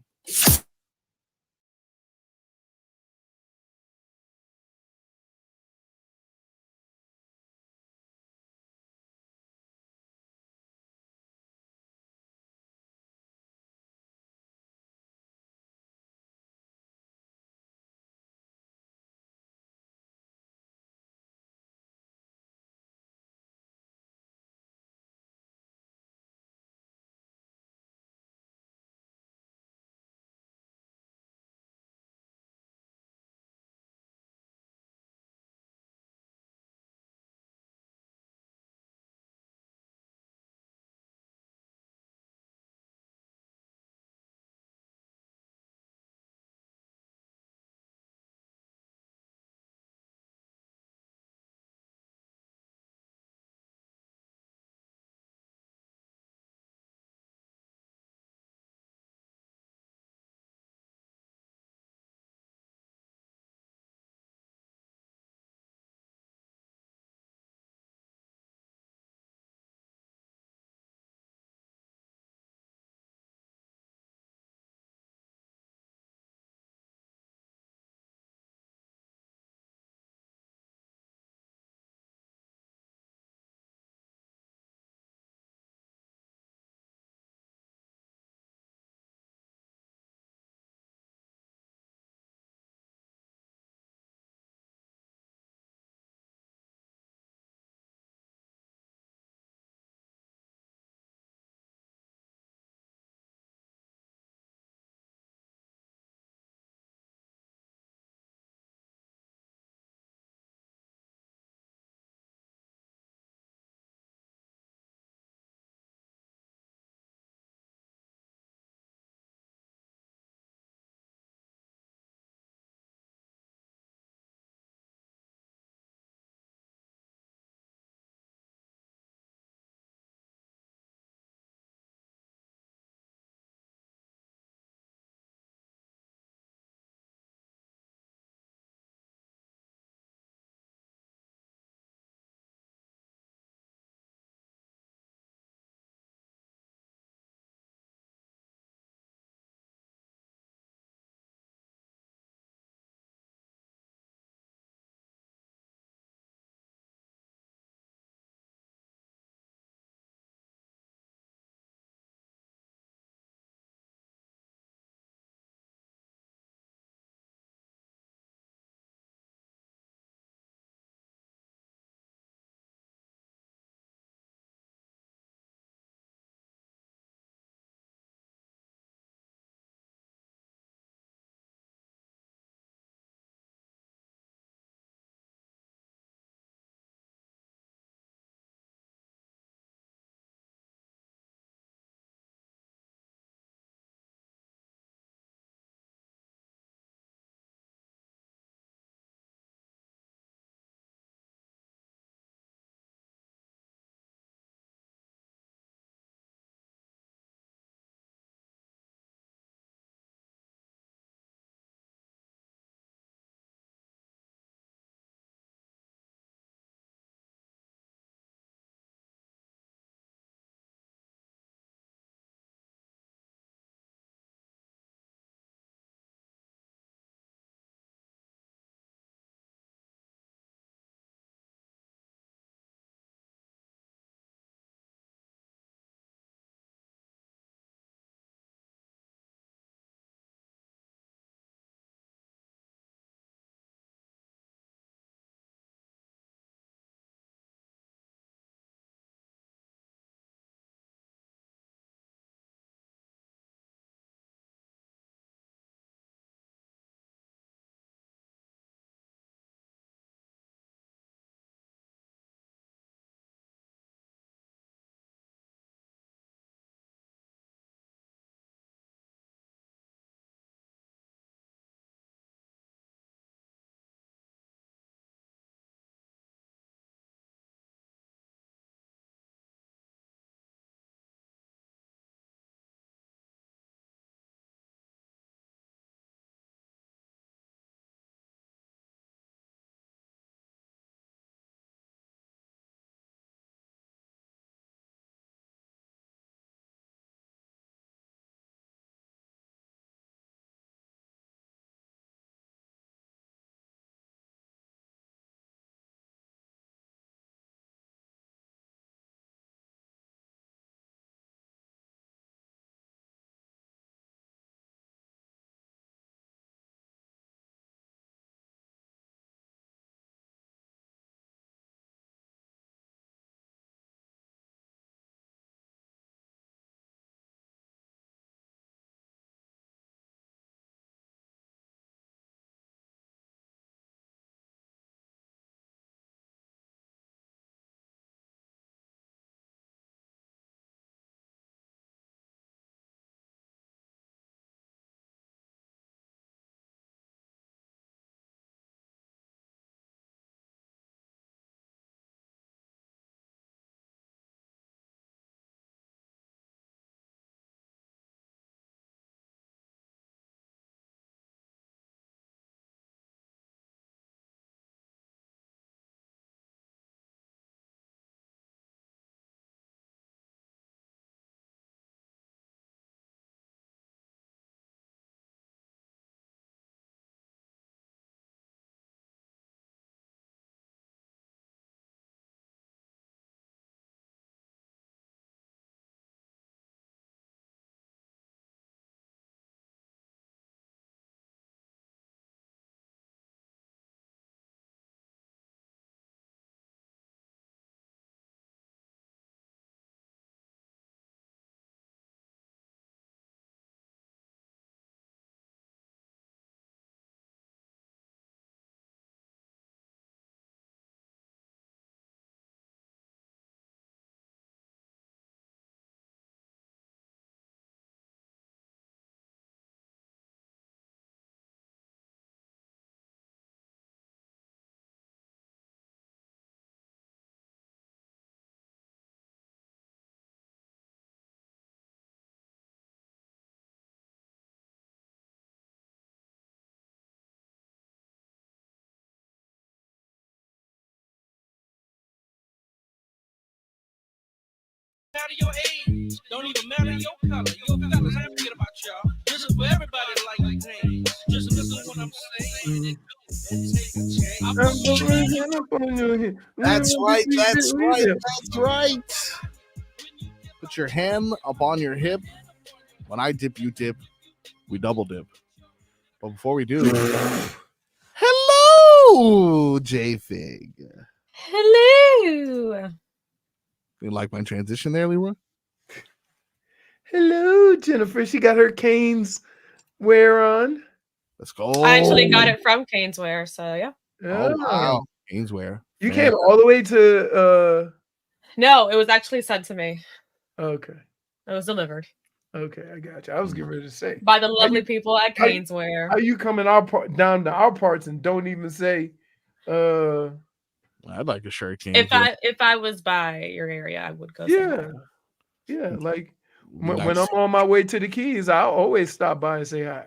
matter your age, don't even matter your color. Your fellas, I forget about y'all. This is for everybody that like things. Just listen to what I'm saying. That's right. That's right. That's right. Put your hand up on your hip. When I dip, you dip. We double dip. But before we do, hello, J-Fig. Hello. You like my transition there, Leroy? Hello, Jennifer. She got her Canes wear on. Let's go. I actually got it from Caneswear, so yeah. Oh, wow. Caneswear. You came all the way to No, it was actually sent to me. Okay. It was delivered. Okay, I got you. I was getting ready to say by the lovely people at Caneswear. How you coming down to our parts and don't even say I'd like a shirt. If I was by your area, I would go. Yeah. Like when I'm on my way to the Keys, I'll always stop by and say hi.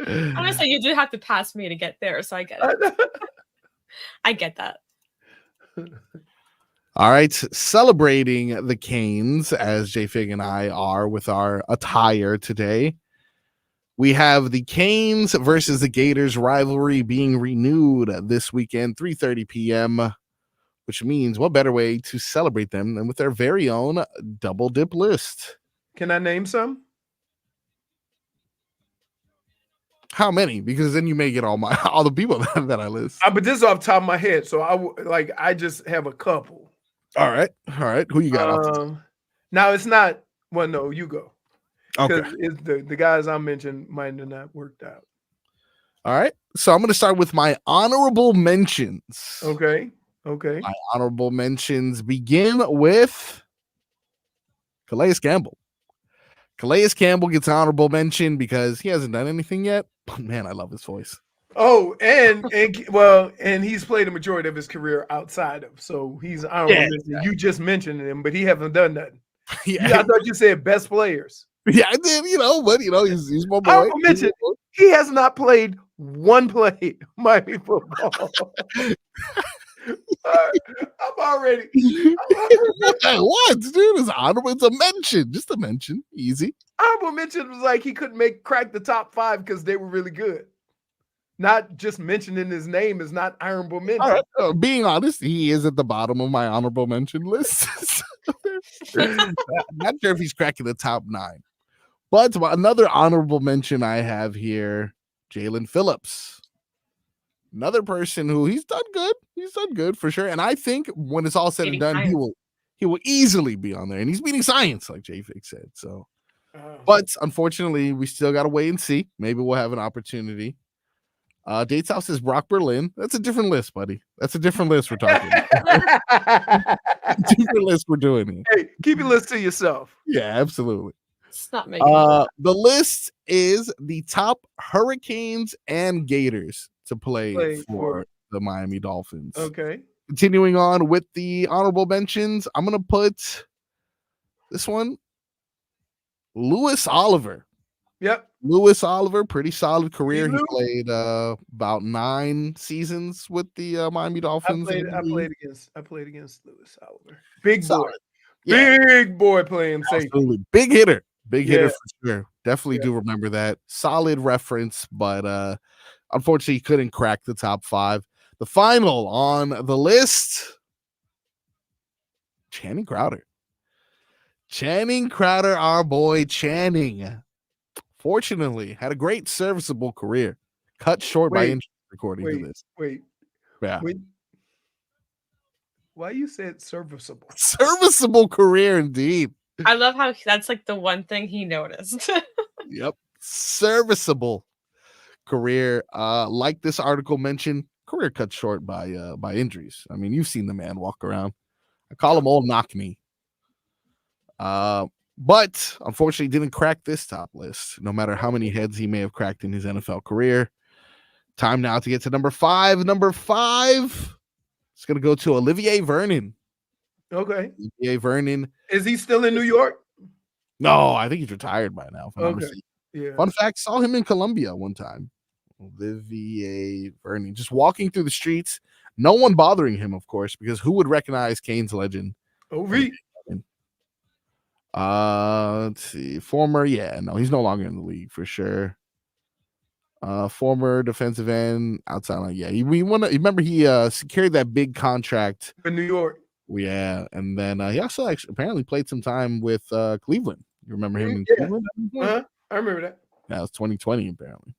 Honestly, you do have to pass me to get there, so I get it. I get that. All right, celebrating the Canes as J-Fig and I are with our attire today. We have the Canes versus the Gators rivalry being renewed this weekend, 3:30 p.m., which means what better way to celebrate them than with their very own double dip list. Can I name some? How many? Because then you may get all the people that I list. But this is off the top of my head, so I just have a couple. All right. Who you got? Now it's not. Well, no, you go. Okay. It's the guys I mentioned might have not worked out. All right. So I'm going to start with my honorable mentions. Okay. My honorable mentions begin with Calais Campbell. Calais Campbell gets honorable mention because he hasn't done anything yet. But man, I love his voice. Oh, and he's played a majority of his career outside of, so he's honorable mention. You just mentioned him, but he hasn't done nothing. I thought you said best players. Yeah, I did, but he's my boy. Honorable mention. He has not played one play Miami football. I'm already. What, dude? It's honorable. It's a mention. Just a mention. Easy. Honorable mention was like he couldn't crack the top 5 because they were really good. Not just mentioning his name is not honorable mention. All right. Being honest, he is at the bottom of my honorable mention list. Not sure if he's cracking the top 9. But another honorable mention I have here, Jalen Phillips. Another person who he's done good. He's done good for sure. And I think when it's all said and done, he will easily be on there. And he's beating science, like J-Fig said. So, but unfortunately, we still got to wait and see. Maybe we'll have an opportunity. Dates House is Brock Berlin. That's a different list, buddy. That's a different list we're talking about. Different list we're doing here. Hey, keep your list to yourself. Yeah, absolutely. It's not making the list is the top Hurricanes and Gators to play for the Miami Dolphins. Okay. Continuing on with the honorable mentions, I'm going to put this one, Lewis Oliver. Yep. Lewis Oliver, pretty solid career. He played about 9 seasons with the Miami Dolphins. I played against Lewis Oliver. Big solid. Boy. Yeah. Big boy playing safety. Absolutely. Big hitter. Big hitter for sure. Definitely do remember that. Solid reference, but unfortunately, he couldn't crack the top 5. The final on the list, Channing Crowder. Channing Crowder, our boy Channing. Fortunately, had a great serviceable career. Cut short by injury, according to this. Wait. Why you said serviceable? Serviceable career indeed. I love how that's like the one thing he noticed. Yep. Serviceable career. Like this article mentioned, career cut short by injuries. I mean, you've seen the man walk around. I call him old knock me. But unfortunately didn't crack this top list, no matter how many heads he may have cracked in his NFL career. Time now to get to number 5. Number 5 is going to go to Olivier Vernon. Okay. Olivier Vernon. Is he still in New York? No, I think he's retired by now. Okay. Yeah. Fun fact, saw him in Colombia one time. Olivier Vernon, just walking through the streets. No one bothering him, of course, because who would recognize Kane's legend? OV. Let's see. Former, he's no longer in the league for sure. Former defensive end, outside line. Yeah, remember he carried that big contract in New York. Yeah, and then he also actually apparently played some time with Cleveland. You remember him in Cleveland? I remember that. Yeah, it was 2020 apparently.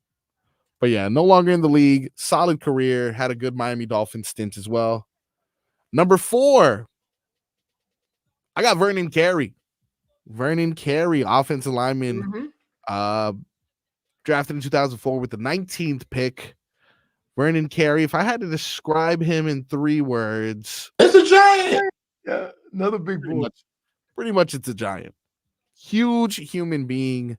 But yeah, no longer in the league. Solid career. Had a good Miami Dolphins stint as well. Number 4, I got Vernon Carey. Vernon Carey, offensive lineman, drafted in 2004 with the 19th pick. Vernon Carey, if I had to describe him in 3 words, it's a giant. Yeah, another big boy. Pretty much it's a giant. Huge human being.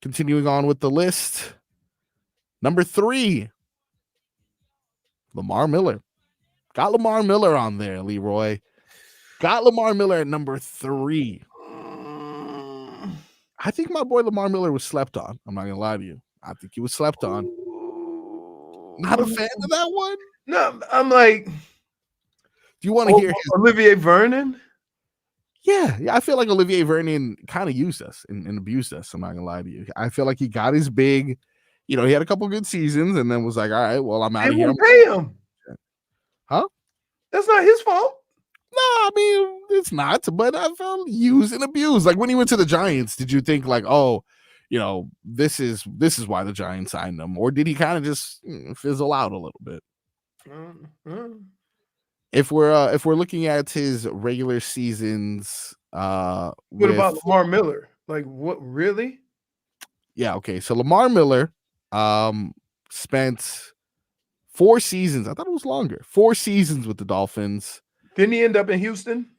Continuing on with the list. Number 3, Lamar Miller. Got Lamar Miller on there, Leroy. Got Lamar Miller at number 3. I think my boy Lamar Miller was slept on. I'm not going to lie to you. I think he was slept on. Not a fan of that one? No, I'm like, do you want to hear Olivier Vernon? Yeah, I feel like Olivier Vernon kind of used us and abused us. I'm not going to lie to you. I feel like he got his big, he had a couple good seasons and then was like, all right, well, I'm out of here. Pay him. Huh? That's not his fault. No, I mean, it's not, but I felt used and abused. Like when he went to the Giants, did you think like, oh, this is why the Giants signed him? Or did he kind of just fizzle out a little bit? If we're looking at his regular seasons, what about Lamar Miller? Like what really? Yeah, okay. So Lamar Miller spent 4 seasons. I thought it was longer. 4 seasons with the Dolphins. Didn't he end up in Houston?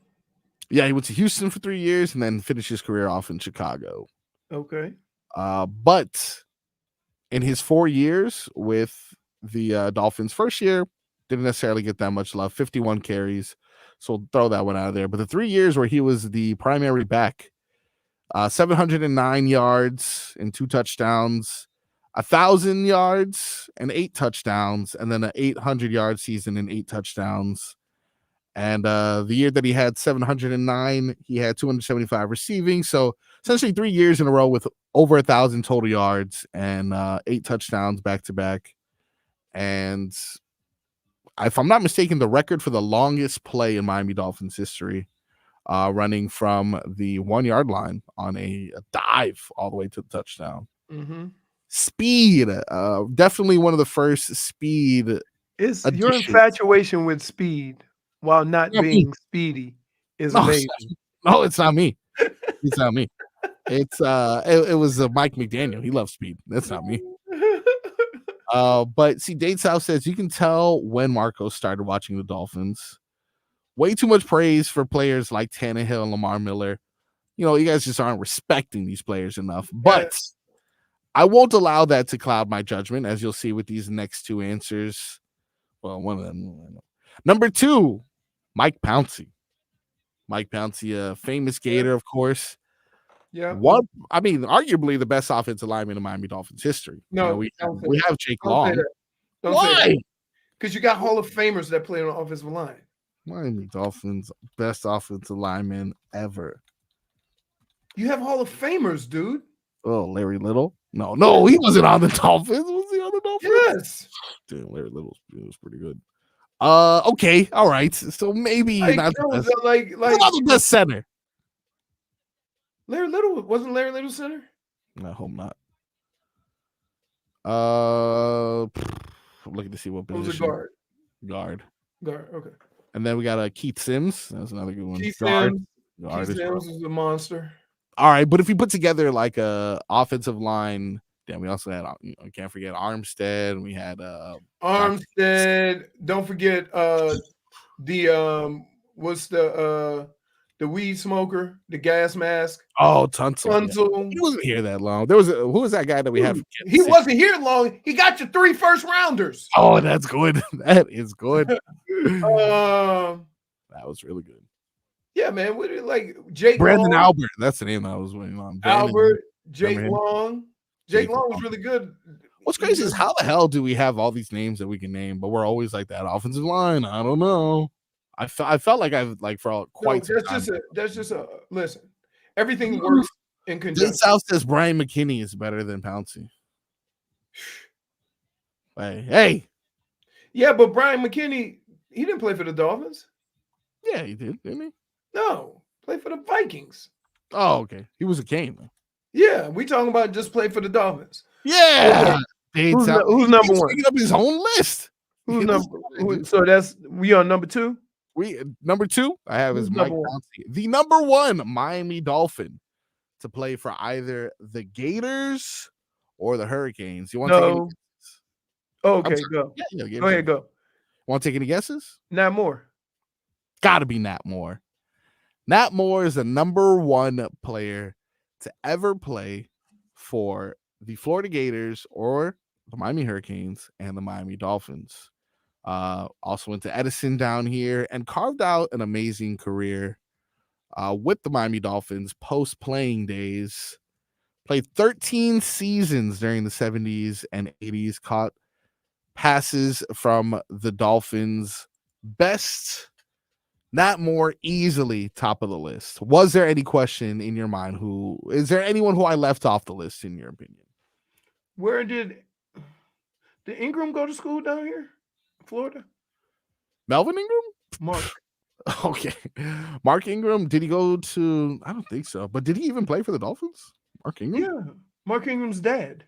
Yeah, he went to Houston for 3 years and then finished his career off in Chicago. Okay. But in his 4 years with the Dolphins, first year didn't necessarily get that much love, 51 carries. So throw that one out of there. But the 3 years where he was the primary back, 709 yards and 2 touchdowns, 1,000 yards and 8 touchdowns, and then an 800-yard season and 8 touchdowns. And the year that he had 709, he had 275 receiving. So essentially 3 years in a row with over 1,000 total yards and 8 touchdowns back to back. And if I'm not mistaken, the record for the longest play in Miami Dolphins history, running from the 1-yard line on a dive all the way to the touchdown. Speed, definitely one of the first speed. It's your infatuation with speed while not being speedy is amazing. No, it's not me. It's not me. It's it was Mike McDaniel. He loves speed. That's not me. But see, Dade South says you can tell when Marcos started watching the Dolphins. Way too much praise for players like Tannehill and Lamar Miller. You guys just aren't respecting these players enough. But I won't allow that to cloud my judgment, as you'll see with these next 2 answers. Well, one of them. Number 2, Mike Pouncey. Mike Pouncey, a famous Gator, of course. Yeah. Arguably the best offensive lineman in Miami Dolphins history. No, we have Jake Long. Why? Because you got Hall of Famers that play on the offensive line. Miami Dolphins, best offensive lineman ever. You have Hall of Famers, dude. Oh, Larry Little? No, he wasn't on the Dolphins. Was he on the Dolphins? Yes. Dude, Larry Little was pretty good. Okay, all right. So maybe not the best. Like not the best center. Larry Little wasn't Larry Little center? I hope not. I'm looking to see what position. Was it guard? Guard. Okay. And then we got Keith Sims. That's another good one. Keith Sims is a monster. All right, but if we put together like a offensive line, then we also had can't forget Armstead. We had Armstead. Don't forget what's the weed smoker, the gas mask. Oh, Tunsil. Tunsil. He wasn't here that long. There was who was that guy that we had? He wasn't here long. He got you 3 first rounders. Oh, that's good. That is good. That was really good. Yeah, man. What like Jake Brandon Long? Albert? That's the name I was waiting on. Albert, Jake Long. Jake Long was really good. What's crazy is how the hell do we have all these names that we can name, but we're always like that offensive line? I don't know. I felt like I've like for quite some time. That's just a listen. Everything works in conjunction. South says Brian McKinney is better than Pouncey. Hey. Yeah, but Brian McKinney, he didn't play for the Dolphins. Yeah, he did, didn't he? No, played for the Vikings. Oh, okay. He was a Cane, though. Yeah, we talking about just play for the Dolphins. Yeah. Okay. Who's number one? Picking up his own list. Who's number? So that's we on number two. Number two. I have is Mike Pouncey, the number one Miami Dolphin to play for either the Gators or the Hurricanes. You want to take any guesses? Oh, okay, go. Yeah, go ahead, go. Want to take any guesses? Nat Moore. Got to be Nat Moore. Nat Moore is the number one player to ever play for the Florida Gators or the Miami Hurricanes and the Miami Dolphins. Also went to Edison down here and carved out an amazing career with the Miami Dolphins post-playing days. Played 13 seasons during the 70s and 80s, caught passes from the Dolphins. Best Nat Moore easily top of the list. Was there any question in your mind? Is there anyone who I left off the list in your opinion? Where did Ingram go to school down here? Florida? Melvin Ingram? Mark. Okay. Mark Ingram, did he go to, I don't think so, but did he even play for the Dolphins? Mark Ingram? Yeah. Mark Ingram's dad.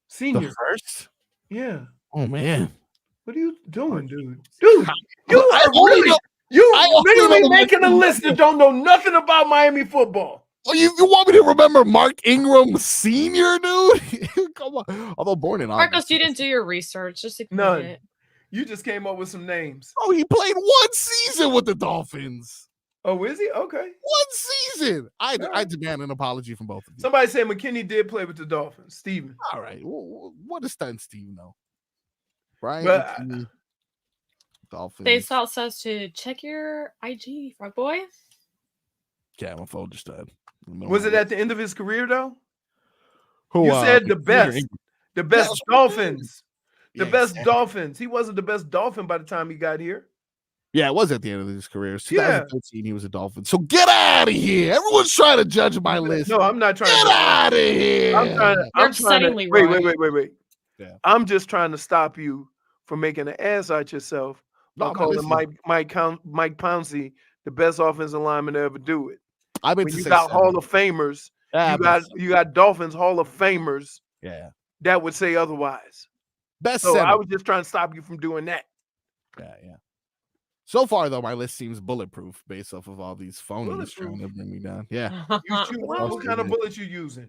Senior. The first? Yeah. Oh man. What are you doing, dude? Dude, you are really making a list that don't know nothing about Miami football. Oh, you want me to remember Mark Ingram Sr., dude? Come on. Although born in August. Marcos, you didn't do your research. Just none. It. You just came up with some names. Oh, he played one season with the Dolphins. Oh, is he? Okay. One season. I demand an apology from both of you. Somebody said McKinney did play with the Dolphins. Steven. All right. Well, what does stunt Steven know? Brian McKinney, Dolphins. They says to check your IG, frog boy. Yeah, my phone just died. Was it at the end of his career though? Who, you said the best Dolphins. The Yeah, best Dolphins. He wasn't the best Dolphin by the time he got here. Yeah, it was at the end of his career. 2013, he was a Dolphin. So get out of here. Everyone's trying to judge my list. No, I'm not trying to. Get out of here. I'm trying to wait. Yeah. I'm just trying to stop you from making an ass out yourself by calling Mike Pouncey the best offensive lineman to ever do it. You got Hall of Famers. You got Dolphins Hall of Famers. Yeah. That would say otherwise. Best so center. I was just trying to stop you from doing that. Yeah. So far, though, my list seems bulletproof based off of all these phonies trying to bring me down. Yeah. What kind of bullets you using?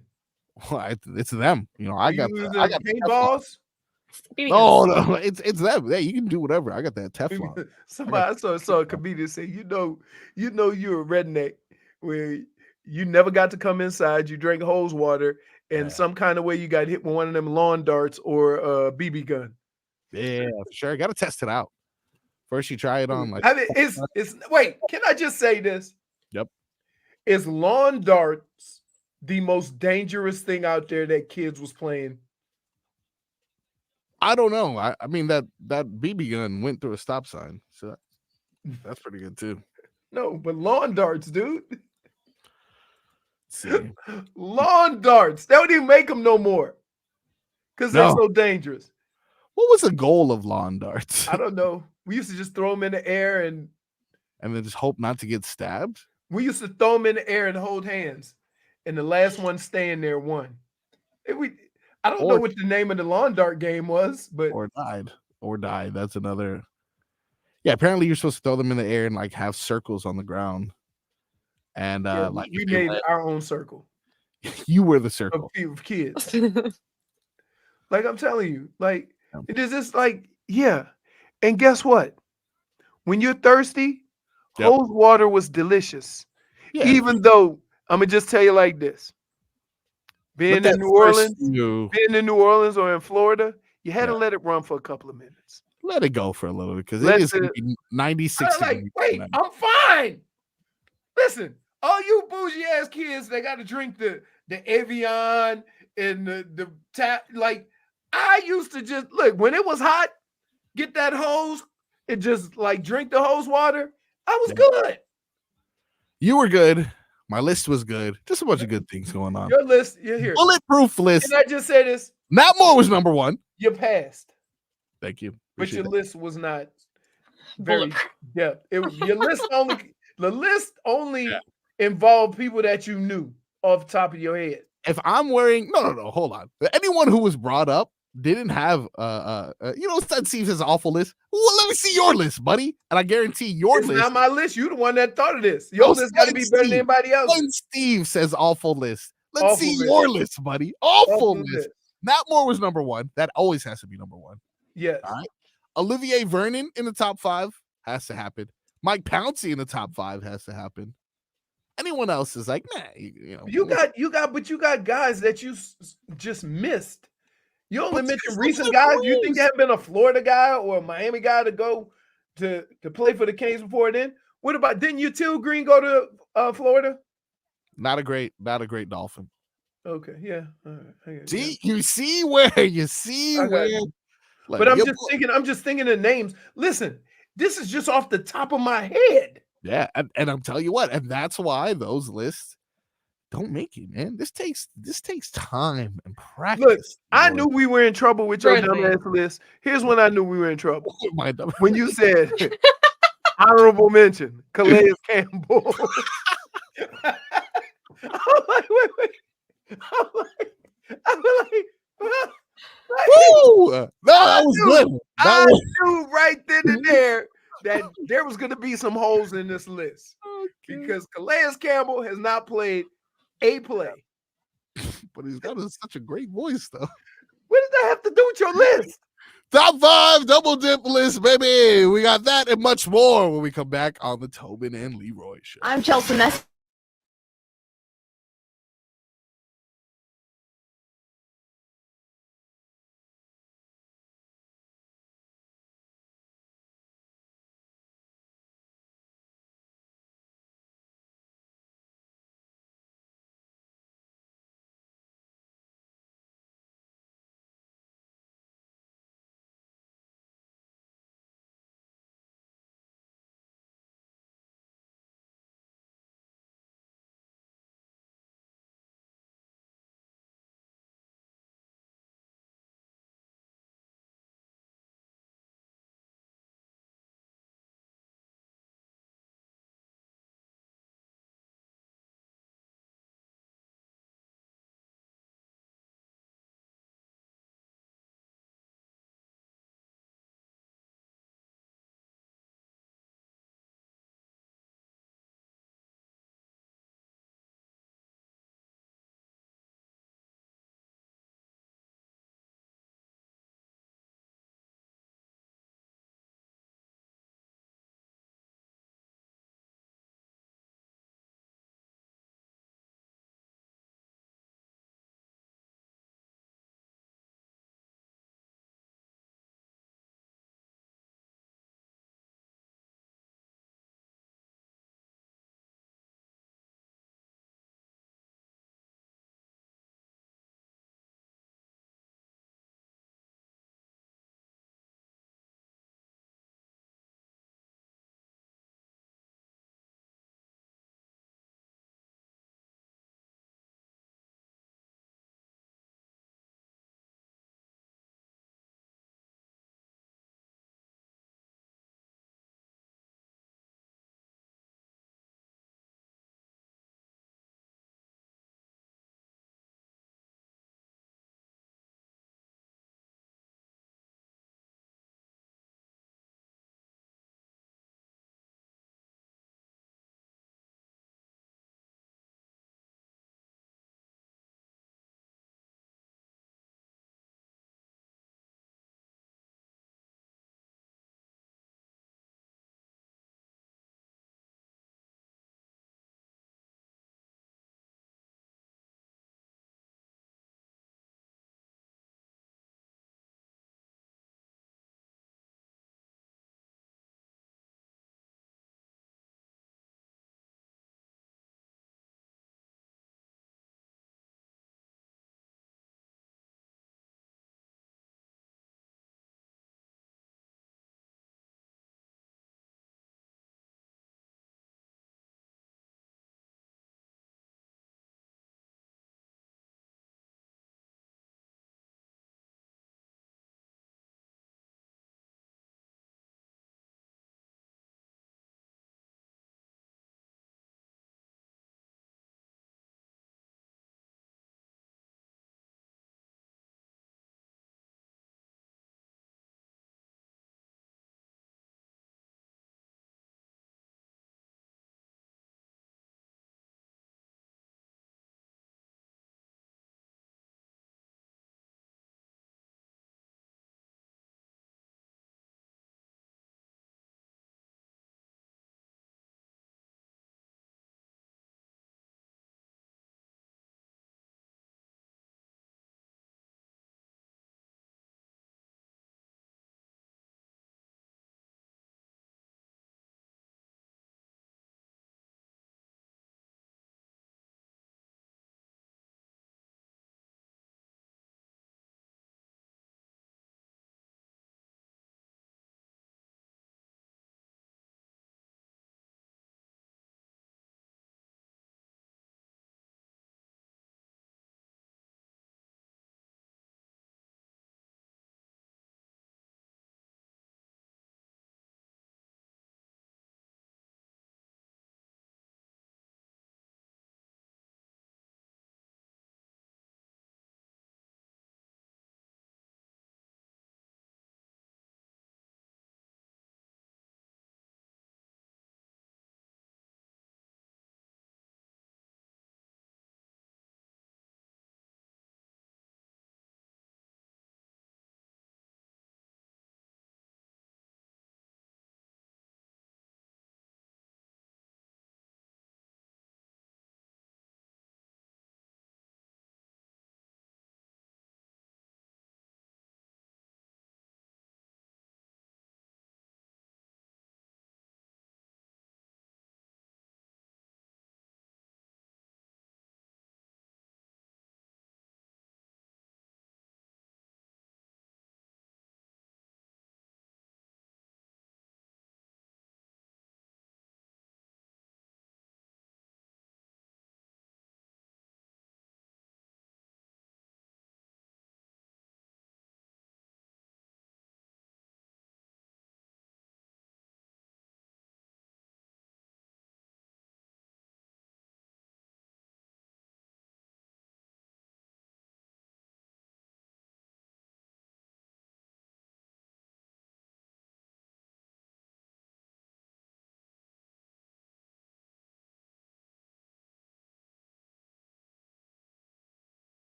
Well, it's them. You know, I got paintballs. No, it's them. Hey, you can do whatever. I got that Teflon. I saw a comedian say, you know, you're a redneck where you never got to come inside. You drank hose water, and some kind of way you got hit with one of them lawn darts or a BB gun. Yeah, for sure. Got to test it out. First, you try it on. Like, I mean, it's wait. Can I just say this? Yep. Is lawn darts the most dangerous thing out there that kids was playing? I don't know. I mean that BB gun went through a stop sign, so that's pretty good too. No, but lawn darts, dude. See. Lawn darts. They don't even make them no more because they're so dangerous. What was the goal of lawn darts? I don't know. We used to just throw them in the air and then just hope not to get stabbed. We used to throw them in the air and hold hands, and the last one staying there won. I don't know what the name of the lawn dart game was, but or died. That's another. Yeah, apparently you're supposed to throw them in the air and like have circles on the ground, and like we made our own circle. You were the circle of kids. Like I'm telling you, like it is just like and guess what? When you're thirsty, hose water was delicious. Yeah. Even though I'm gonna just tell you like this. Being in New Orleans or in Florida, you had to let it run for a couple of minutes. Let it go for a little bit because it is 96. Wait, I'm fine. Listen, all you bougie ass kids, they got to drink the Evian and the tap. Like I used to just look when it was hot, get that hose and just like drink the hose water. I was good. You were good. My list was good. Just a bunch of good things going on. Your list, you're here. Bulletproof list. Can I just say this? Matt Moore was number one. You passed. Thank you. But your Appreciate list was not very depth. Your list only involved people that you knew off the top of your head. If I'm wearing no, hold on. Anyone who was brought up didn't have Steve has an awful list. Well, let me see your list, buddy. And I guarantee your It's list. not my list. You the one that thought of this. Your list got to be better than anybody else. When Steve says awful list, let's see your list, buddy. Awful list. Matt Moore was number one. That always has to be number one. Yes. All right. Olivier Vernon in the top 5 has to happen. Mike Pouncey in the top 5 has to happen. Anyone else is like, nah, you got guys that you just missed. You only mentioned recent guys. You think there have been a Florida guy or a Miami guy to go to play for the Canes before then? What about didn't you Till Green go to Florida? Not a great Dolphin. Okay, yeah. All right. You see where. But I'm just thinking of names. Listen, this is just off the top of my head. Yeah, and I'm telling you what, and that's why those lists don't make it, man. This takes time and practice. Look, I knew we were in trouble with your dumbass list. Here's when I knew we were in trouble. When you said honorable mention, Calais Campbell. I'm like, wait. I'm like, woo! No, that was good. I knew right then and there that there was going to be some holes in this list because Calais Campbell has not played a play. But he's got such a great voice, though. What does that have to do with your list? Top 5 double dip list, baby. We got that and much more when we come back on the Tobin and Leroy show. I'm Chelsea Mess.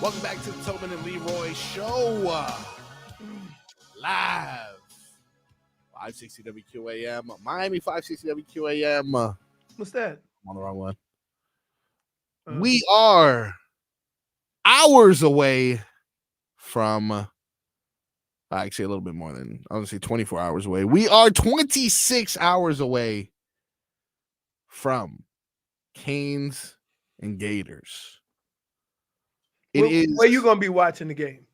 Welcome back to the Tobin and Leroy show. Live. 560 WQAM. Miami 560 WQAM. What's that? I'm on the wrong one. We are hours away from, actually a little bit more than, I was going to say 24 hours away. We are 26 hours away from Canes and Gators. Where are you going to be watching the game?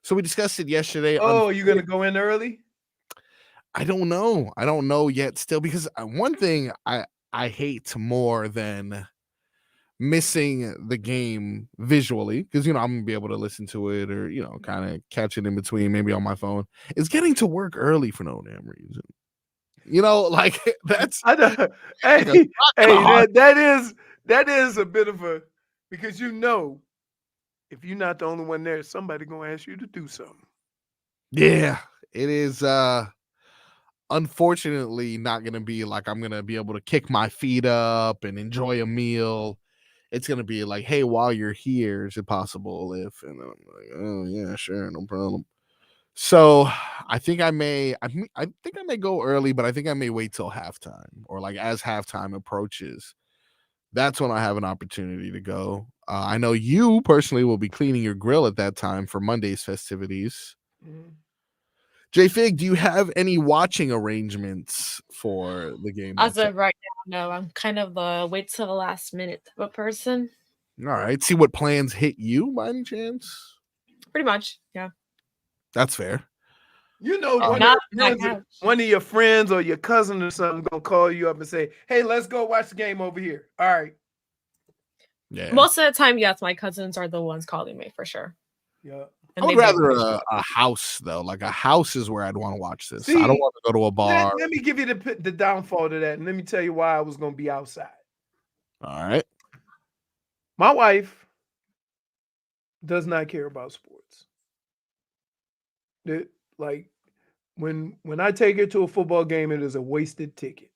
So we discussed it yesterday. Oh, you're going to go in early? I don't know. I don't know yet still, because one thing I hate more than missing the game visually, because, I'm going to be able to listen to it or, kind of catch it in between, maybe on my phone, is getting to work early for no damn reason. Like that's I know. That is a bit of a, because if you're not the only one there, somebody gonna ask you to do something. Yeah, it is unfortunately not gonna be like I'm gonna be able to kick my feet up and enjoy a meal. It's gonna be like, hey, while you're here, is it possible if? And I'm like, oh yeah, sure, no problem. So I think I may go early, but I think I may wait till halftime, or like as halftime approaches. That's when I have an opportunity to go. I know you personally will be cleaning your grill at that time for Monday's festivities. Mm-hmm. J-Fig, do you have any watching arrangements for the game? As of right now, no. I'm kind of the wait till the last minute type of person. All right. See what plans hit you by any chance? Pretty much, yeah. That's fair. One of your friends or your cousin or something gonna call you up and say, "Hey, let's go watch the game over here." All right. Yeah. Most of the time, yes, my cousins are the ones calling me for sure. Yeah. I would rather a house though. Like a house is where I'd want to watch this. See, I don't want to go to a bar. Let me give you the downfall to that, and let me tell you why I was gonna be outside. All right. My wife does not care about sports. Like when I take her to a football game, it is a wasted ticket.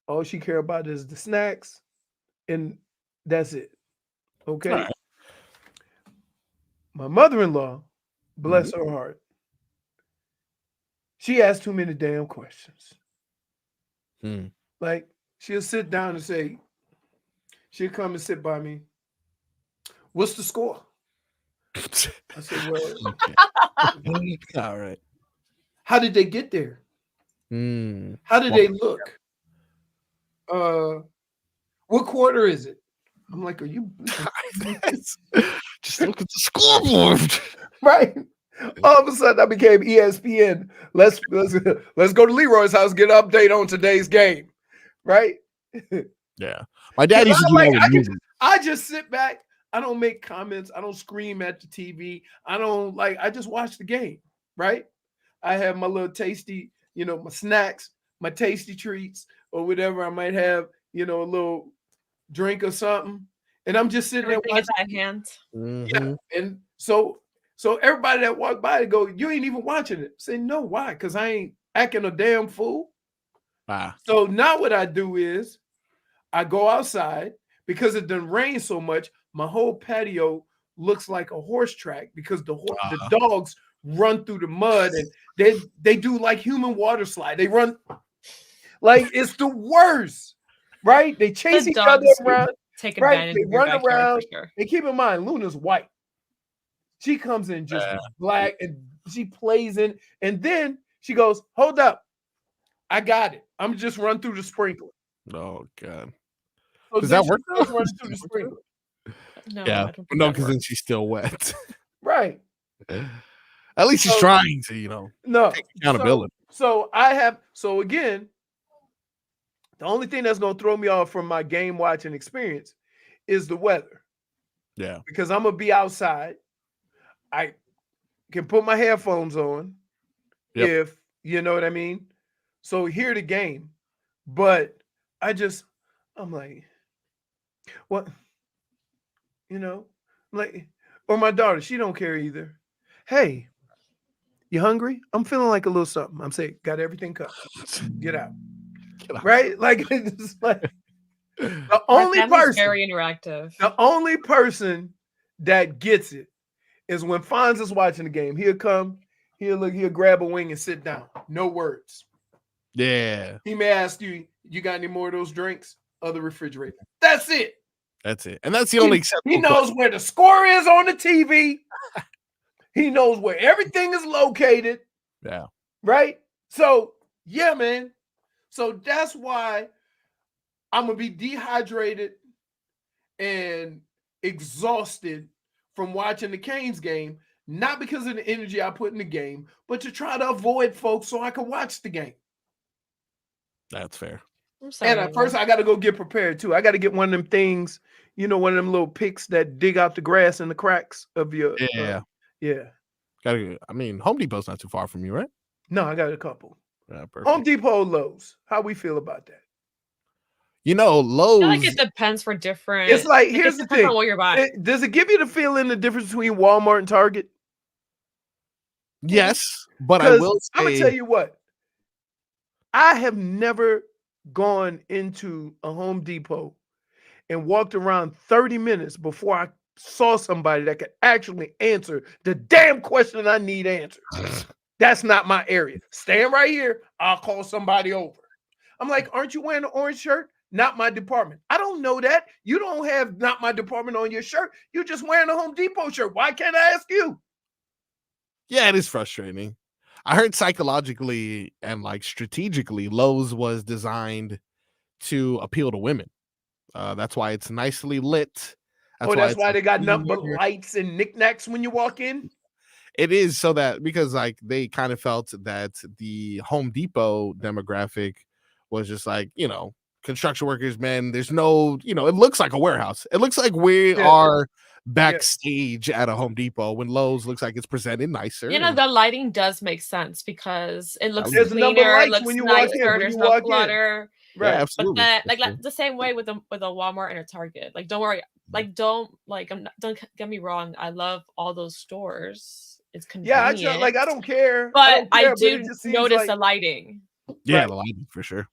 All she cares about is the snacks, and that's it. Okay. Right. My mother-in-law, bless her heart, she asks too many damn questions. Like she'll sit down and say, she'll come and sit by me. What's the score? I said, well, all right. How did they get there? How did they look? What quarter is it? I'm like, are you just look at the scoreboard? Right. All of a sudden I became ESPN. Let's go to Leroy's house, get an update on today's game. Right? Yeah. My dad used to do I just sit back. I don't make comments. I don't scream at the TV. I just watch the game, right? I have my little tasty, my snacks, my tasty treats, or whatever I might have, a little drink or something. And I'm just sitting there watching. At hand. Yeah. And so everybody that walked by to go, you ain't even watching it. Say, no, why? Because I ain't acting a damn fool. So now what I do is I go outside because it done rained so much. My whole patio looks like a horse track because the dogs run through the mud and they do like human water slide. They run like it's the worst, right? They chase each other around. Take advantage. They run around. Sure. And keep in mind, Luna's white. She comes in just black and she plays in, and then she goes, "Hold up, I got it. I'm just run through the sprinkler." Oh God. So does that work? Run through the sprinkler. No, yeah, no, because then she's still wet. Right. At least she's trying to, take accountability. So again, the only thing that's gonna throw me off from my game watching experience is the weather. Yeah. Because I'm gonna be outside. I can put my headphones on if you know what I mean. So hear the game. But I'm like, what? Like, or my daughter, she don't care either. Hey, you hungry? I'm feeling like a little something. I'm saying, got everything covered. Get out. Right? Like, it's like the only person very interactive. The only person that gets it is when Fonz is watching the game. He'll come, he'll grab a wing and sit down. No words. Yeah. He may ask you, you got any more of those drinks? Other refrigerator. That's it. That's it. And that's the only acceptable. He knows where the score is on the TV. He knows where everything is located. Yeah. Right? So, yeah, man. So that's why I'm going to be dehydrated and exhausted from watching the Canes game, not because of the energy I put in the game, but to try to avoid folks so I can watch the game. That's fair. And at first, I got to go get prepared, too. I got to get one of them things, one of them little picks that dig out the grass in the cracks of your... Yeah. Yeah. Home Depot's not too far from you, right? No, I got a couple. Yeah, perfect. Home Depot, Lowe's. How we feel about that? Lowe's... I feel like it depends for different... It's like, here's the thing. What you're buying. Does it give you the feeling the difference between Walmart and Target? Yes, but I will say... I'm going to tell you what. I have never gone into a Home Depot and walked around 30 minutes before I saw somebody that could actually answer the damn question I need answered. That's not my area. Stand right here. I'll call somebody over. I'm like, aren't you wearing an orange shirt? Not my department. I don't know that. You don't have not my department on your shirt. You're just wearing a Home Depot shirt. Why can't I ask you? Yeah, it is frustrating. I heard psychologically and strategically, Lowe's was designed to appeal to women. That's why it's nicely lit. That's why they got nothing but lights and knickknacks when you walk in? It is so that because they kind of felt that the Home Depot demographic was just construction workers, men. There's no, it looks like a warehouse. It looks like we are backstage at a Home Depot when Lowe's looks like it's presented nicer. The lighting does make sense because it looks there's cleaner, it looks when you nicer, walk in, there's no clutter. Right. Yeah, absolutely. But that, the same way with a Walmart and a Target. Don't worry. Don't get me wrong. I love all those stores. It's convenient. Yeah, I don't care. But I but do notice the lighting. Yeah, the lighting for sure.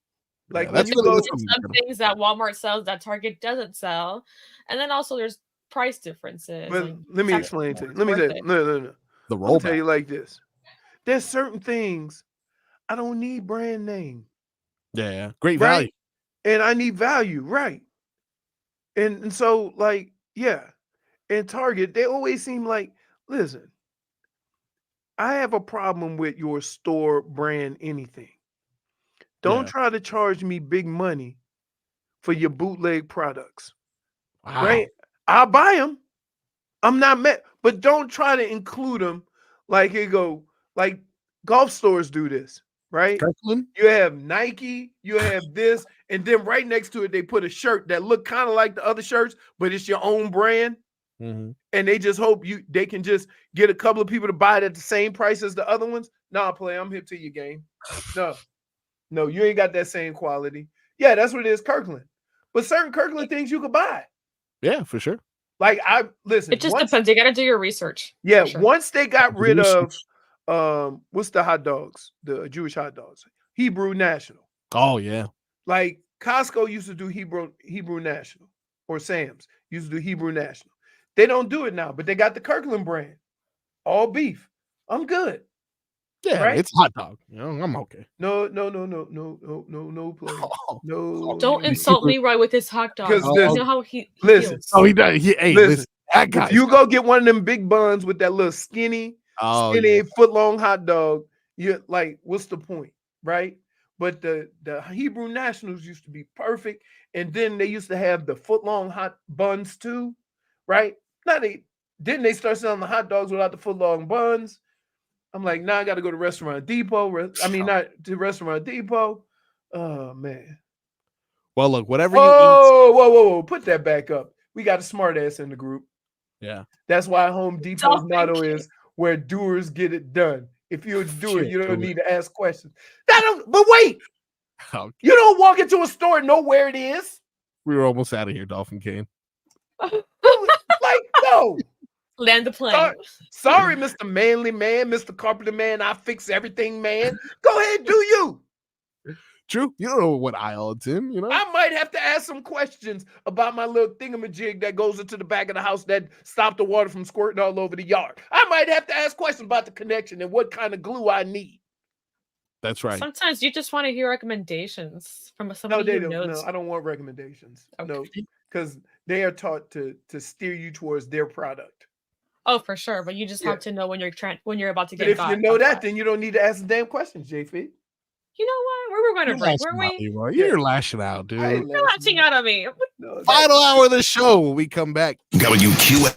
That's some things that Walmart sells that Target doesn't sell, and then also there's price differences. But let me explain to you. Let me say no. The rollback. I'll tell you like this. There's certain things I don't need brand name. Yeah, great value. Right? And I need value, right? And so and Target, they always seem like, listen, I have a problem with your store brand anything. Don't try to charge me big money for your bootleg products. Wow. Right? I'll buy them. I'm not mad, but don't try to include them like golf stores do this, right? Kirkland? You have Nike, you have this, and then right next to it, they put a shirt that look kind of like the other shirts, but it's your own brand. Mm-hmm. And they just hope they can just get a couple of people to buy it at the same price as the other ones. Nah, I'm hip to your game. No, you ain't got that same quality. Yeah, that's what it is, Kirkland. But certain Kirkland things you could buy. Yeah, for sure. Listen. It just depends. You got to do your research. Yeah, once they got rid of what's the hot dogs, the Jewish hot dogs, Hebrew National. Oh yeah. Costco used to do Hebrew National, or Sam's used to do Hebrew National. They don't do it now, but they got the Kirkland brand, all beef. I'm good. Yeah, right? It's hot dog. I'm okay. No, play. No. Don't insult Leroy with his hot dog. You know how he listen. Feels. Oh, he does. Listen. That guy. If you go get one of them big buns with that little skinny foot-long hot dog, you're like, what's the point, right? But the Hebrew Nationals used to be perfect, and then they used to have the foot-long hot buns too, right? Didn't they start selling the hot dogs without the foot-long buns? I'm like, now I got to go to Restaurant Depot. Not to Restaurant Depot. Oh, man. Well, look, whatever you eat. Whoa. Put that back up. We got a smart ass in the group. Yeah. That's why Home Depot's motto is where doers get it done. If you're a doer, you don't need to ask questions. But wait. Okay. You don't walk into a store and know where it is. We were almost out of here, Dolphin Kane. No. Land the plane. Sorry, Mr. Manly Man, Mr. Carpenter Man. I fix everything, man. Go ahead, do you. True. You don't know what aisle it's in, you know? I might have to ask some questions about my little thingamajig that goes into the back of the house that stopped the water from squirting all over the yard. I might have to ask questions about the connection and what kind of glue I need. That's right. Sometimes you just want to hear recommendations from No, somebody they who don't. knows. No, I don't want recommendations. Okay. No, because they are taught to steer you towards their product. Oh, for sure. But you just have to know when you're about to But get if you know that, then you don't need to ask the damn questions, JP. You know what? Where we're going to break, weren't we? Leroy. You're lashing out, dude. You're lashing out at me. Final hour of the show when we come back. WQ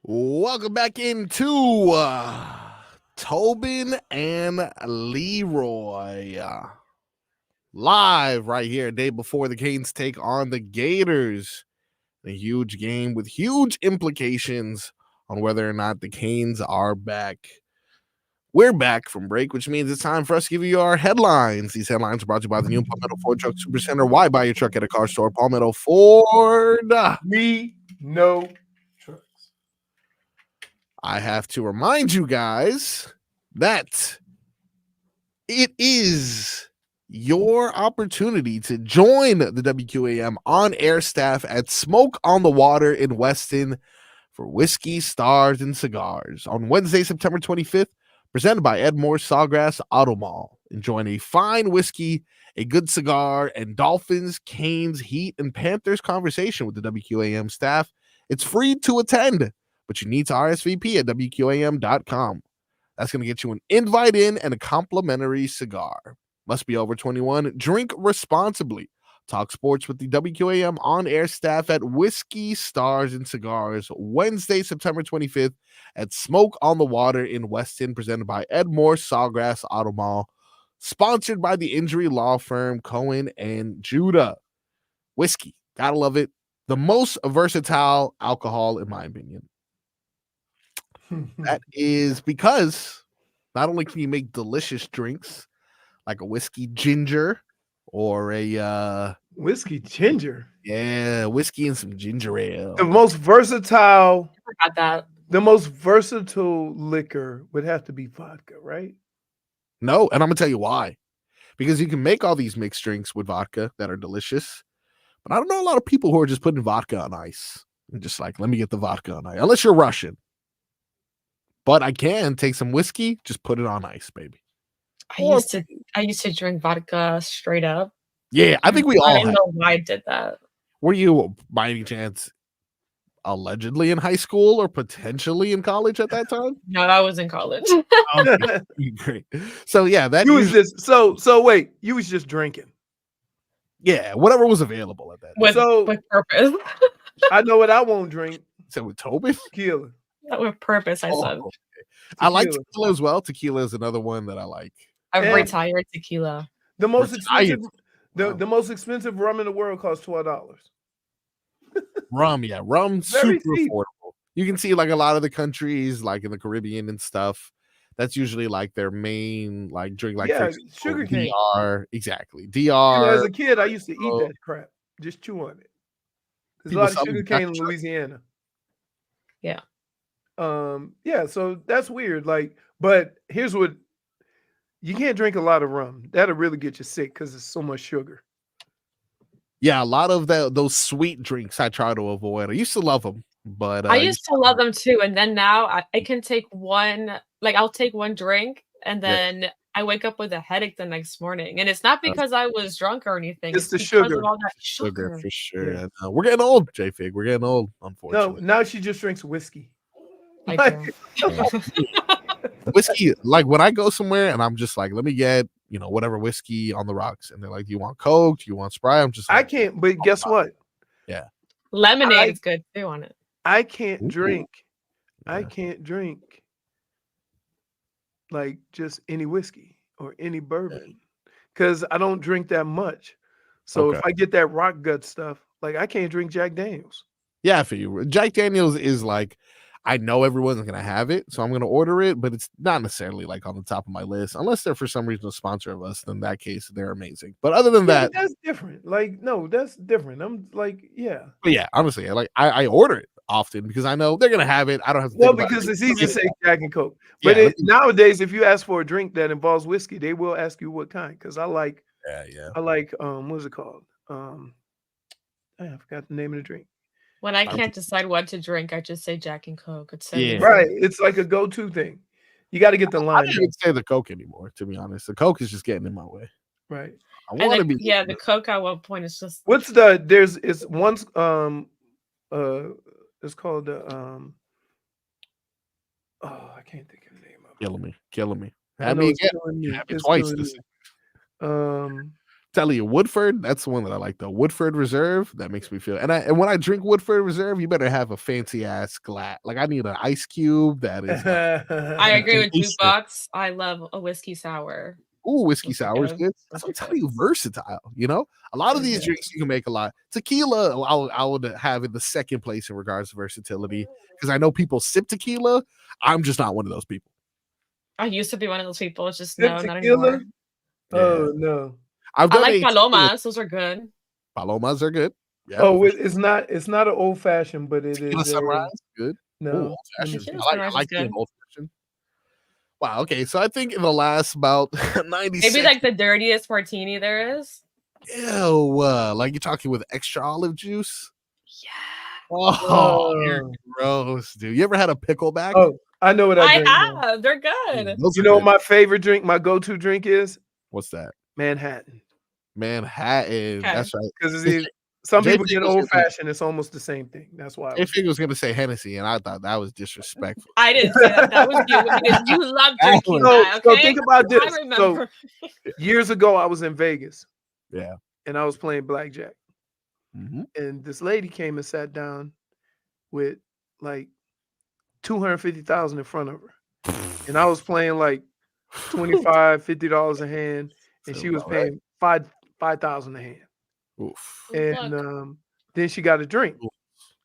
Welcome back into Tobin and Leroy. Live right here, a day before the Canes take on the Gators. A huge game with huge implications on whether or not the Canes are back. We're back from break, which means it's time for us to give you our headlines. These headlines are brought to you by the new Palmetto Ford Truck Supercenter. Why buy your truck at a car store? Palmetto Ford. We know trucks. I have to remind you guys that it is your opportunity to join the WQAM on-air staff at Smoke on the Water in Weston for Whiskey, Stars, and Cigars on Wednesday, September 25th, presented by Edmore Sawgrass Auto Mall. Enjoying a fine whiskey, a good cigar, and Dolphins, Canes, Heat, and Panthers conversation with the WQAM staff. It's free to attend, but you need to RSVP at WQAM.com. That's going to get you an invite in and a complimentary cigar. Must be over 21. Drink responsibly. Talk sports with the WQAM on-air staff at Whiskey, Stars, and Cigars, Wednesday, September 25th at Smoke on the Water in Weston, presented by Edmore Sawgrass Auto Mall, sponsored by the injury law firm Cohen and Judah. Whiskey, gotta love it. The most versatile alcohol, in my opinion. That is because not only can you make delicious drinks like a whiskey ginger or a whiskey ginger. Yeah, whiskey and some ginger ale. The most versatile. I forgot that. The most versatile liquor would have to be vodka, right? No, and I'm gonna tell you why. Because you can make all these mixed drinks with vodka that are delicious, but I don't know a lot of people who are just putting vodka on ice and just like, let me get the vodka on ice. Unless you're Russian. But I can take some whiskey, just put it on ice, baby. I used to drink vodka straight up. Yeah, I think we all I don't know why I did that. Were you, by any chance, allegedly in high school or potentially in college at that time? No, I was in college. Okay, great. So yeah, that you was just so wait, you was just drinking. Yeah, whatever was available at that time. With purpose. I know what I won't drink. So with Tobin? Tequila. With purpose, I said. Okay. I like tequila as well. Tequila is another one that I like. I've retired tequila. The most expensive the most expensive rum in the world costs $12. Rum, yeah. Rum, Very super cheap. affordable. You can see like a lot of the countries, like in the Caribbean and stuff, that's usually like their main like drink, like for example, sugar cane. DR, exactly. DR. You know, as a kid, I used to eat that crap. Just chew on it. There's a lot of sugar cane in Louisiana. Yeah. Yeah, so that's weird. Like, but here's what you can't drink a lot of rum. That'll really get you sick because it's so much sugar. Yeah, a lot of those sweet drinks I try to avoid. I used to love them, but I used to love them too. And then now I can take one, like I'll take one drink and then I wake up with a headache the next morning. And it's not because I was drunk or anything. It's the because sugar. of all that sugar. For sure. Yeah. We're getting old, J-Fig. We're getting old, unfortunately. No, now she just drinks whiskey. Whiskey, like when I go somewhere and I'm just like, let me get, whatever whiskey on the rocks. And they're like, do you want Coke? Do you want Sprite? I'm just like, I can't, but guess what? Yeah. Lemonade is good too on it. I can't drink. Yeah. I can't drink like just any whiskey or any bourbon because I don't drink that much. So if I get that rock gut stuff, like I can't drink Jack Daniels. Yeah, for you. Jack Daniels is like, I know everyone's going to have it, so I'm going to order it, but it's not necessarily like on the top of my list. Unless they're for some reason a sponsor of us, then in that case, they're amazing. But other than that, that's different. Like, no, that's different. I'm like, yeah. But yeah, honestly, like I order it often because I know they're going to have it. I don't have to. Well, because it's easy to say Jack and Coke. But nowadays, if you ask for a drink that involves whiskey, they will ask you what kind. Because I like, what's it called? I forgot the name of the drink. When I can't decide what to drink, I just say Jack and Coke. It's right. It's like a go-to thing. You got to get the line. I don't even say the Coke anymore, to be honest. The Coke is just getting in my way. Right. I want to be. Yeah, the Coke at one point is just. It's once it's called the I can't think of the name of it. Killing me. Have me again. Have me twice. Telling you, Woodford, that's the one that I like though. Woodford Reserve, that makes me feel. And when I drink Woodford Reserve, you better have a fancy ass glass. Like I need an ice cube that is. I agree with Jukebox. I love a whiskey sour. Ooh, whiskey Those are sour is good. good. Those I'm are telling you, versatile. You know, a lot of these drinks you can make a lot. Tequila, I would have in the second place in regards to versatility because I know people sip tequila. I'm just not one of those people. I used to be one of those people. It's just Sip not tequila? anymore. Oh no. I've I done like palomas. Those are good. Palomas are good. Yeah. Oh, it's not an old fashioned, but it Tequila is sunrise, good. no. Ooh, old fashioned. Tequila I sunrise is like good. old fashioned. Wow. Okay, so I think in the last about 90 Maybe seconds, like the dirtiest martini there is. ew, like you're talking with extra olive juice. Yeah. Oh, you're gross, dude. You ever had a pickleback? Oh, I know what I drink. have. They're good. Those You are know good. what my favorite drink, my go-to drink is? What's that? Manhattan. Manhattan. Okay. That's right. Because some Jay people get Pinkle's old gonna- fashioned. It's almost the same thing. That's why. I think was gonna say Hennessy, and I thought that was disrespectful. I didn't say that. That was you because you love drinking So, that. so Okay. think about this. I remember. So years ago, I was in Vegas. Yeah. And I was playing blackjack. Mm-hmm. And this lady came and sat down with like 250,000 in front of her. And I was playing like $25, $50 a hand, and she was paying $5,000 a hand. Oof. And then she got a drink.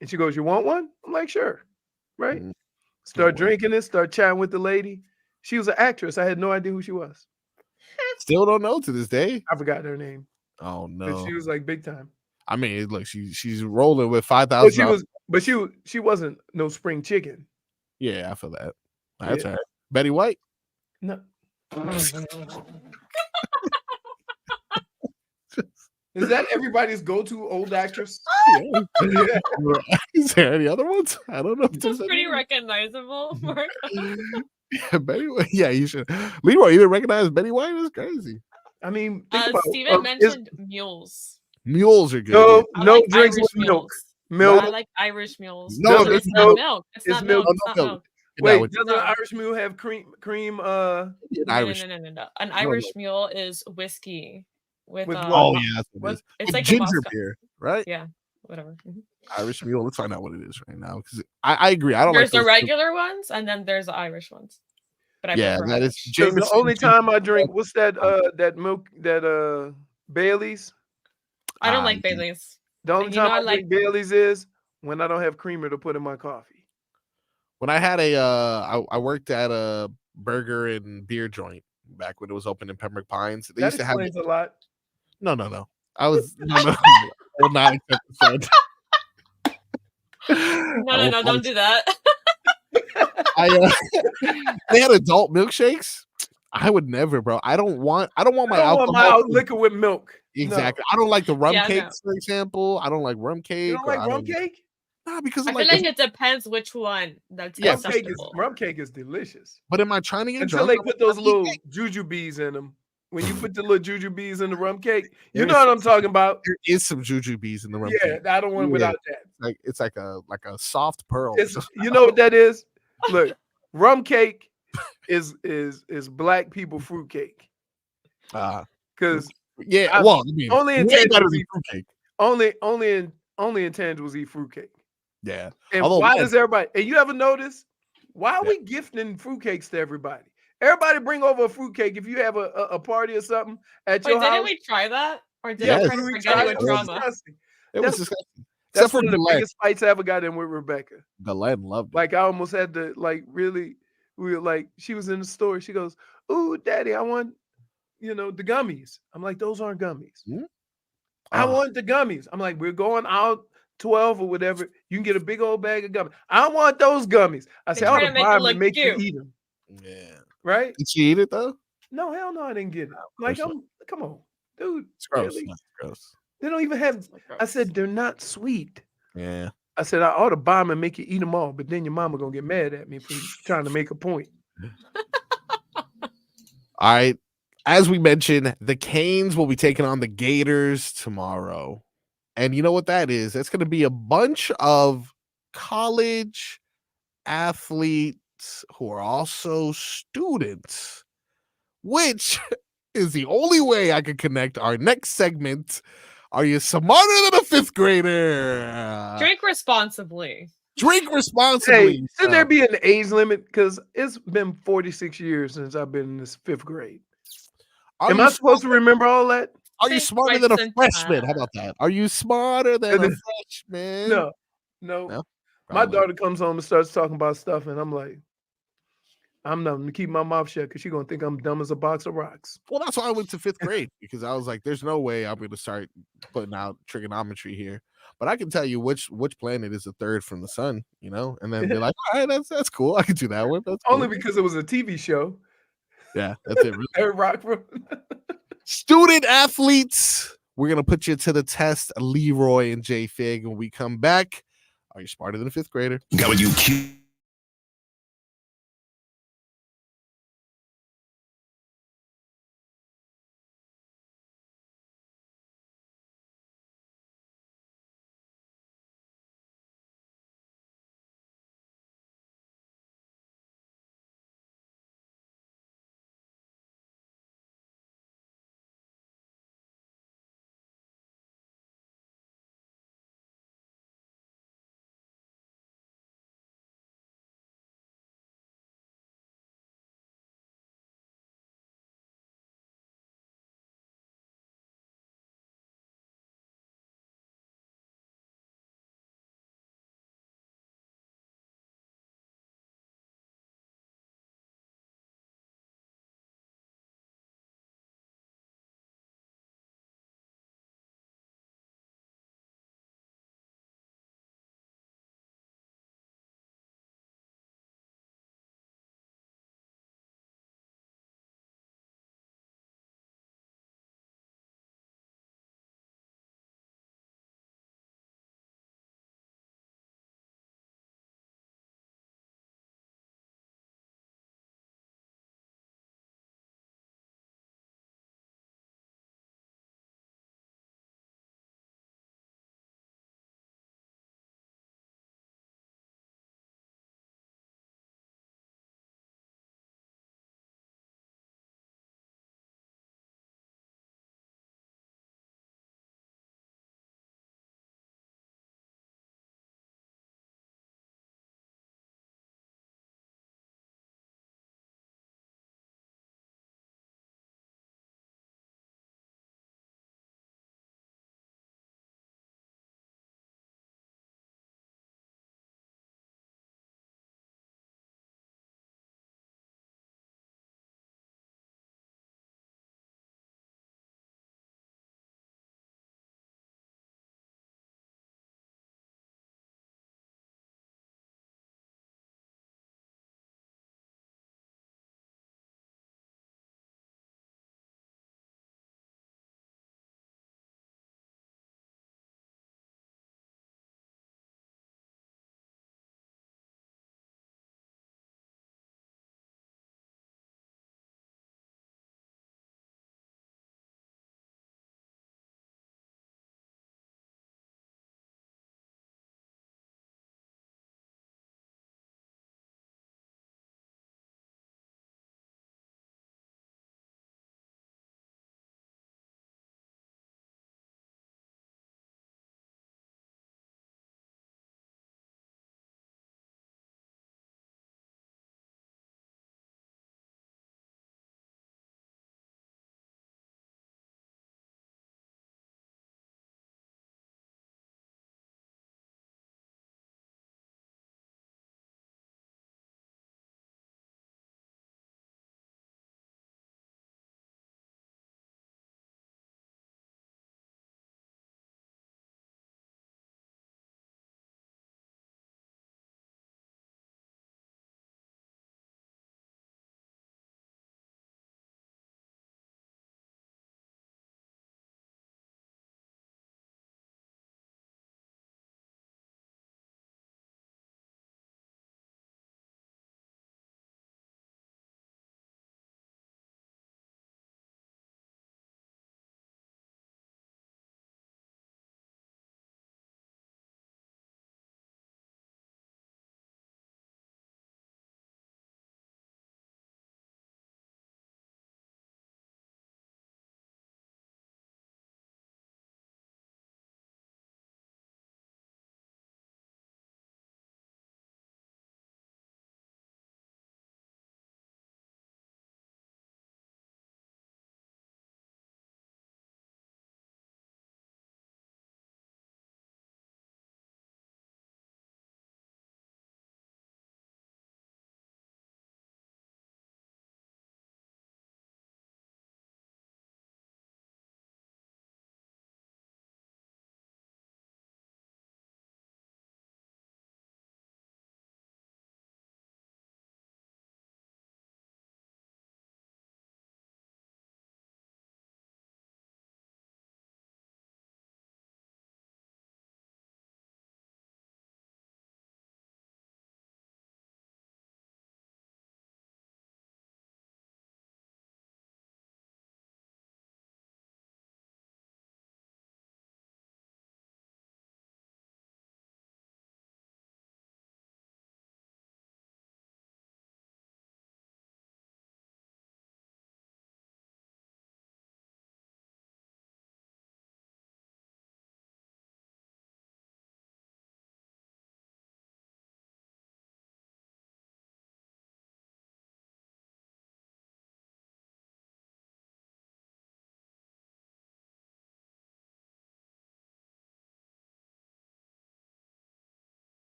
And she goes, "You want one?" I'm like, "Sure." Right? Start drinking it, start chatting with the lady. She was an actress. I had no idea who she was. Still don't know to this day. I forgot her name. Oh But no. she was like big time. I mean, look, she's rolling with $5,000. But she wasn't no spring chicken. Yeah, I feel that. That's Yeah. right. Betty White. No. Is that everybody's go-to old actress? Is there any other ones? I don't know. If It's there's pretty any. recognizable. Mark. Yeah, Betty White. Yeah, you should. Leroy, you didn't recognize Betty White? That's crazy. I mean, think about Steven mentioned mules. Mules are good. No, I no like drinks Irish with milk. mules. Milk. I like Irish mules. No, it's there's not milk. milk. It's It's not milk. milk. Oh, It's not no milk. Wait, doesn't No. an Irish mule have cream? No. Irish. An Irish mule is whiskey with With what? Oh, yeah, that's what it is. it's like a ginger Moscow. beer, right? Yeah, whatever. Mhm. Irish mule. Let's find out what it is right now because I agree. I don't There's like the regular ones, and then there's the Irish ones. But I prefer that is Irish. Because the Jameson. only time I drink, what's that? That milk, that Bailey's. I don't like Bailey's. The only And you know time I I drink Bailey's is when I don't have creamer to put in my coffee. When I had I worked at a burger and beer joint back when it was open in Pembroke Pines. They That used to have explains a lot. no. I was no. I will not accept the charge. No, don't do that. They had adult milkshakes. I would never, bro. I don't want my I don't want alcohol. my liquor with milk. Exactly. I don't like the rum Yeah, cakes, for example. I don't like rum cake. You don't like rum cake? Nah, because I I'm feel like it depends which one that's acceptable. Rum cake is delicious. But am I trying to get Until drunk? they put those little jujubes in them. When you put the little jujubes in the rum cake, you know what I'm talking about. There is some jujubes in the rum cake. Yeah, I don't want it without that. It's like a soft pearl. You know what that is? Look, rum cake is black people fruit cake. Because yeah, well, I mean, only way better than intangibles fruitcake. only intangibles eat fruitcake. Yeah. And Although, why man, does everybody? And you ever notice why are we gifting fruitcakes to everybody? Everybody bring over a fruitcake if you have a party or something at your Wait, house. didn't we try that? Or did Yes. I try to We forget tried it it. with It was drama? disgusting. it was That's- disgusting. That's Except for one of the Glenn. biggest fights I ever got in with Rebecca. Glenn loved it. Like I almost had to really. We were like, she was in the store. She goes, "Ooh, Daddy, I want, the gummies." I'm like, "Those aren't gummies. I want the gummies." I'm like, "We're going out 12 or whatever. You can get a big old bag of gummies. I want those gummies." I said, "I try ought to to make buy it them look and make you cute. eat them." Yeah. Right? Did she eat it though? No, hell no, I didn't get it. Like, course come on, dude. It's gross. Really? That's gross. They don't even have. I said they're not sweet. Yeah. I said I ought to buy them and make you eat them all, but then your mama gonna get mad at me for trying to make a point. All right. As we mentioned, the Canes will be taking on the Gators tomorrow. And you know what that is? That's going to be a bunch of college athletes who are also students, which is the only way I can connect our next segment. Are you smarter than a fifth grader? Drink responsibly. Drink responsibly. Hey, shouldn't there be an age limit? Because it's been 46 years since I've been in this fifth grade. Am I supposed to remember all that? Are you smarter than a freshman? How about that? Are you smarter than a freshman? No. My daughter comes home and starts talking about stuff, and I'm like, I'm not gonna keep my mouth shut because she's gonna think I'm dumb as a box of rocks. Well, that's why I went to fifth grade, because I was like, there's no way I'm going to start putting out trigonometry here. But I can tell you which planet is the third from the sun, and then be like, all right, that's cool. I can do that one. That's Only cool. because it was a TV show. Yeah, that's it. Really. Rock. Student athletes, we're going to put you to the test, Leroy and J Fig. When we come back, are you smarter than a fifth grader? WQ.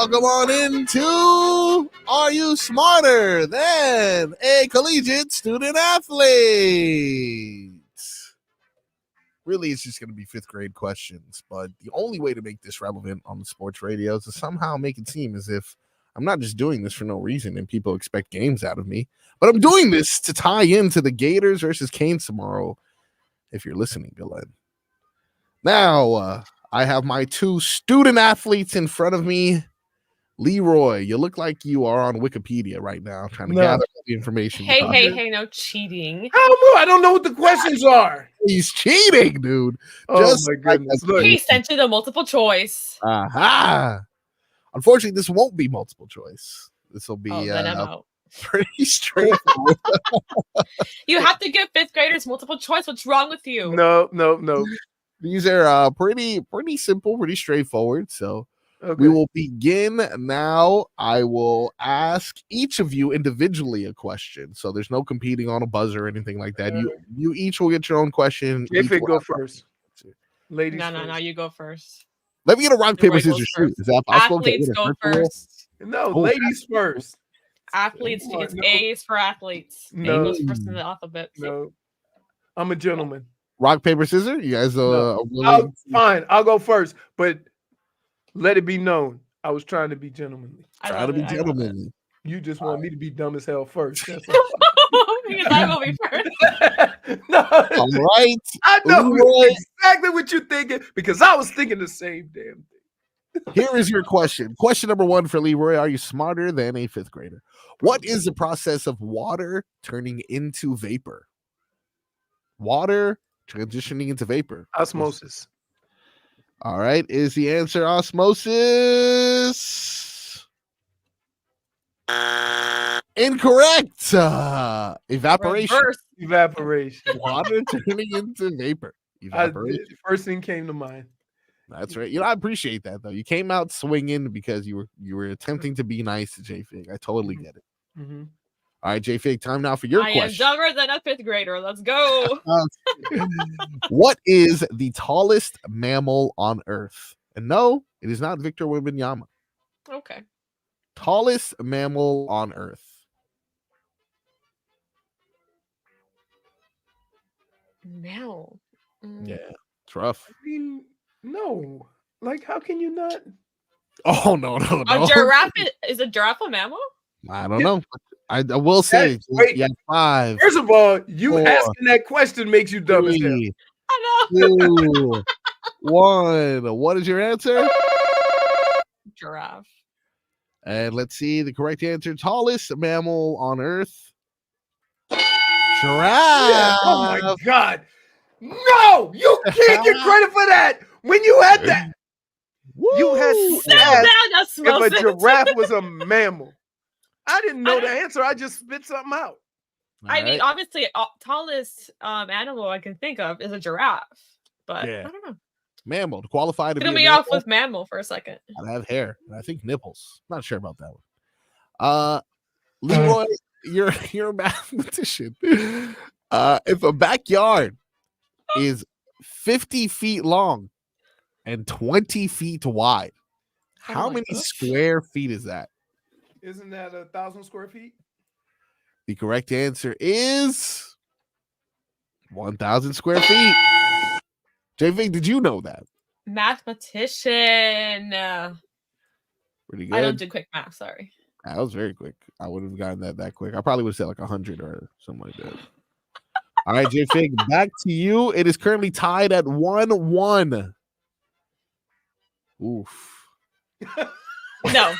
welcome on into Are You Smarter Than a Collegiate Student Athlete? Really, it's just going to be fifth grade questions, but the only way to make this relevant on the sports radio is to somehow make it seem as if I'm not just doing this for no reason and people expect games out of me, but I'm doing this to tie into the Gators versus Canes tomorrow, if you're listening, Glenn. Now, I have my two student athletes in front of me. Leroy, you look like you are on Wikipedia right now trying to gather all the information. Hey, no cheating. I don't know what the questions are. He's cheating, dude. Oh, my goodness. Look. He sent you the multiple choice. Aha. Unfortunately, this won't be multiple choice. This will be pretty straightforward. You have to give fifth graders multiple choice. What's wrong with you? No. These are pretty simple, pretty straightforward. So we will begin now. I will ask each of you individually a question. So there's no competing on a buzzer or anything like that. You each will get your own question. If it go first. Ladies No, you go first. Let me get a rock, paper, scissors, shoot. Is that possible? Athletes go first. No, ladies first. Athletes, it's A's for athletes. No. A goes first in the alphabet. No. I'm a gentleman. Rock, paper, scissors? You guys fine. I'll go first, but let it be known I was trying to be gentlemanly. Try to be gentlemanly. You just want me to be dumb as hell first. That's because I will be first. No. All right. I know exactly what you're thinking because I was thinking the same damn thing. Here is your question. Question number one for Leroy. Are you smarter than a fifth grader? What is the process of water turning into vapor? Water transitioning into vapor. Osmosis. All right. Is the answer osmosis? Incorrect. Evaporation. Evaporation. Water turning into vapor. Evaporation. First thing came to mind. That's right. I appreciate that though. You came out swinging because you were attempting to be nice to J-Fig. I totally get it. Mm-hmm. All right, J-Fig, time now for your question. I am dumber than a fifth grader. Let's go. What is the tallest mammal on Earth? And no, it is not Victor Wembanyama. Okay. Tallest mammal on Earth. Mammal. Yeah, it's rough. I mean, no. Like, how can you not? Oh, no. A giraffe is a giraffe a mammal? I don't know. I will say, yeah, 5. First of all, you 4, asking that question makes you dumb as hell. I know. 2, 1. What is your answer? Giraffe. And let's see the correct answer. Tallest mammal on Earth. Giraffe. Yeah. Oh my God. No, you can't get credit for that. When you had that, you had to ask if a giraffe was a mammal. I didn't know the answer. I just spit something out. I mean, obviously, tallest animal I can think of is a giraffe, but I don't know. Mammal to qualify to be me off with mammal for a second. I have hair. I think nipples. Not sure about that one. Leroy, you're a mathematician. If a backyard is 50 feet long and 20 feet wide, how many square feet is that? Isn't that 1,000 square feet? The correct answer is 1,000 square feet. J-Vig, did you know that? Mathematician. Pretty good. I don't do quick math, sorry. That was very quick. I wouldn't have gotten that quick. I probably would have said like 100 or something like that. All right, J-Fig, back to you. It is currently tied at 1-1. Oof. No.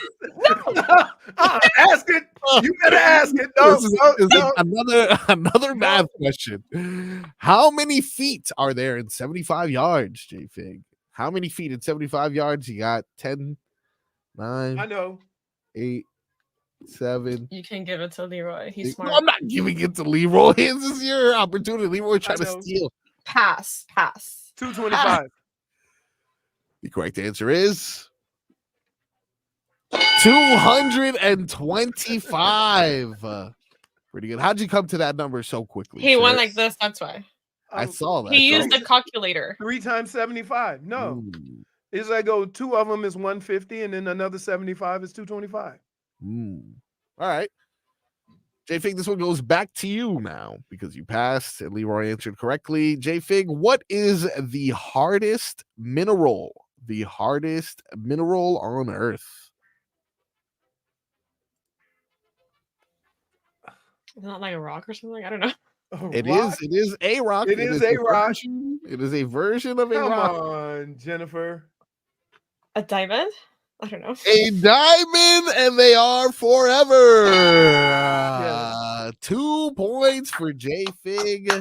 Ask it. You better ask it. No. Another math question. How many feet are there in 75 yards, J-Fig? How many feet in 75 yards? You got 10, 9. I know. 8, 7. You can give it to Leroy. He's smart. No, I'm not giving it to Leroy. This is your opportunity. Leroy trying to steal. Pass. 225. The correct answer is 225. Pretty good. How'd you come to that number so quickly? He went like this. That's why. I saw that. He used the calculator. 3 times 75. No. It's like, go 2 of them is 150, and then another 75 is 225. All right. J-Fig, this one goes back to you now because you passed and Leroy answered correctly. J-Fig, what is the hardest mineral? The hardest mineral on Earth? It's not like a rock or something. I don't know. It is a rock. It is a rock. It is a version of a Come rock. Come on, Jennifer. A diamond? I don't know. A diamond, and they are forever. 2 points for J-Fig.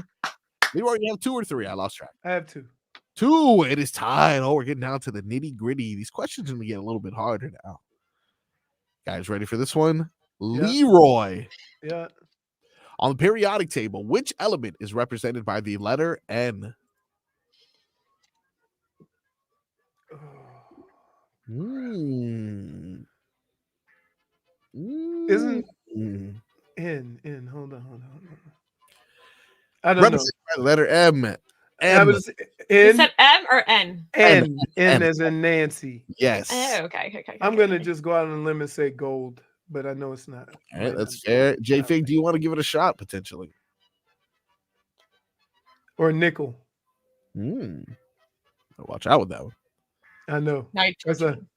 Leroy, you have 2 or 3? I lost track. I have 2. 2. It is tied. Oh, we're getting down to the nitty gritty. These questions are going to get a little bit harder now. Guys, ready for this one? Yeah. Leroy. Yeah. On the periodic table, which element is represented by the letter N? Isn't N? Hold on. I don't know. By the letter M. I was You said M or N? N as in Nancy. Yes. Oh, okay. I'm gonna just go out on a limb and say gold, but I know it's not. All right, that's fair. J-Fig, do you want to give it a shot potentially? Or nickel. Watch out with that one. I know. Nitrogen.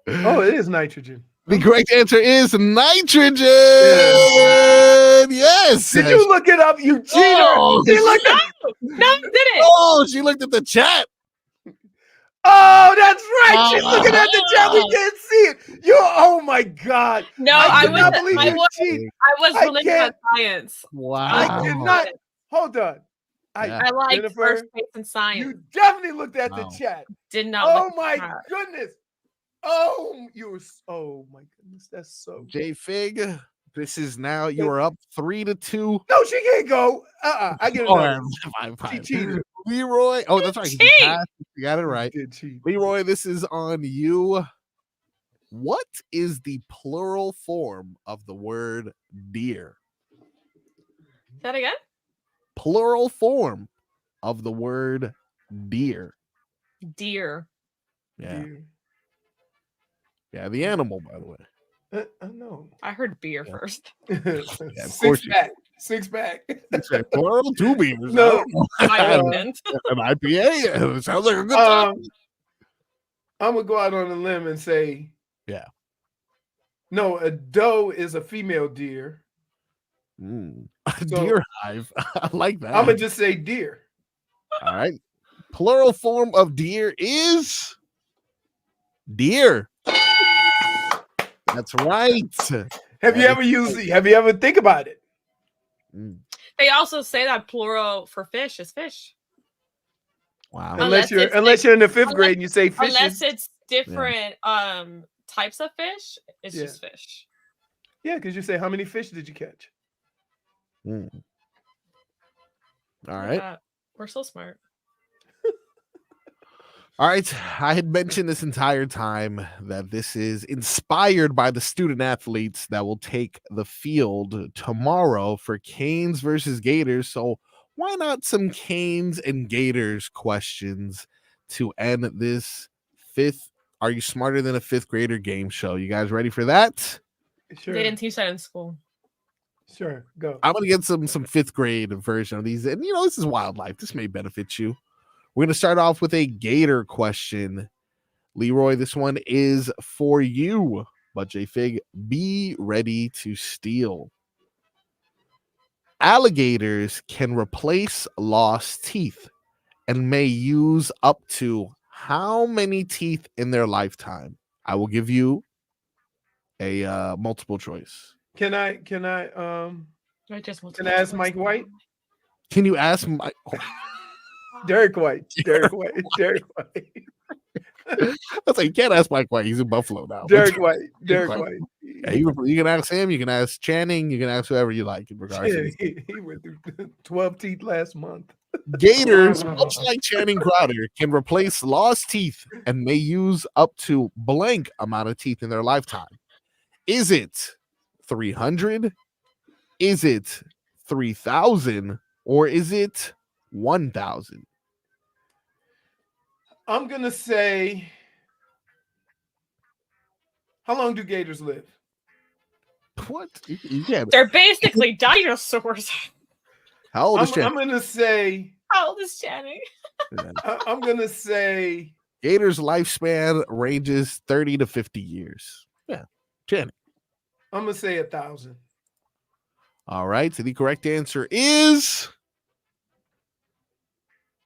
Oh, it is nitrogen. The correct answer is nitrogen. Yes. Did you look it up, you cheater? Oh, she looked up. No, did it? Oh, she looked at the chat. Oh, that's right. She's looking at the chat. We can't see it. Oh my God. No, I cannot believe you cheat. I was looking at science. Wow. I cannot. Hold on. I like Jennifer, first place in science. You definitely looked at the chat. Did not. Oh my goodness. Oh, oh my goodness. That's so. J-Fig, this is now you are up 3-2. No, she can't go. I get it. Fine. She cheated. Leroy. Oh, that's right. You got it right. Did cheat. Leroy, this is on you. What is the plural form of the word deer? Say that again? Plural form of the word deer. Deer. Yeah. Deer. Yeah, the animal, by the way. I know. I heard beer first. Six pack. Plural, 2 beers. No. I wouldn't. An IPA. It sounds like a good time. I'm gonna go out on a limb and say, yeah. No, a doe is a female deer. Deer hive. I like that. I'm gonna just say deer. All right. Plural form of deer is deer. That's right. Have you ever think about it? They also say that plural for fish is fish. Wow. Unless you're in the 5th grade and you say fish. Unless it's different types of fish, it's just fish. Yeah, because you say how many fish did you catch? All right. We're so smart. All right. I had mentioned this entire time that this is inspired by the student athletes that will take the field tomorrow for Canes versus Gators. So why not some Canes and Gators questions to end this 5th Are You Smarter Than a 5th Grader game show? You guys ready for that? Sure. They didn't teach that in school. Sure, go. I'm gonna get some 5th grade version of these, and this is wildlife. This may benefit you. We're gonna start off with a Gator question. Leroy, this one is for you, but J-Fig, be ready to steal. Alligators can replace lost teeth and may use up to how many teeth in their lifetime? I will give you a multiple choice. Can I ask Mike White? Can you ask Mike? Derek White. That's like, you can't ask Mike White. He's in Buffalo now. Derek White. Yeah, you can ask him. You can ask Channing. You can ask whoever you like in regards to he went through 12 teeth last month. Gators, much like Channing Crowder, can replace lost teeth and may use up to blank amount of teeth in their lifetime. Is it 300? Is it 3,000? Or is it 1,000? I'm gonna say, how long do gators live? What? Yeah. They're basically dinosaurs. How old is I'm Channing? gonna say, How old is Channing? I'm gonna say, Gators' lifespan ranges 30 to 50 years. Yeah. Channing. I'm gonna say 1,000. All right. So the correct answer is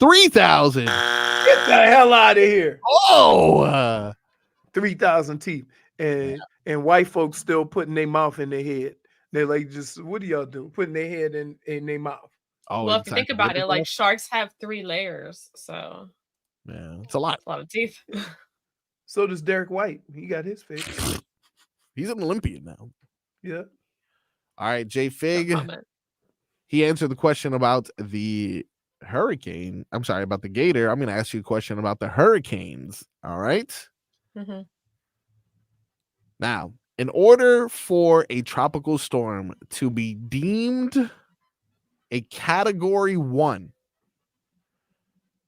3,000. Get the hell out of here. Oh, 3,000 teeth. And white folks still putting their mouth in their head. They're like, just what do y'all do? Putting their head in their mouth. oh. Well, if you think about it, like sharks have 3 layers, so yeah, it's a lot. a lot of teeth. So does Derek White. He got his fix. He's an Olympian now. Yeah. All right, Jay Fig. No comment. He answered the question about the hurricane. I'm sorry, about the gator. I'm going to ask you a question about the hurricanes. All right. Mhm. Now, in order for a tropical storm to be deemed a category 1,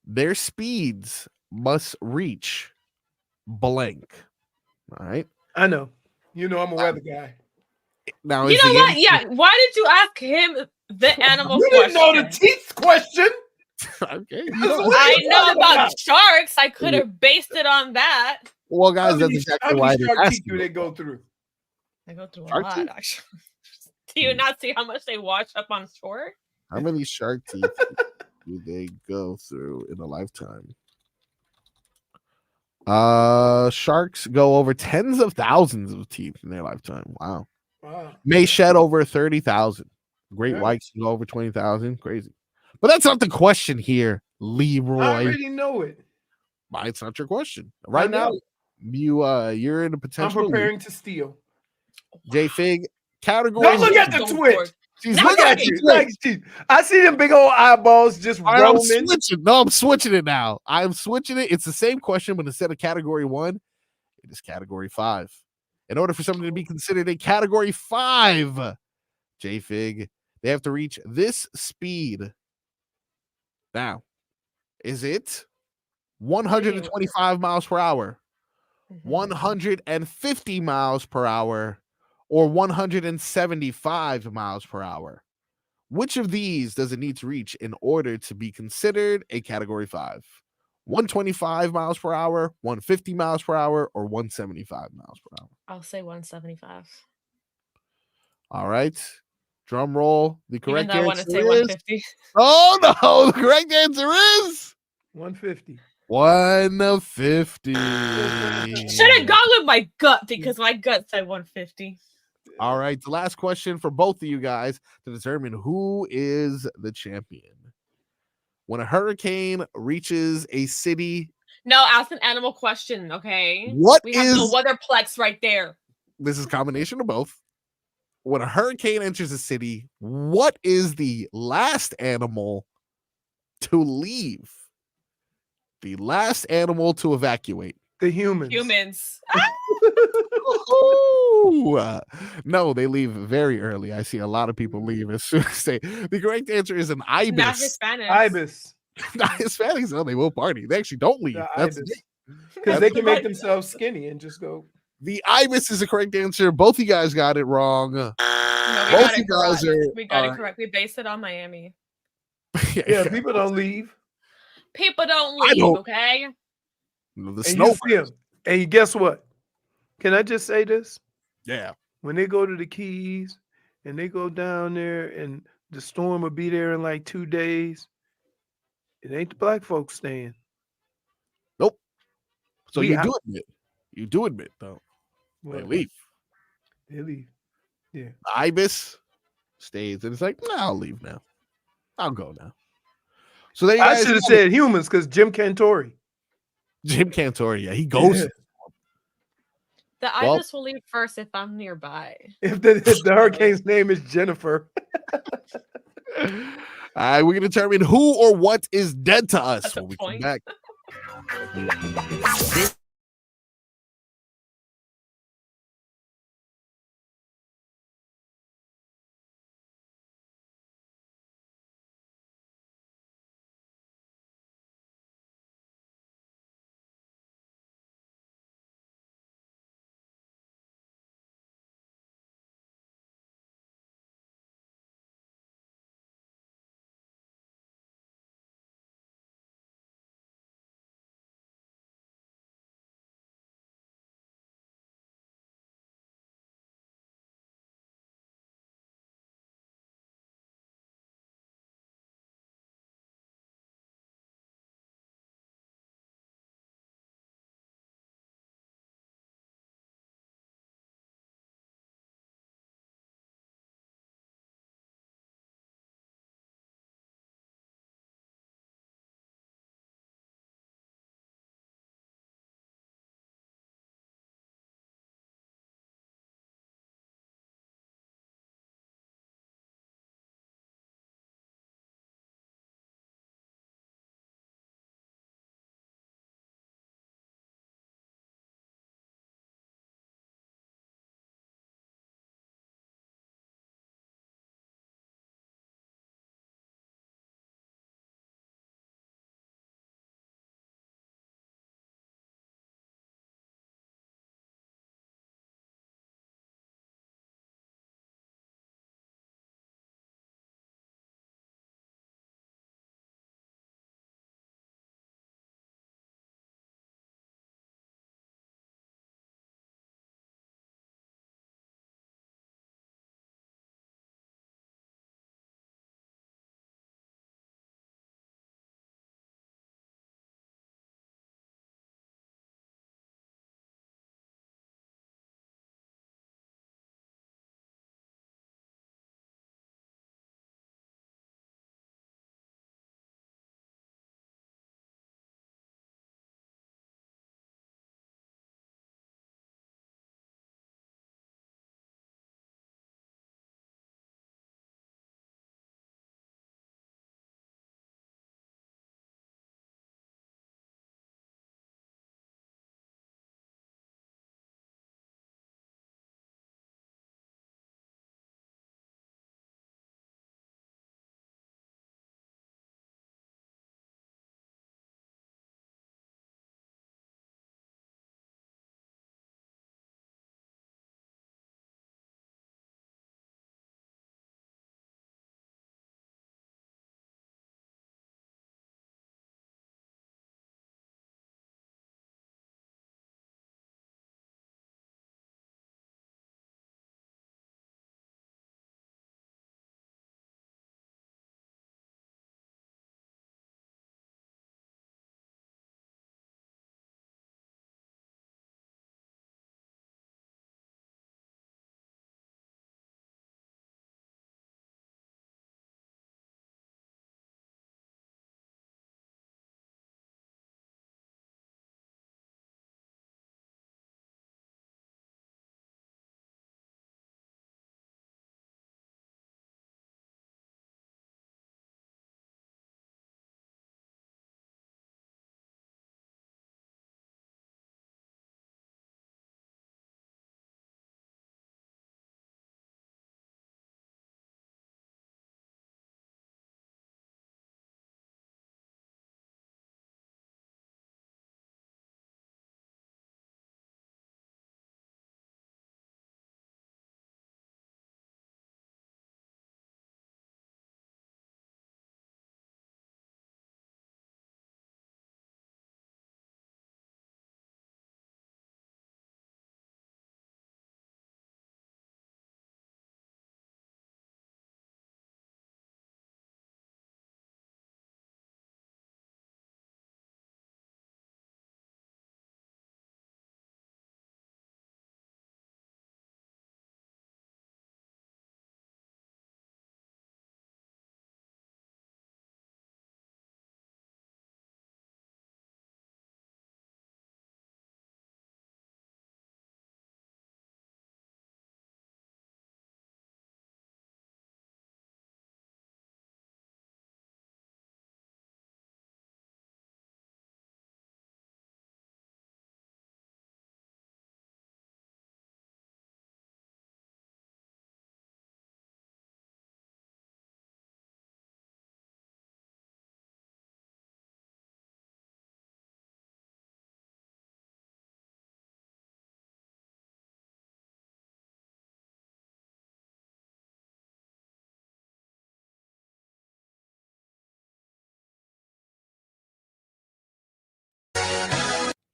their speeds must reach blank. All right. I know. You know, I'm a weather guy. Now, You is know the what? answer- Yeah. Why did you ask him the animal You question? didn't know the teeth question. Okay. I know about sharks. I could have based it on that. Well, guys, How that's many exactly why I didn't shark ask teeth do you. they go through? I go through a Shark lot, teeth? actually. Do you not see how much they wash up on shore? How many shark teeth do they go through in a lifetime? Sharks go over tens of thousands of teeth in their lifetime. Wow. May shed over 30,000. Great Yeah. whites go over 20,000. Crazy. But that's not the question here, Leroy. I already know it. Why it's not your question. Right now, know. you're in a I'm potential preparing to steal. J Fig category. Don't look at the Don't twitch. work. She's Look looking at the you. Twitch. Like, geez. I see them big old eyeballs just All right, I'm rolling. switching. No, I'm switching it now. I'm switching it. It's the same question, but instead of category 1, it is category 5. In order for something to be considered a category 5, J Fig, they have to reach this speed. Now, is it 125 miles per hour, 150 miles per hour, or 175 miles per hour? Which of these does it need to reach in order to be considered a category 5? 125 miles per hour, 150 miles per hour, or 175 miles per hour? I'll say 175. All right. Drum roll. The Even correct though I want to answer say is 150. Oh no, the correct answer is 150. 150. Should have gone with my gut because my gut said 150. All right, the last question for both of you guys to determine who is the champion. When a hurricane reaches a city, No, ask an animal question, okay? What we have the is- weatherplex right there. this is a combination of both. When a hurricane enters a city, what is the last animal to leave? The last animal to evacuate. The humans. Humans. Ooh. No, they leave very early. I see a lot of people leave as soon as they. The correct answer is an Not ibis. Hispanics. Ibis. Not Hispanics, no, they will party. They actually don't leave. The That's ibis. Because they can make themselves skinny and just go. the ibis is the correct answer. Both of you guys got it wrong. No, we Both got you it guys correct. are. We got it correct. We based it on Miami. Yeah, people don't leave. People don't I leave, don't- okay? The And snow. you see 'em. And guess what? Can I just say this? Yeah. When they go to the Keys and they go down there and the storm will be there in like 2 days, it ain't the black folks staying. Nope. So We you out. do admit. You do admit though. They Well, leave. They leave. Yeah. The ibis stays, and it's like, nah, I'll leave now. I'll go now. So there you I guys should have have it. said humans because Jim Cantori. Jim Cantor. Yeah, he goes. Yeah. The Well- ibis will leave first if I'm nearby. If the hurricane's name is Jennifer. All right, we're gonna determine who or what is dead to us That's a when we come point. back.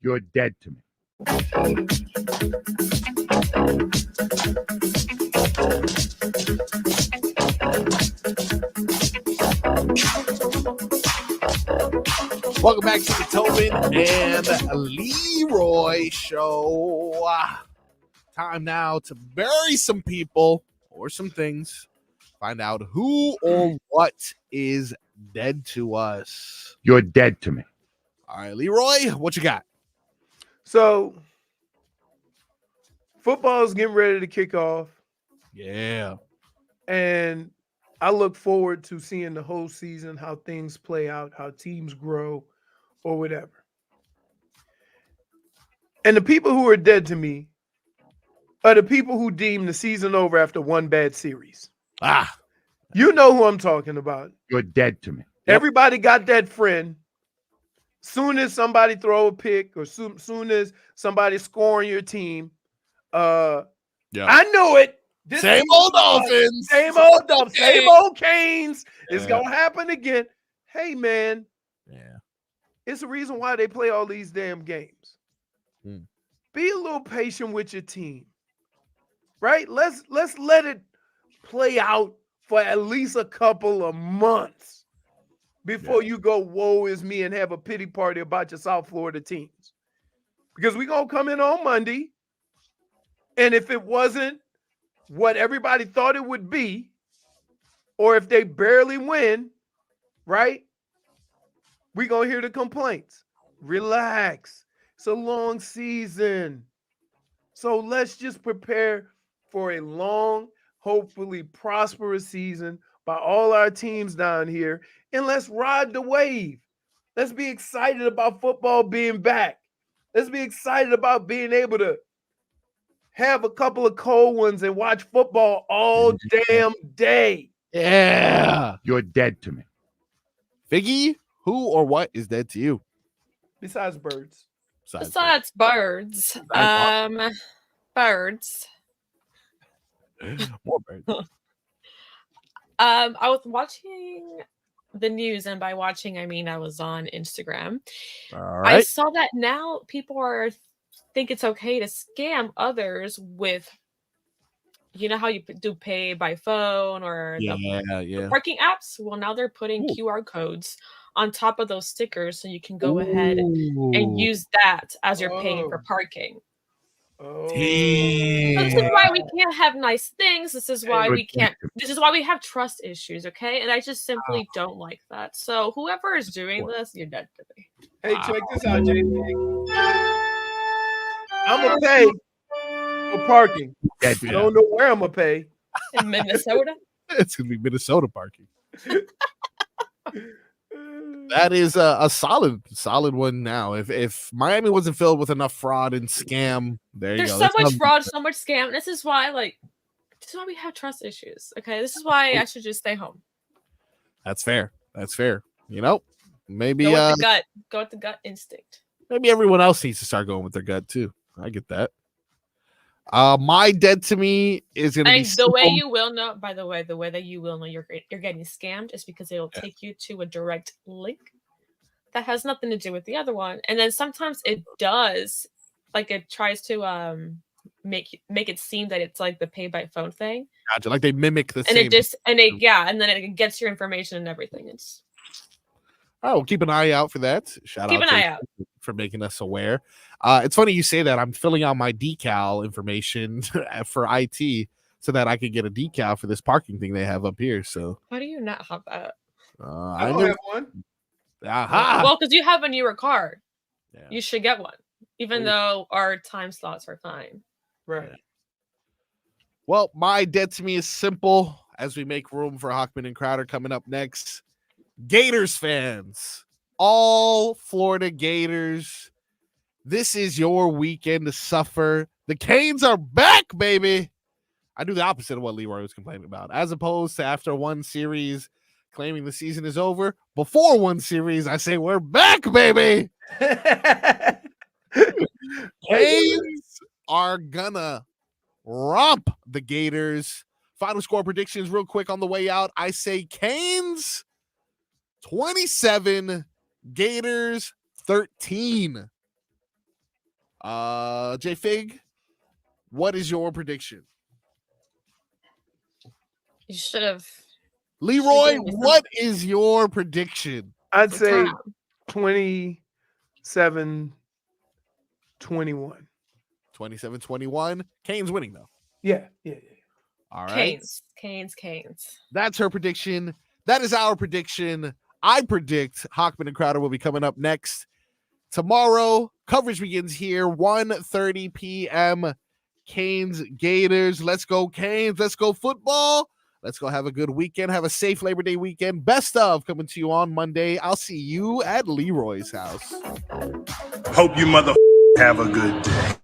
You're dead to me. Welcome back to the Tobin and Leroy show. Time now to bury some people or some things. Find out who or what is dead to us. You're dead to me. All right, Leroy, what you got? So, football's getting ready to kick off. Yeah. And I look forward to seeing the whole season, how things play out, how teams grow, or whatever. And the people who are dead to me are the people who deem the season over after one bad series. You know who I'm talking about. You're dead to me. Everybody got that friend. Soon as somebody throw a pick or soon as somebody score on your team, I know it. This Same old Dolphins. Same old Dolphins. Same old Canes. It's going to happen again. Hey, man. Yeah. It's the reason why they play all these damn games. Be a little patient with your team. Right? Let's let it play out for at least a couple of months before you go, woe is me, and have a pity party about your South Florida teams. Because we're going to come in on Monday, and if it wasn't what everybody thought it would be, or if they barely win, right, we're going to hear the complaints. Relax. It's a long season. So let's just prepare for a long, hopefully prosperous season by all our teams down here, and let's ride the wave. Let's be excited about football being back. Let's be excited about being able to have a couple of cold ones and watch football all damn day. Yeah. You're dead to me. Figgy, who or what is dead to you? Besides birds. Besides birds. Birds. More birds. I was watching the news, and by watching, I mean I was on Instagram. All right. I saw that now people think it's okay to scam others with, you know how you do pay by phone or the parking apps? Well, now they're putting QR codes on top of those stickers so you can go ahead and use that as you're paying for parking. So this is why we can't have nice things. This is why we have trust issues, okay? And I just simply don't like that. So whoever is doing this, you're dead to me. Hey, check this out, JP. I'm going to pay for parking. I don't know where I'm going to pay. In Minnesota? It's going to be Minnesota parking. That is a solid one now. If Miami wasn't filled with enough fraud and scam, there's so much fraud, so much scam. This is why we have trust issues. Okay, this is why I should just stay home. That's fair. You know, maybe go with the gut. Go with the gut instinct. Maybe everyone else needs to start going with their gut too. I get that. My dead to me is gonna be the way you will know. By the way that you will know you're getting scammed is because it will take you to a direct link that has nothing to do with the other one, and then sometimes it does, like it tries to make it seem that it's like the pay by phone thing. Gotcha. Like they mimic the and same. And then it gets your information and everything. It's. All right, we'll keep an eye out for that. Keep an eye out for making us aware. It's funny you say that. I'm filling out my decal information for IT so that I can get a decal for this parking thing they have up here. So why do you not have that? I don't have one. Aha. Well, because you have a newer card. Yeah. You should get one, even though our time slots are fine. Right. Well, my dead to me is simple as we make room for Hockman and Crowder coming up next. Gators fans, all Florida Gators, this is your weekend to suffer. The Canes are back, baby. I do the opposite of what Leroy was complaining about. As opposed to after one series claiming the season is over, before one series, I say we're back, baby. Canes are gonna romp the Gators. Final score predictions real quick on the way out. I say Canes 27, Gators 13. J Fig, what is your prediction? You should have. Leroy, what is your prediction? I'd say 27-21. 27-21. Kane's winning, though. Yeah. All right. Canes. That's her prediction. That is our prediction. I predict Hockman and Crowder will be coming up next. Tomorrow, coverage begins here, 1:30 p.m. Canes, Gators. Let's go, Canes. Let's go, football. Let's go have a good weekend. Have a safe Labor Day weekend. Best of coming to you on Monday. I'll see you at Leroy's house. Hope you mother have a good day.